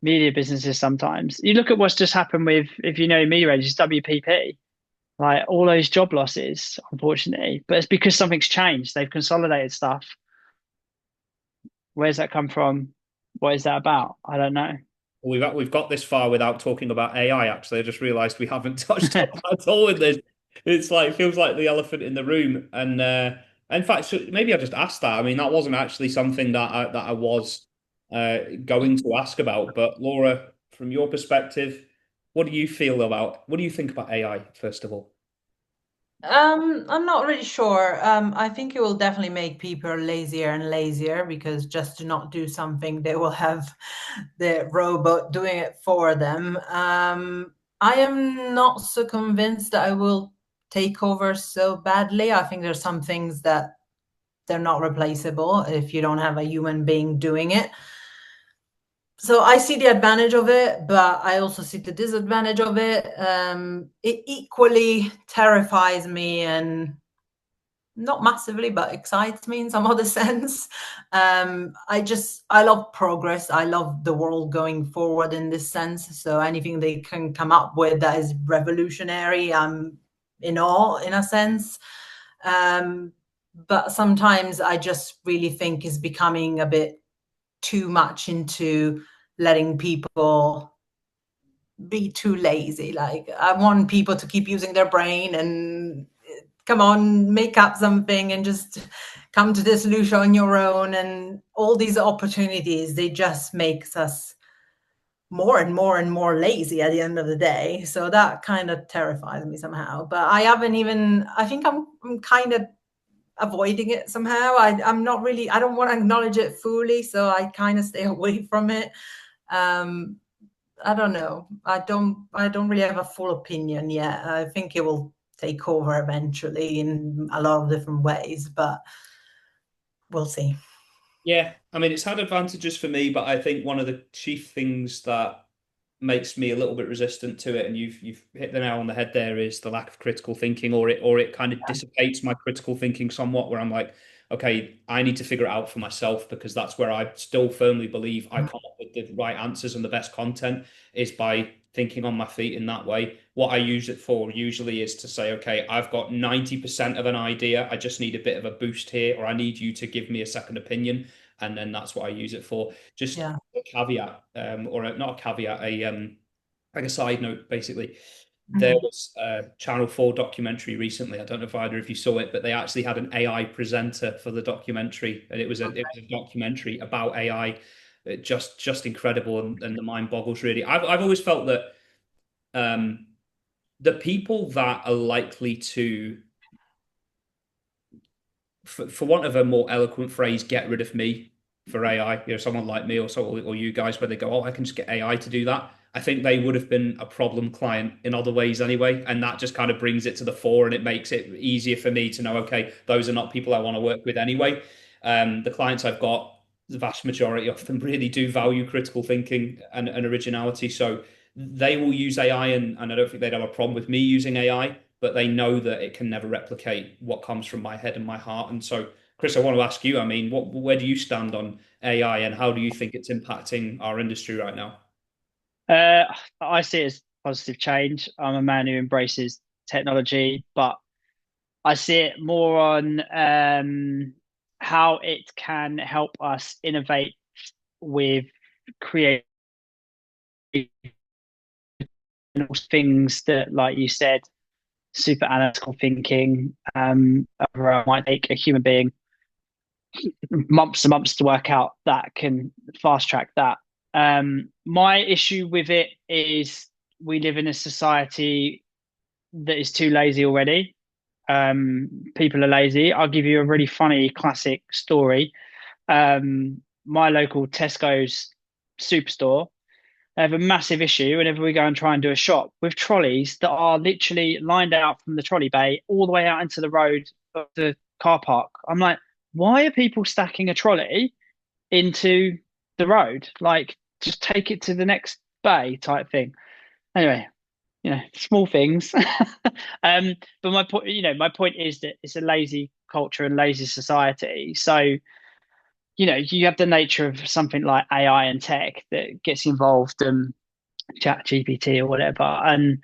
media businesses. Sometimes you look at what's just happened with, if you know media agencies, WPP, like all those job losses, unfortunately. But it's because something's changed. They've consolidated stuff. Where's that come from? What is that about? I don't know. We've got this far without talking about AI. Actually, I just realised we haven't touched on that at all in this. It's like feels like the elephant in the room. And in fact, so maybe I just asked that. I mean, that wasn't actually something that I was going to ask about. But Laura, from your perspective, what do you feel about? What do you think about AI, first of all? I'm not really sure. I think it will definitely make people lazier and lazier because just to not do something, they will have the robot doing it for them. I am not so convinced that I will take over so badly. I think there's some things that they're not replaceable if you don't have a human being doing it. So I see the advantage of it, but I also see the disadvantage of it. It equally terrifies me and not massively, but excites me in some other sense. I love progress. I love the world going forward in this sense. So anything they can come up with that is revolutionary, I'm in awe in a sense. But sometimes I just really think is becoming a bit too much into letting people be too lazy. Like I want people to keep using their brain and come on, make up something and just come to the solution on your own. And all these opportunities, they just makes us more and more and more lazy at the end of the day. So that kind of terrifies me somehow. But I think I'm kind of avoiding it somehow. I'm not really, I don't want to acknowledge it fully. So I kind of stay away from it. Um, I don't know. I don't really have a full opinion yet. I think it will take over eventually in a lot of different ways, but we'll see. Yeah, I mean, it's had advantages for me, but I think one of the chief things that makes me a little bit resistant to it, and you've hit the nail on the head there, is the lack of critical thinking, or it kind of dissipates my critical thinking somewhat, where I'm like, okay, I need to figure it out for myself because that's where I still firmly believe I come up with the right answers and the best content is by thinking on my feet in that way. What I use it for usually is to say, okay, I've got 90% of an idea. I just need a bit of a boost here, or I need you to give me a second opinion. And then that's what I use it for. Just Yeah. a caveat, not a caveat, like a side note, basically. There Mhm. was a Channel 4 documentary recently. I don't know if either of you saw it, but they actually had an AI presenter for the documentary, and it was a documentary about AI. Just incredible, and the mind boggles really. I've always felt that um, the people that are likely to, for want of a more eloquent phrase, get rid of me for AI. Someone like me or you guys, where they go, oh, I can just get AI to do that. I think they would have been a problem client in other ways anyway, and that just kind of brings it to the fore, and it makes it easier for me to know, okay, those are not people I want to work with anyway. The clients I've got, the vast majority of them really do value critical thinking and originality, so they will use AI, and I don't think they'd have a problem with me using AI. but they know that it can never replicate what comes from my head and my heart. And so, Chris, I want to ask you, I mean, where do you stand on AI and how do you think it's impacting our industry right now? Uh, I see it as positive change. I'm a man who embraces technology, but I see it more on how it can help us innovate with creating things that, like you said, super analytical thinking might take a human being months and months to work out, that can fast track that. My issue with it is we live in a society that is too lazy already. People are lazy. I'll give you a really funny classic story. My local Tesco's superstore, they have a massive issue whenever we go and try and do a shop with trolleys that are literally lined out from the trolley bay all the way out into the road of the car park. I'm like, why are people stacking a trolley into the road? Like, just take it to the next bay type thing. Anyway, small things. But my point is that it's a lazy culture and lazy society. So, you have the nature of something like AI and tech that gets involved and chat GPT or whatever. And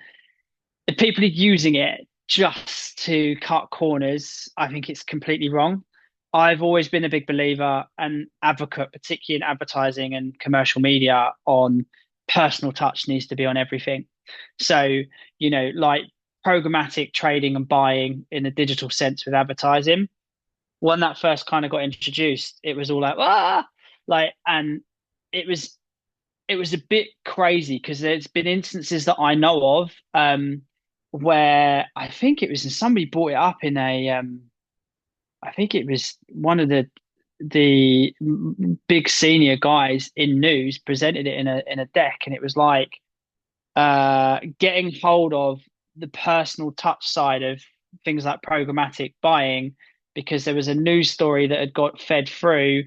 if people are using it just to cut corners, I think it's completely wrong. I've always been a big believer and advocate, particularly in advertising and commercial media, on personal touch needs to be on everything. So, like programmatic trading and buying in a digital sense with advertising, when that first kind of got introduced, it was all and it was it was a bit crazy because there's been instances that I know of where I think it was somebody brought it up in I think it was one of the big senior guys in news presented it in a deck, and it was like getting hold of the personal touch side of things like programmatic buying, because there was a news story that had got fed through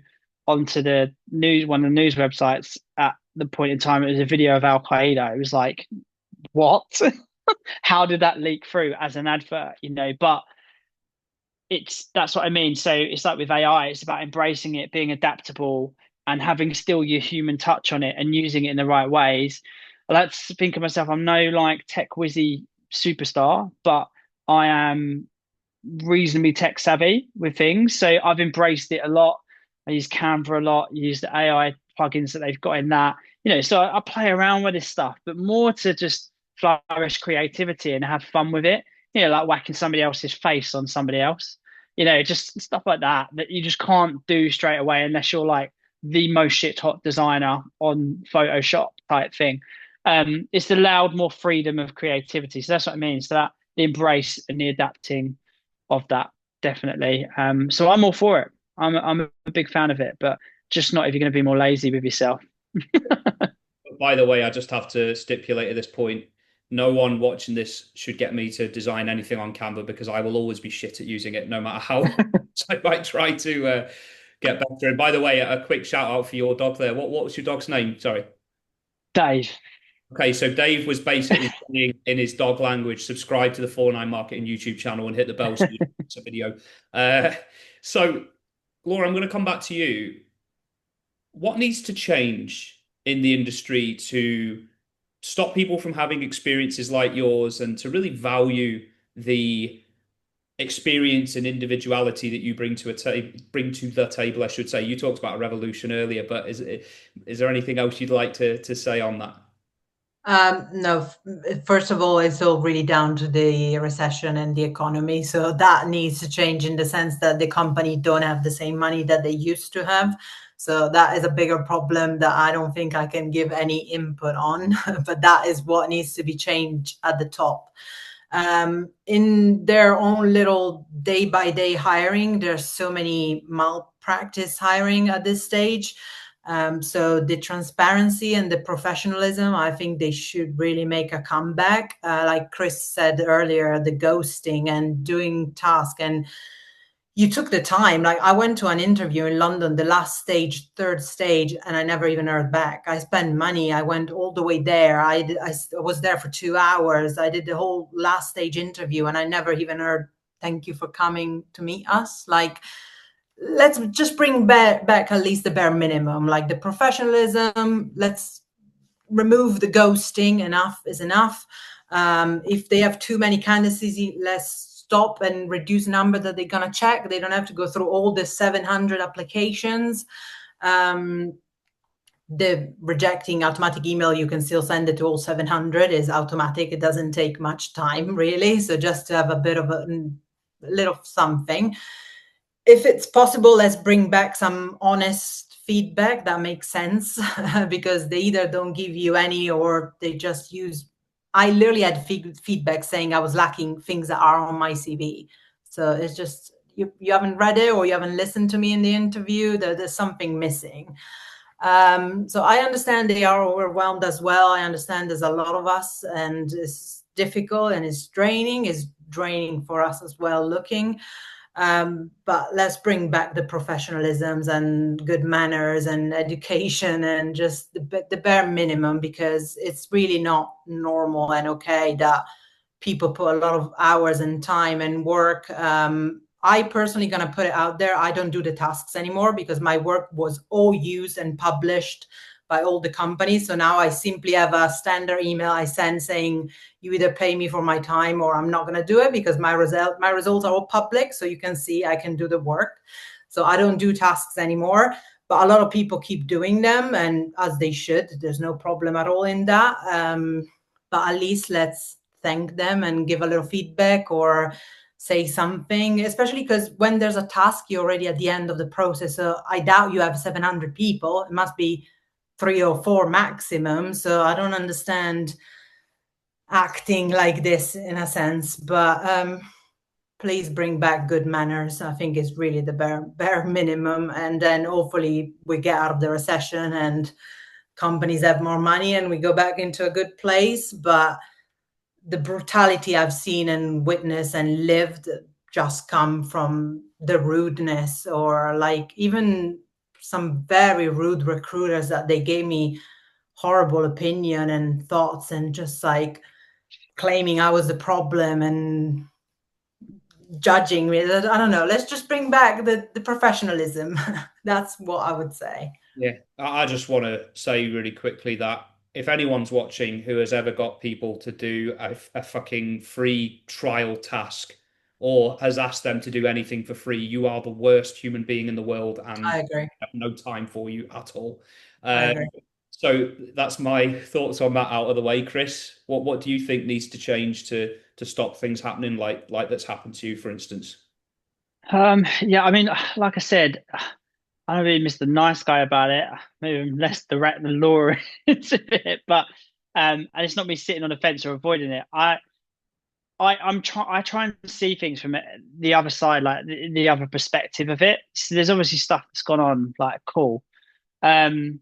onto one of the news websites at the point in time. It was a video of Al Qaeda. It was like, what? How did that leak through as an advert? But that's what I mean. So it's like with AI, it's about embracing it, being adaptable, and having still your human touch on it and using it in the right ways. I like to think of myself, I'm no like tech whizzy superstar, but I am reasonably tech savvy with things. So I've embraced it a lot. I use Canva a lot, use the AI plugins that they've got in that. So I play around with this stuff, but more to just flourish creativity and have fun with it. Like whacking somebody else's face on somebody else. Just stuff like that you just can't do straight away unless you're like the most shit hot designer on Photoshop type thing. It's allowed more freedom of creativity. So that's what I mean. So that the embrace and the adapting of that, definitely. So I'm all for it. I'm a big fan of it, but just not if you're going to be more lazy with yourself. By the way, I just have to stipulate at this point, no one watching this should get me to design anything on Canva because I will always be shit at using it, no matter how I might try to get better. And by the way, a quick shout out for your dog there. What was your dog's name? Sorry. Dave. Okay, so Dave was basically saying in his dog language, subscribe to the 49 Marketing YouTube channel and hit the bell so you don't miss a video. So, Laura, I'm going to come back to you. What needs to change in the industry to stop people from having experiences like yours and to really value the experience and individuality that you bring to the table, I should say? You talked about a revolution earlier, but is there anything else you'd like to say on that? No, first of all, it's all really down to the recession and the economy. So that needs to change in the sense that the company don't have the same money that they used to have. So that is a bigger problem that I don't think I can give any input on, but that is what needs to be changed at the top. In their own little day-by-day hiring, there's so many malpractice hiring at this stage. So the transparency and the professionalism, I think they should really make a comeback. Like Chris said earlier, the ghosting and doing tasks and you took the time. Like I went to an interview in London, the last stage, third stage, and I never even heard back. I spent money. I went all the way there. I was there for 2 hours. I did the whole last stage interview, and I never even heard thank you for coming to meet us. Like, let's just bring back at least the bare minimum, like the professionalism. Let's remove the ghosting. Enough is enough. If they have too many candidacies, let's stop and reduce the number that they're going to check. They don't have to go through all the 700 applications. The rejecting automatic email, you can still send it to all 700, is automatic. It doesn't take much time, really. So just to have a bit of a little something. If it's possible, let's bring back some honest feedback that makes sense, because they either don't give you any or they just use. I literally had feedback saying I was lacking things that are on my CV. So it's just you haven't read it, or you haven't listened to me in the interview. There's something missing. So I understand they are overwhelmed as well. I understand there's a lot of us, and it's difficult and it's draining. It's draining for us as well looking. But let's bring back the professionalisms and good manners and education and just the bare minimum, because it's really not normal and okay that people put a lot of hours and time and work. I personally going to put it out there. I don't do the tasks anymore because my work was all used and published by all the companies. So now I simply have a standard email I send saying, you either pay me for my time or I'm not going to do it, because my results are all public. So you can see I can do the work. So I don't do tasks anymore, but a lot of people keep doing them, and as they should. There's no problem at all in that. But at least let's thank them and give a little feedback or say something, especially because when there's a task, you're already at the end of the process. So I doubt you have 700 people. It must be 3 or 4 maximum. So I don't understand acting like this in a sense, but please bring back good manners. I think it's really the bare minimum. And then hopefully we get out of the recession and companies have more money and we go back into a good place. But the brutality I've seen and witnessed and lived just come from the rudeness, or like even some very rude recruiters that they gave me horrible opinion and thoughts, and just like claiming I was the problem and judging me. I don't know. Let's just bring back the professionalism. That's what I would say. Yeah, I just want to say really quickly that if anyone's watching who has ever got people to do a fucking free trial task or has asked them to do anything for free, you are the worst human being in the world, and I agree. I have no time for you at all. I Um, agree. so that's my thoughts on that out of the way. Chris, what do you think needs to change to stop things happening like that's happened to you, for instance? Yeah, I mean, like I said, I don't really miss the nice guy about it. Maybe I'm less direct than Laura is a bit, but and it's not me sitting on the fence or avoiding it. I try and see things from the other side, like the other perspective of it. So there's obviously stuff that's gone on, like cool, um,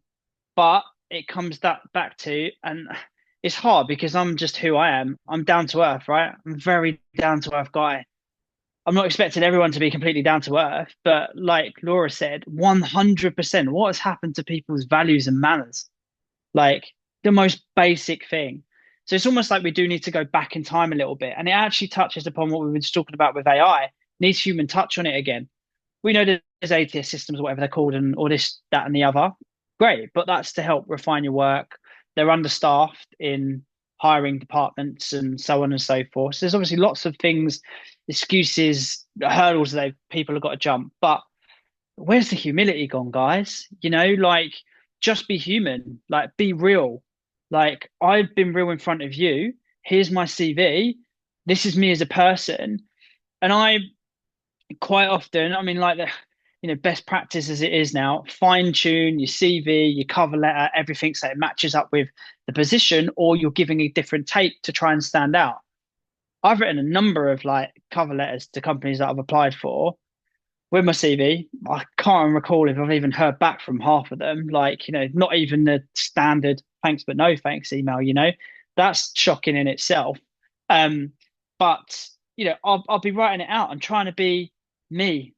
but it comes that back to, and it's hard because I'm just who I am. I'm down to earth, right? I'm a very down to earth guy. I'm not expecting everyone to be completely down to earth, but like Laura said, 100%, what has happened to people's values and manners? Like the most basic thing. So it's almost like we do need to go back in time a little bit. And it actually touches upon what we were just talking about with AI. Needs human touch on it again. We know there's ATS systems or whatever they're called and all this, that, and the other. Great, but that's to help refine your work. They're understaffed in hiring departments and so on and so forth. So there's obviously lots of things, excuses, hurdles that people have got to jump. But where's the humility gone, guys? Like just be human, like be real. Like I've been real in front of you. Here's my CV. This is me as a person. And I quite often, I mean, like best practice as it is now, fine tune your CV, your cover letter, everything so it matches up with the position, or you're giving a different take to try and stand out. I've written a number of like cover letters to companies that I've applied for with my CV. I can't recall if I've even heard back from half of them. Like, not even the standard thanks but no thanks email, that's shocking in itself. But I'll be writing it out. I'm trying to be me.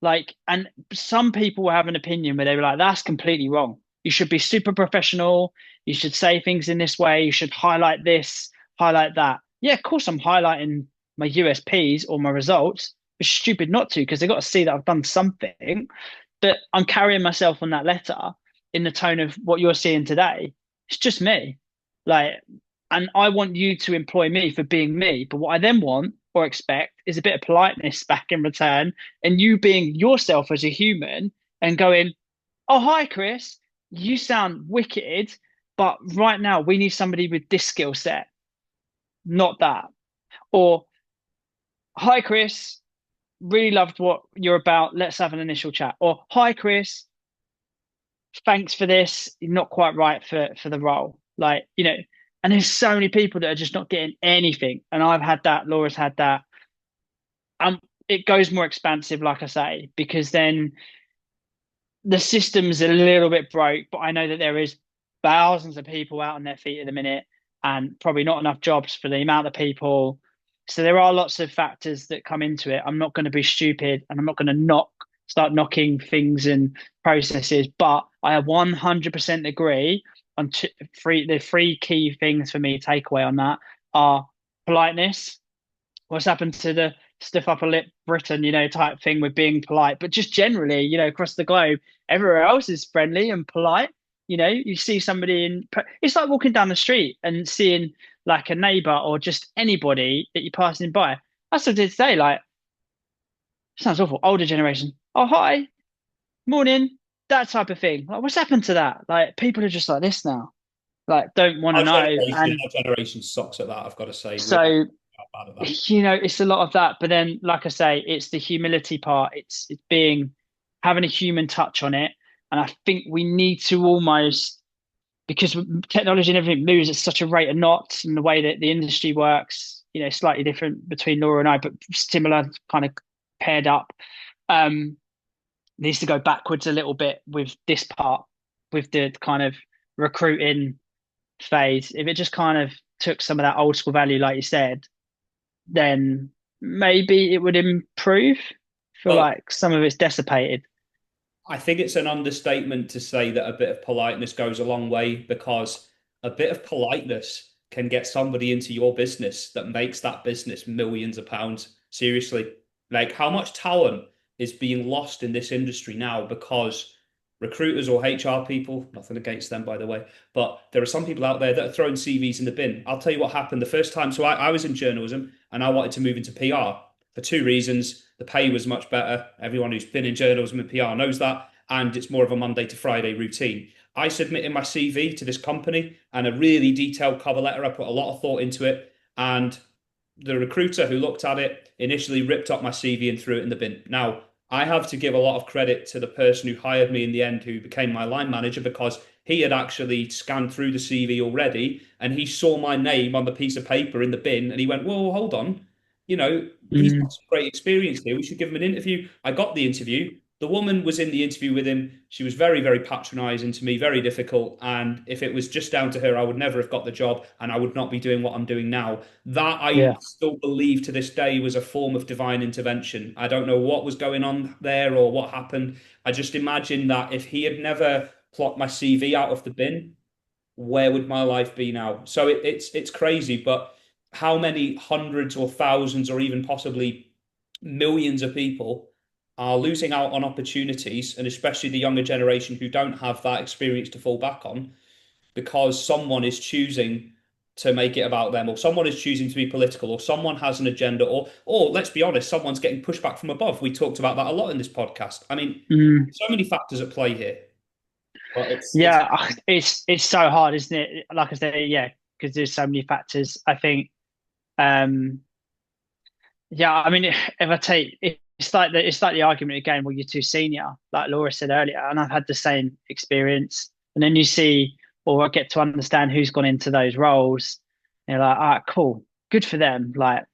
Like, and some people will have an opinion where they were like, that's completely wrong. You should be super professional. You should say things in this way. You should highlight this, highlight that. Yeah, of course, I'm highlighting my USPs or my results. It's stupid not to because they've got to see that I've done something. But I'm carrying myself on that letter in the tone of what you're seeing today. It's just me. Like, and I want you to employ me for being me. But what I then want or expect is a bit of politeness back in return and you being yourself as a human and going, oh, hi, Chris, you sound wicked, but right now we need somebody with this skill set, not that. Or, hi, Chris, really loved what you're about. Let's have an initial chat. Or, hi, Chris, thanks for this. You're not quite right for the role. Like, and there's so many people that are just not getting anything. And I've had that, Laura's had that. It goes more expansive, like I say, because then the system's a little bit broke, but I know that there is thousands of people out on their feet at the minute and probably not enough jobs for the amount of people. So there are lots of factors that come into it. I'm not going to be stupid and I'm not going to start knocking things and processes, but I 100% agree on the three key things for me takeaway on that are politeness. What's happened to the stiff upper lip Britain, type thing with being polite, but just generally, across the globe, everywhere else is friendly and polite. You see somebody it's like walking down the street and seeing like a neighbor or just anybody that you're passing by. That's what I did today. Like, sounds awful. Older generation. Oh, hi, morning, that type of thing. Like, what's happened to that? Like, people are just like this now. Like, don't want to know. And Our generation sucks at that, I've got to say. so, Bad at that. it's a lot of that. But then, like I say, it's the humility part. It's having a human touch on it. And I think we need to almost, because technology and everything moves at such a rate of knots and the way that the industry works, slightly different between Laura and I, but similar kind of paired up. Needs to go backwards a little bit with this part, with the kind of recruiting phase. If it just kind of took some of that old school value, like you said, then maybe it would improve. I feel Well, like some of it's dissipated. I think it's an understatement to say that a bit of politeness goes a long way because a bit of politeness can get somebody into your business that makes that business millions of pounds. Seriously. Like how much talent is being lost in this industry now because recruiters or HR people, nothing against them, by the way, but there are some people out there that are throwing CVs in the bin. I'll tell you what happened the first time. So I was in journalism and I wanted to move into PR for two reasons. The pay was much better. Everyone who's been in journalism and PR knows that. And it's more of a Monday to Friday routine. I submitted my CV to this company and a really detailed cover letter. I put a lot of thought into it. And the recruiter who looked at it initially ripped up my CV and threw it in the bin. Now, I have to give a lot of credit to the person who hired me in the end, who became my line manager, because he had actually scanned through the CV already and he saw my name on the piece of paper in the bin and he went, whoa, hold on. He's got Mm, some great experience here. We should give him an interview. I got the interview. The woman was in the interview with him. She was very, very patronizing to me, very difficult. And if it was just down to her, I would never have got the job and I would not be doing what I'm doing now. That I yeah. still believe to this day was a form of divine intervention. I don't know what was going on there or what happened. I just imagine that if he had never plucked my CV out of the bin, where would my life be now? So it's crazy, but how many hundreds or thousands or even possibly millions of people are losing out on opportunities, and especially the younger generation who don't have that experience to fall back on because someone is choosing to make it about them, or someone is choosing to be political, or someone has an agenda, or let's be honest, someone's getting pushback from above. We talked about that a lot in this podcast. I mean, Mm, so many factors at play here, but it's yeah, it's so hard, isn't it? Like I say, yeah, because there's so many factors. I think, um, yeah, I mean, if I take it's like the argument again, well, you're too senior, like Laura said earlier, and I've had the same experience. And then you see, or I get to understand who's gone into those roles. And you're like, all right, cool, good for them, like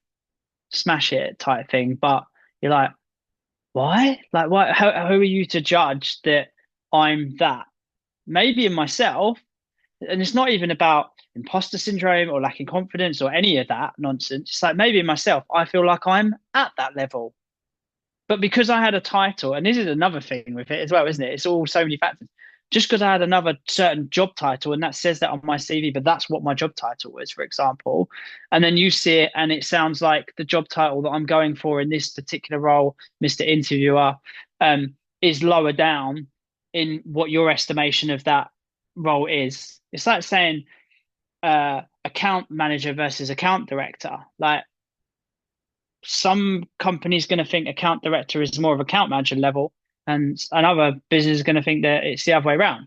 smash it type thing. But you're like, why? Like, why? Who are you to judge that I'm that? Maybe in myself, and it's not even about imposter syndrome or lacking confidence or any of that nonsense. It's like maybe in myself, I feel like I'm at that level. But because I had a title, and this is another thing with it as well, isn't it? It's all so many factors. Just because I had another certain job title, and that says that on my CV, but that's what my job title is, for example. And then you see it, and it sounds like the job title that I'm going for in this particular role, Mr. Interviewer, is lower down in what your estimation of that role is. It's like saying account manager versus account director. Like some companies going to think account director is more of account manager level, and another business is going to think that it's the other way around.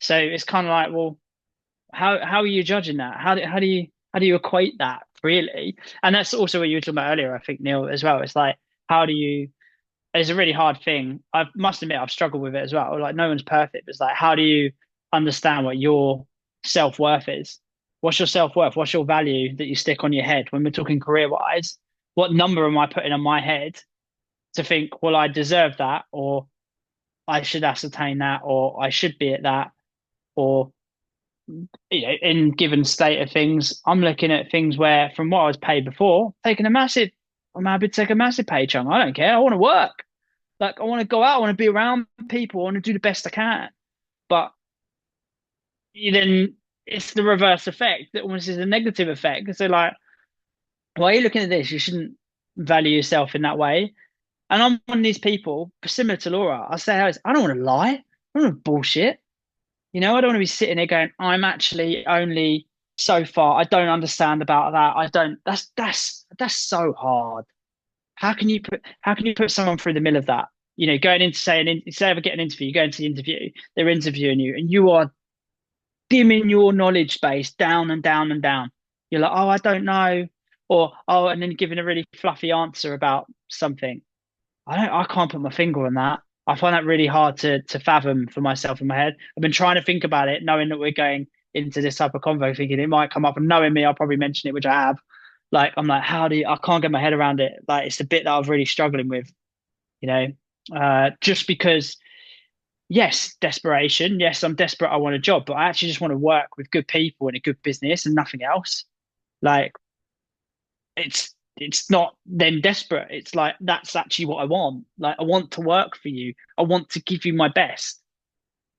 So it's kind of like, well, how are you judging that? How do you equate that really? And that's also what you were talking about earlier, I think, Neil, as well. It's like, how do you? It's a really hard thing. I must admit, I've struggled with it as well. Like, no one's perfect. It's like, how do you understand what your self-worth is? What's your self-worth? What's your value that you stick on your head when we're talking career-wise? What number am I putting on my head to think, well, I deserve that, or I should ascertain that, or I should be at that, or in given state of things, I'm looking at things where from what I was paid before, I'm happy to take a massive pay chunk. I don't care. I want to work. Like I want to go out. I want to be around people. I want to do the best I can. But then it's the reverse effect that almost is a negative effect. So like, why are you looking at this? You shouldn't value yourself in that way. And I'm one of these people, similar to Laura. I say, I don't want to lie. I don't want to bullshit. I don't want to be sitting there going, I'm actually only so far. I don't understand about that. I don't. That's so hard. How can you put someone through the middle of that? Going into say ever get an interview, you go into the interview, they're interviewing you, and you are dimming your knowledge base down and down and down. You're like, oh, I don't know, or oh, and then giving a really fluffy answer about something. I can't put my finger on that. I find that really hard to fathom for myself in my head. I've been trying to think about it, knowing that we're going into this type of convo, thinking it might come up, and knowing me, I'll probably mention it, which I have. Like, I'm like, I can't get my head around it. Like, it's the bit that I'm really struggling with, you know, just because, yes, desperation. Yes, I'm desperate. I want a job, but I actually just want to work with good people in a good business and nothing else. Like, it's not then desperate. It's like that's actually what I want. Like I want to work for you. I want to give you my best.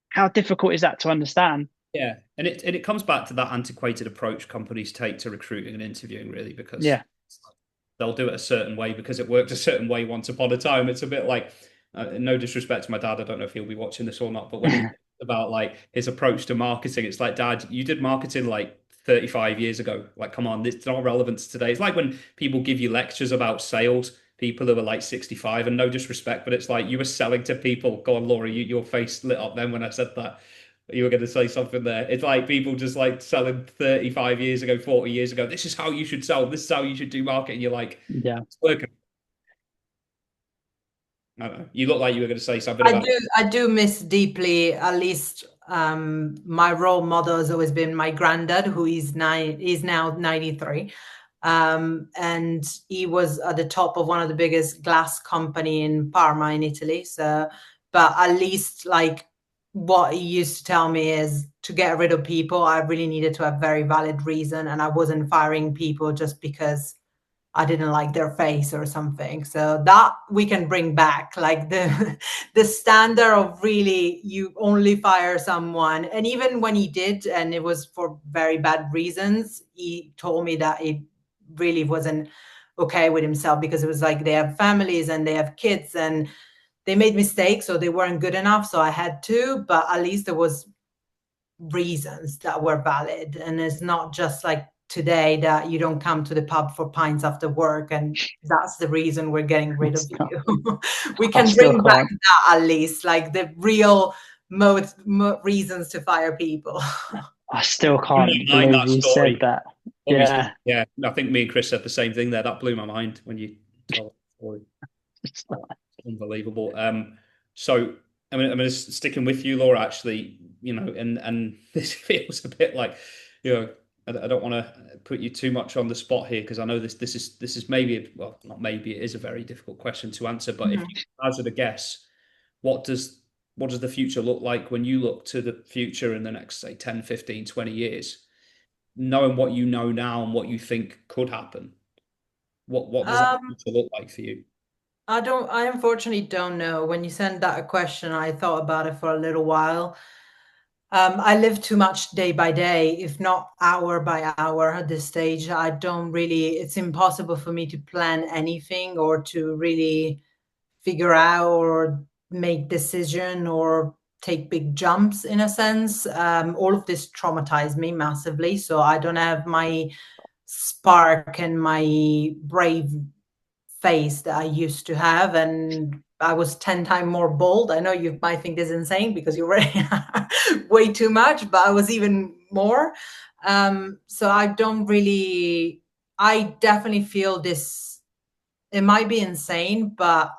How difficult is that to understand? Yeah, and it comes back to that antiquated approach companies take to recruiting and interviewing, really, because Yeah. they'll do it a certain way because it worked a certain way once upon a time. It's a bit like, no disrespect to my dad, I don't know if he'll be watching this or not, but when he about like his approach to marketing, it's like, Dad, you did marketing like 35 years ago. Like, come on, it's not relevant to today. It's like when people give you lectures about sales, people who are like 65, and no disrespect, but it's like you were selling to people. Go on, Laura, your face lit up then when I said that. You were going to say something there. It's like people just like selling 35 years ago, 40 years ago. This is how you should sell. This is how you should do marketing. You're like, Yeah. it's working. I don't know. You look like you were going to say something I about. do I do miss deeply, at least my role model has always been my granddad, who is now 93. And he was at the top of one of the biggest glass company in Parma in Italy. So, but at least like what he used to tell me is to get rid of people, I really needed to have very valid reason, and I wasn't firing people just because I didn't like their face or something. So that we can bring back, like the the standard of really you only fire someone. And even when he did, and it was for very bad reasons, he told me that it really wasn't okay with himself, because it was like they have families and they have kids and they made mistakes, so they weren't good enough. So I had to, but at least there was reasons that were valid. And it's not just like today that you don't come to the pub for pints after work and that's the reason we're getting rid of you. We I can still bring back can't. that, at least like the real reasons to fire people. I still Blew my can't mind, believe that you said story. that. Obviously, Yeah. yeah. I think me and Chris said the same thing there. That blew my mind when you told the story. It's Unbelievable. So sticking with you, Laura. Actually, and this feels a bit like, I don't want to put you too much on the spot here because I know this is maybe, well, not maybe, it is a very difficult question to answer. But if Mhm. you hazard a guess, what does what does the future look like when you look to the future in the next, say, 10, 15, 20 years, knowing what you know now and what you think could happen? What does that Um, future look like for you? I unfortunately don't know. When you sent that question, I thought about it for a little while. I live too much day by day, if not hour by hour at this stage. I don't really, it's impossible for me to plan anything or to really figure out or make decision or take big jumps in a sense. All of this traumatized me massively. So I don't have my spark and my brave face that I used to have. And I was 10 times more bold. I know you might think this is insane because you're already way too much, but I was even more. So I don't really, I definitely feel this, it might be insane, but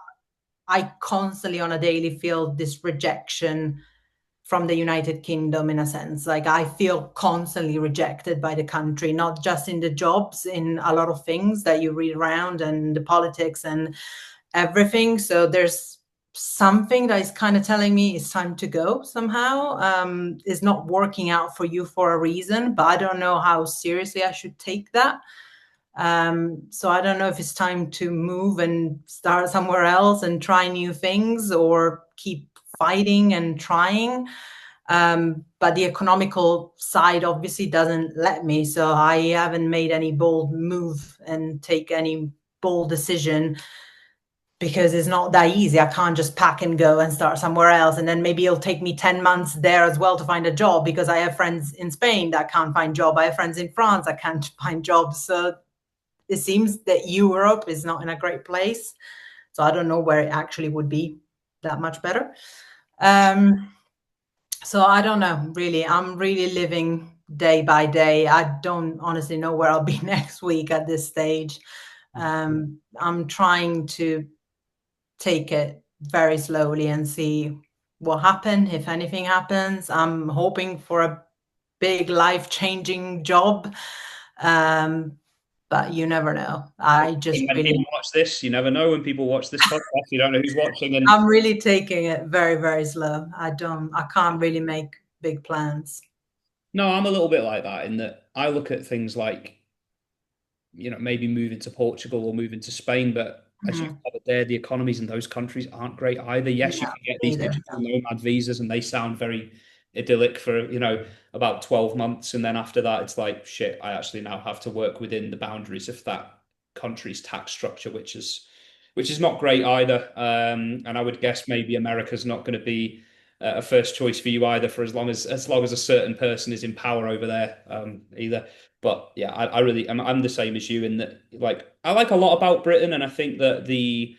I constantly on a daily feel this rejection from the United Kingdom in a sense. Like I feel constantly rejected by the country, not just in the jobs, in a lot of things that you read around and the politics and everything. So there's something that is kind of telling me it's time to go somehow. It's not working out for you for a reason, but I don't know how seriously I should take that. So I don't know if it's time to move and start somewhere else and try new things or keep fighting and trying. But the economical side obviously doesn't let me. So I haven't made any bold move and take any bold decision because it's not that easy. I can't just pack and go and start somewhere else. And then maybe it'll take me 10 months there as well to find a job because I have friends in Spain that can't find job. I have friends in France that can't find jobs. So it seems that Europe is not in a great place. So I don't know where it actually would be that much better. So I don't know, really. I'm really living day by day. I don't honestly know where I'll be next week at this stage. I'm trying to take it very slowly and see what happens, if anything happens. I'm hoping for a big life-changing job. But you never know. I just When really, people watch this, you never know when people watch this podcast, you don't know who's watching. And I'm really taking it very, very slow. I can't really make big plans. no, I'm a little bit like that in that I look at things like, maybe moving to Portugal or moving to Spain, but as you Mhm. covered there, the economies in those countries aren't great either. Yes, you No, can get these neither. digital nomad visas and they sound very idyllic for, about 12 months. And then after that, it's like, shit, I actually now have to work within the boundaries of that country's tax structure, which is not great either. And I would guess maybe America's not going to be a first choice for you either for as long as a certain person is in power over there either. But yeah, I really I'm the same as you in that like I like a lot about Britain, and I think that the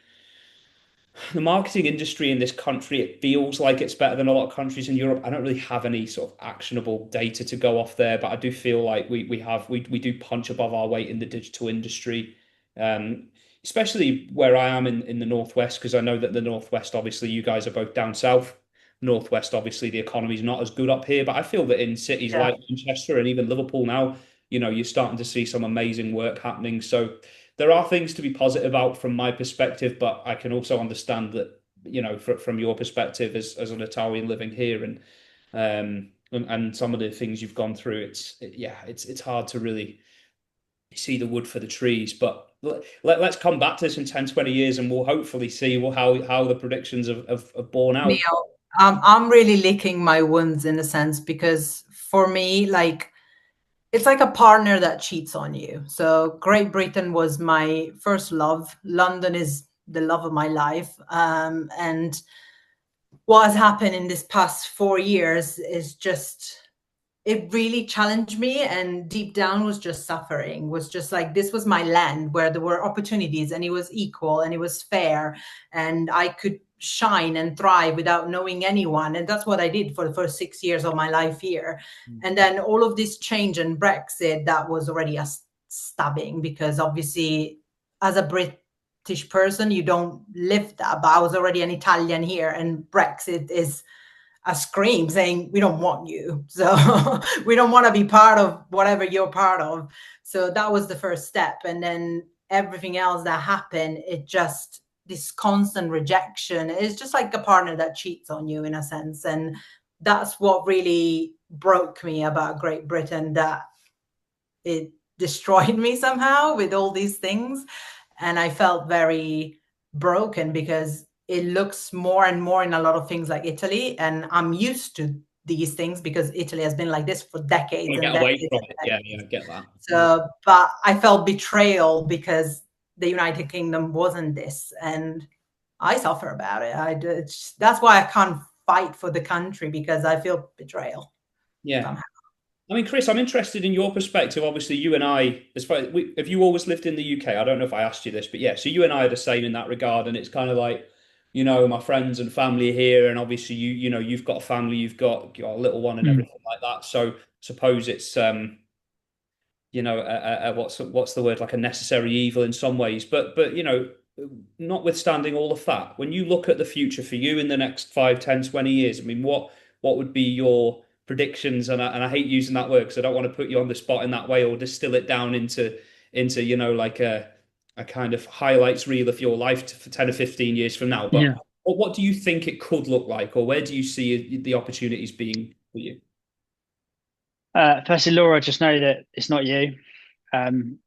marketing industry in this country, it feels like it's better than a lot of countries in Europe. I don't really have any sort of actionable data to go off there, but I do feel like we do punch above our weight in the digital industry. Um, Especially where I am in the Northwest, because I know that the Northwest, obviously, you guys are both down south. Northwest, obviously, the economy's not as good up here, but I feel that in cities Yeah. like Manchester and even Liverpool now, you're starting to see some amazing work happening. So there are things to be positive about from my perspective, but I can also understand that, from your perspective as an Italian living here and some of the things you've gone through, it's hard to really see the wood for the trees. But let's come back to this in 10, 20 years and we'll hopefully see how the predictions have borne out. Neil, I'm really licking my wounds in a sense because for me, like, it's like a partner that cheats on you. So Great Britain was my first love. London is the love of my life. And what has happened in this past 4 years is just it really challenged me, and deep down was just suffering, was just like this was my land where there were opportunities and it was equal and it was fair and I could shine and thrive without knowing anyone. And that's what I did for the first 6 years of my life here. And then all of this change and Brexit, that was already a stabbing because obviously as a British person you don't live that, but I was already an Italian here, and Brexit is a scream saying we don't want you, so we don't want to be part of whatever you're part of. So that was the first step, and then everything else that happened, it just this constant rejection is just like a partner that cheats on you in a sense. And that's what really broke me about Great Britain, that it destroyed me somehow with all these things. And I felt very broken because it looks more and more in a lot of things like Italy, and I'm used to these things because Italy has been like this for decades To and get away decades from and it. Yeah, decades. yeah, I get that. Yeah. So, but I felt betrayal because the United Kingdom wasn't this, and I suffer about it. That's why I can't fight for the country, because I feel betrayal Yeah. somehow. I mean, Chris, I'm interested in your perspective. Obviously, you and I, as far as have you always lived in the UK? I don't know if I asked you this, but yeah, so you and I are the same in that regard. And it's kind of like, my friends and family here, and obviously you've got a family, you've got a little one and Mm. everything like that. So suppose it's what's the word, like a necessary evil in some ways, but notwithstanding all of that, when you look at the future for you in the next 5, 10, 20 years, I mean, what would be your predictions? And I hate using that word because I don't want to put you on the spot in that way or distill it down into like a kind of highlights reel of your life for 10 or 15 years from now. But Yeah. what do you think it could look like, or where do you see the opportunities being for you? Firstly, Laura, just know that it's not you. Um,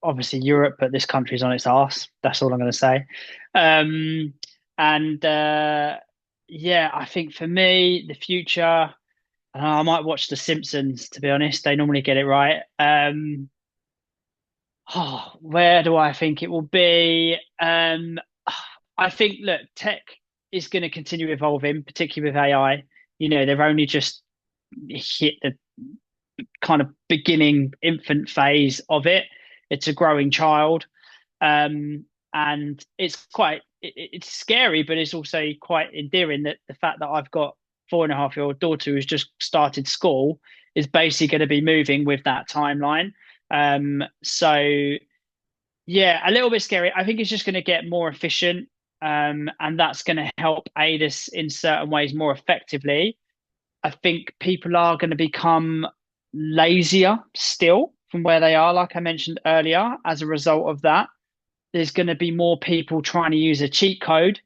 Obviously Europe, but this country's on its arse. That's all I'm going to say. Um, and yeah, I think for me, the future, I might watch The Simpsons, to be honest. They normally get it right. Where do I think it will be? I think, look, tech is going to continue evolving, particularly with AI. They've only just hit the kind of beginning infant phase of it. It's a growing child. And it's scary, but it's also quite endearing that the fact that I've got 4.5-year-old daughter who's just started school is basically going to be moving with that timeline. So yeah, a little bit scary. I think it's just going to get more efficient, and that's going to help aid us in certain ways more effectively. I think people are going to become lazier still from where they are, like I mentioned earlier, as a result of that. There's going to be more people trying to use a cheat code,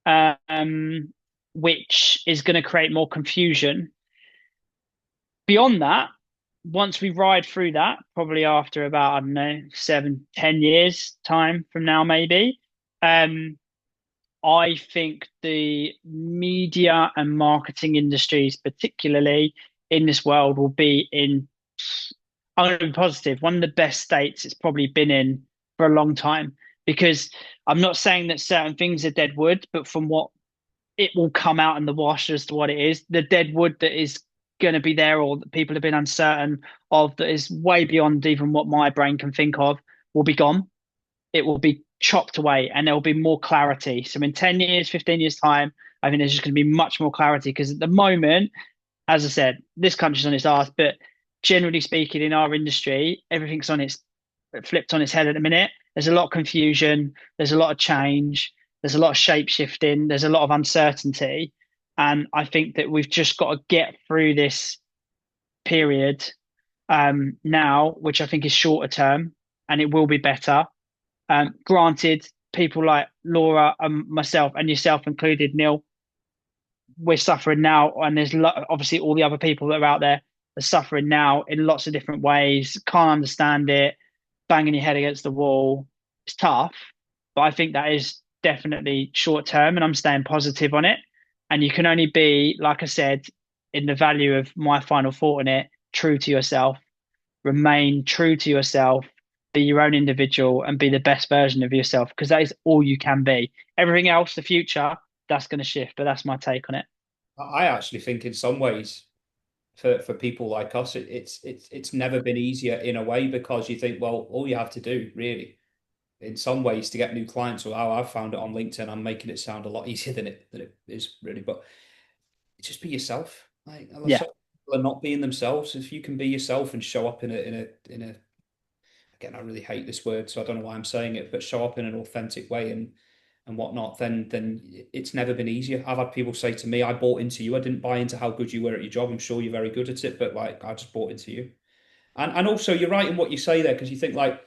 um, which is going to create more confusion. Beyond that, once we ride through that, probably after about, I don't know, 7, 10 years time from now, maybe, um, I think the media and marketing industries, particularly in this world, will be in, I'm going to be positive, one of the best states it's probably been in for a long time. Because I'm not saying that certain things are dead wood, but from what it will come out in the wash as to what it is, the dead wood that is going to be there or that people have been uncertain of, that is way beyond even what my brain can think of, will be gone. It will be chopped away and there will be more clarity. So in 10 years, 15 years time, I think there's just going to be much more clarity, because at the moment, as I said, this country's on its arse, but generally speaking, in our industry, everything's on its flipped on its head at the minute. There's a lot of confusion, there's a lot of change, there's a lot of shape shifting, there's a lot of uncertainty. And I think that we've just got to get through this period now, which I think is shorter term, and it will be better. Granted, people like Laura and myself, and yourself included, Neil, we're suffering now, and obviously all the other people that are out there are suffering now in lots of different ways. Can't understand it, banging your head against the wall. It's tough, but I think that is definitely short term, and I'm staying positive on it. And you can only be, like I said, in the value of my final thought on it, true to yourself, remain true to yourself, be your own individual, and be the best version of yourself, because that is all you can be. Everything else, the future, that's going to shift, but that's my take on it. I actually think in some ways for people like us, it's never been easier in a way, because you think, well, all you have to do really in some ways to get new clients, or how I've found it on LinkedIn, I'm making it sound a lot easier than it is really, but just be yourself. Like a lot Yeah, of people are not being themselves. If you can be yourself and show up in a again, I really hate this word, so I don't know why I'm saying it, but show up in an authentic way and whatnot, then it's never been easier. I've had people say to me, I bought into you. I didn't buy into how good you were at your job. I'm sure you're very good at it, but like I just bought into you. And also you're right in what you say there, because you think like,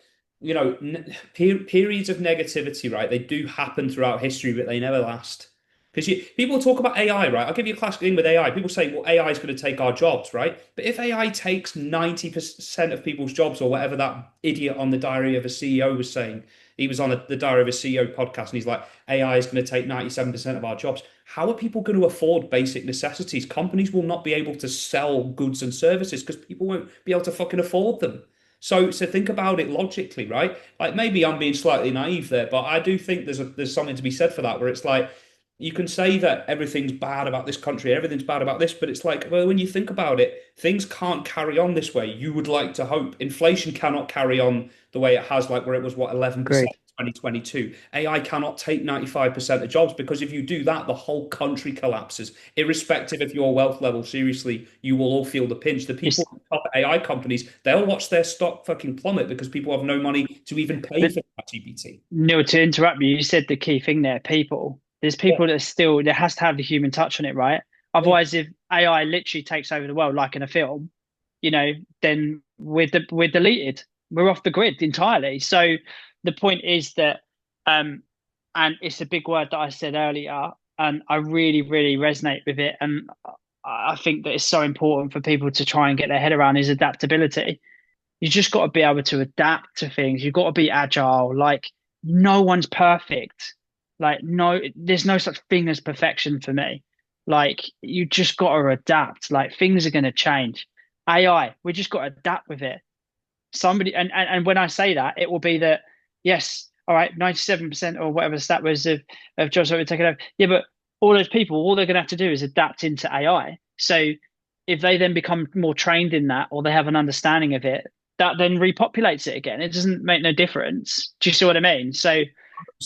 periods of negativity, right? They do happen throughout history, but they never last. Because people talk about AI, right? I'll give you a classic thing with AI. People say, well, AI is going to take our jobs, right? But if AI takes 90% of people's jobs, or whatever that idiot on the Diary of a CEO was saying, He was on the Diary of a CEO podcast, and he's like, AI is going to take 97% of our jobs. How are people going to afford basic necessities? Companies will not be able to sell goods and services because people won't be able to fucking afford them. So think about it logically, right? Like maybe I'm being slightly naive there, but I do think there's something to be said for that, where it's like you can say that everything's bad about this country, everything's bad about this, but it's like, well, when you think about it, things can't carry on this way. You would like to hope inflation cannot carry on the way it has, like where it was, what, 11% Agreed. in 2022. AI cannot take 95% of jobs because if you do that, the whole country collapses. Irrespective of your wealth level, seriously, you will all feel the pinch. The It's, people at top AI companies, they'll watch their stock fucking plummet because people have no money to even pay but for ChatGPT. Neil, to interrupt you, you said the key thing there, people. There's Yeah, people that still, there has to have the human touch on it, right? yeah. Otherwise, if AI literally takes over the world, like in a film, then we're deleted. We're off the grid entirely. So the point is that, um, and it's a big word that I said earlier, and I really, really resonate with it. And I think that it's so important for people to try and get their head around is adaptability. You just got to be able to adapt to things. You've got to be agile. Like no one's perfect. Like no, there's no such thing as perfection for me. Like you just got to adapt. Like things are going to change. AI, we just got to adapt with it. Somebody, and when I say that, it will be that yes, all right, 97% or whatever the stat was of jobs that were taken over. Yeah, but all those people, all they're going to have to do is adapt into AI. So if they then become more trained in that or they have an understanding of it, that then repopulates it again. It doesn't make no difference. Do you see what I mean? So,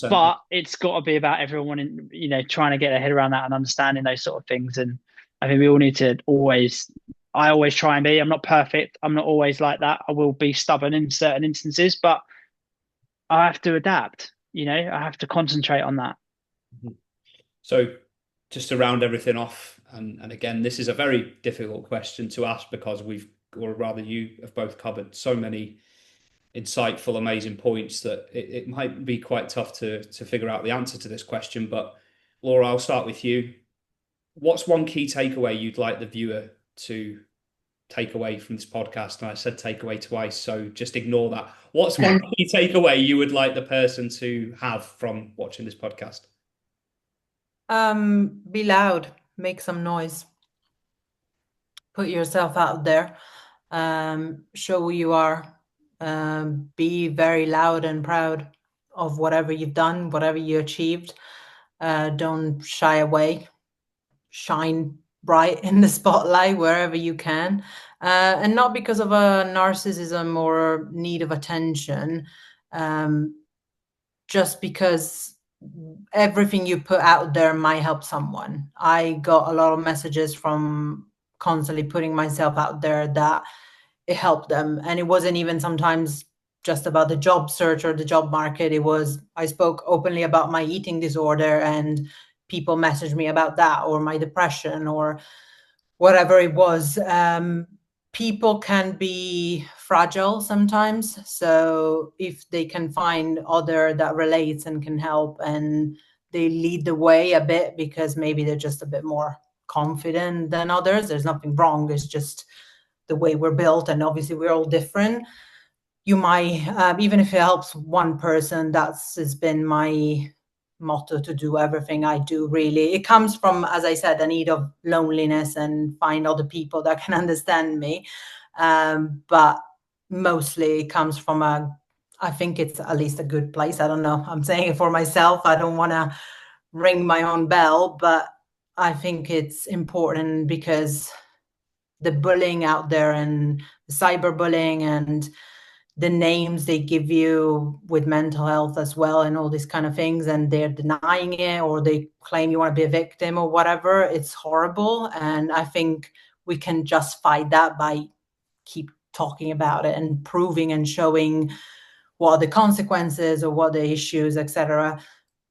but it's got to be about everyone in, trying to get their head around that and understanding those sort of things. And I think we all need to I always try and be. I'm not perfect. I'm not always like that. I will be stubborn in certain instances, but I have to adapt. I have to concentrate on that. So just to round everything off, and again, this is a very difficult question to ask because or rather you have both covered so many insightful, amazing points that it might be quite tough to figure out the answer to this question. But Laura, I'll start with you. What's one key takeaway you'd like the viewer to take away from this podcast? And I said takeaway twice, so just ignore that. What's one key takeaway you would like the person to have from watching this podcast? Be loud, make some noise, put yourself out there, show who you are, be very loud and proud of whatever you've done, whatever you achieved. Don't shy away, shine bright in the spotlight wherever you can, and not because of a narcissism or need of attention, just because everything you put out there might help someone. I got a lot of messages from constantly putting myself out there that it helped them. And it wasn't even sometimes just about the job search or the job market. It was, I spoke openly about my eating disorder and people messaged me about that, or my depression, or whatever it was. People can be fragile sometimes. So if they can find other that relates and can help, and they lead the way a bit because maybe they're just a bit more confident than others, there's nothing wrong. It's just the way we're built. And obviously we're all different. You might, even if it helps one person, has been my motto to do everything I do. Really, it comes from, as I said, a need of loneliness and find other people that can understand me, but mostly it comes from I think it's at least a good place. I don't know, I'm saying it for myself, I don't want to ring my own bell, but I think it's important because the bullying out there and the cyberbullying and the names they give you with mental health as well and all these kind of things, and they're denying it or they claim you want to be a victim or whatever, it's horrible. And I think we can just fight that by keep talking about it and proving and showing what are the consequences or what the issues, etc.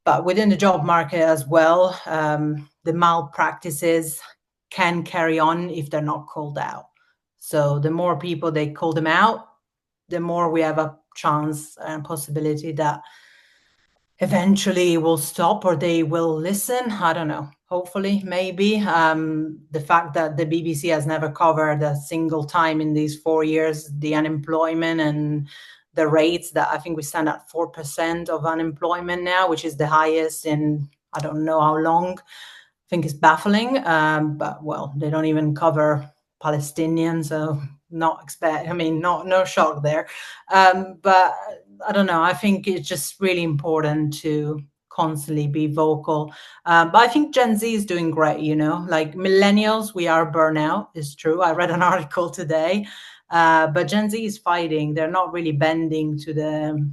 But within the job market as well, the malpractices can carry on if they're not called out. So the more people they call them out, the more we have a chance and possibility that eventually will stop or they will listen. I don't know. Hopefully, maybe. The fact that the BBC has never covered a single time in these 4 years the unemployment and the rates that I think we stand at 4% of unemployment now, which is the highest in I don't know how long. I think it's baffling. But well, they don't even cover Palestinians, so not expect. I mean, no shock there. But I don't know. I think it's just really important to constantly be vocal. But I think Gen Z is doing great. Like millennials, we are burnout. It's true. I read an article today. But Gen Z is fighting. They're not really bending to the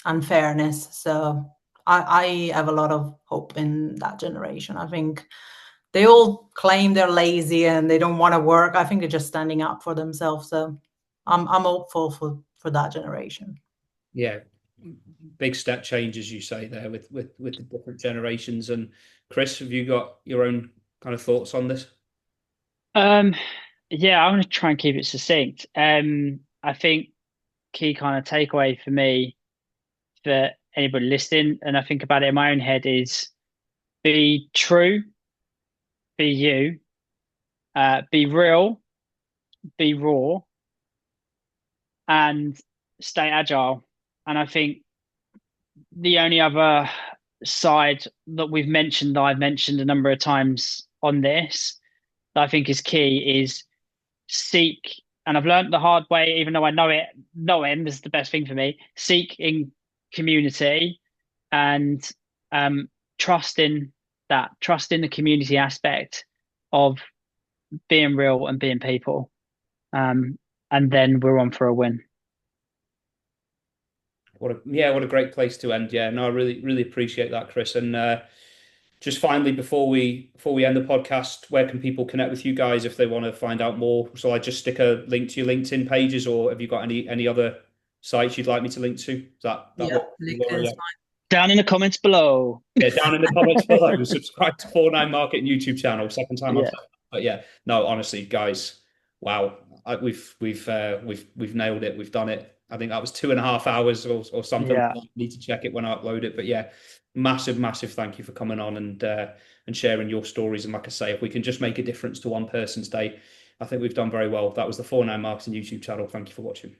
unfairness. So I have a lot of hope in that generation. I think they all claim they're lazy and they don't want to work. I think they're just standing up for themselves. So I'm hopeful for that generation. Yeah, big step change, as you say there, with the different generations. And Chris, have you got your own kind of thoughts on this? Yeah, I'm going to try and keep it succinct. I think key kind of takeaway for me for anybody listening, and I think about it in my own head, is be true, be you, be real, be raw, and stay agile. And I think the only other side that I've mentioned a number of times on this, that I think is key is seek, and I've learned the hard way, even though I know him is the best thing for me, seek in community and trust in trust in the community aspect of being real and being people. And then we're on for a win. What a great place to end. Yeah, no, I really appreciate that, Chris. And just finally, before we end the podcast, where can people connect with you guys if they want to find out more? So I just stick a link to your LinkedIn pages, or have you got any other sites you'd like me to link to? That Yeah, what, LinkedIn Laura? is Yeah. fine. Down in the comments below. Yeah, down in the comments below. Subscribe to 49 Market YouTube channel. Second time I've Yeah. said that. But yeah, no, honestly, guys, wow, we've nailed it. We've done it. I think that was 2.5 hours or something. Yeah. I need to check it when I upload it. But yeah, massive thank you for coming on and sharing your stories. And like I say, if we can just make a difference to one person's day, I think we've done very well. That was the 49 Marketing YouTube channel. Thank you for watching.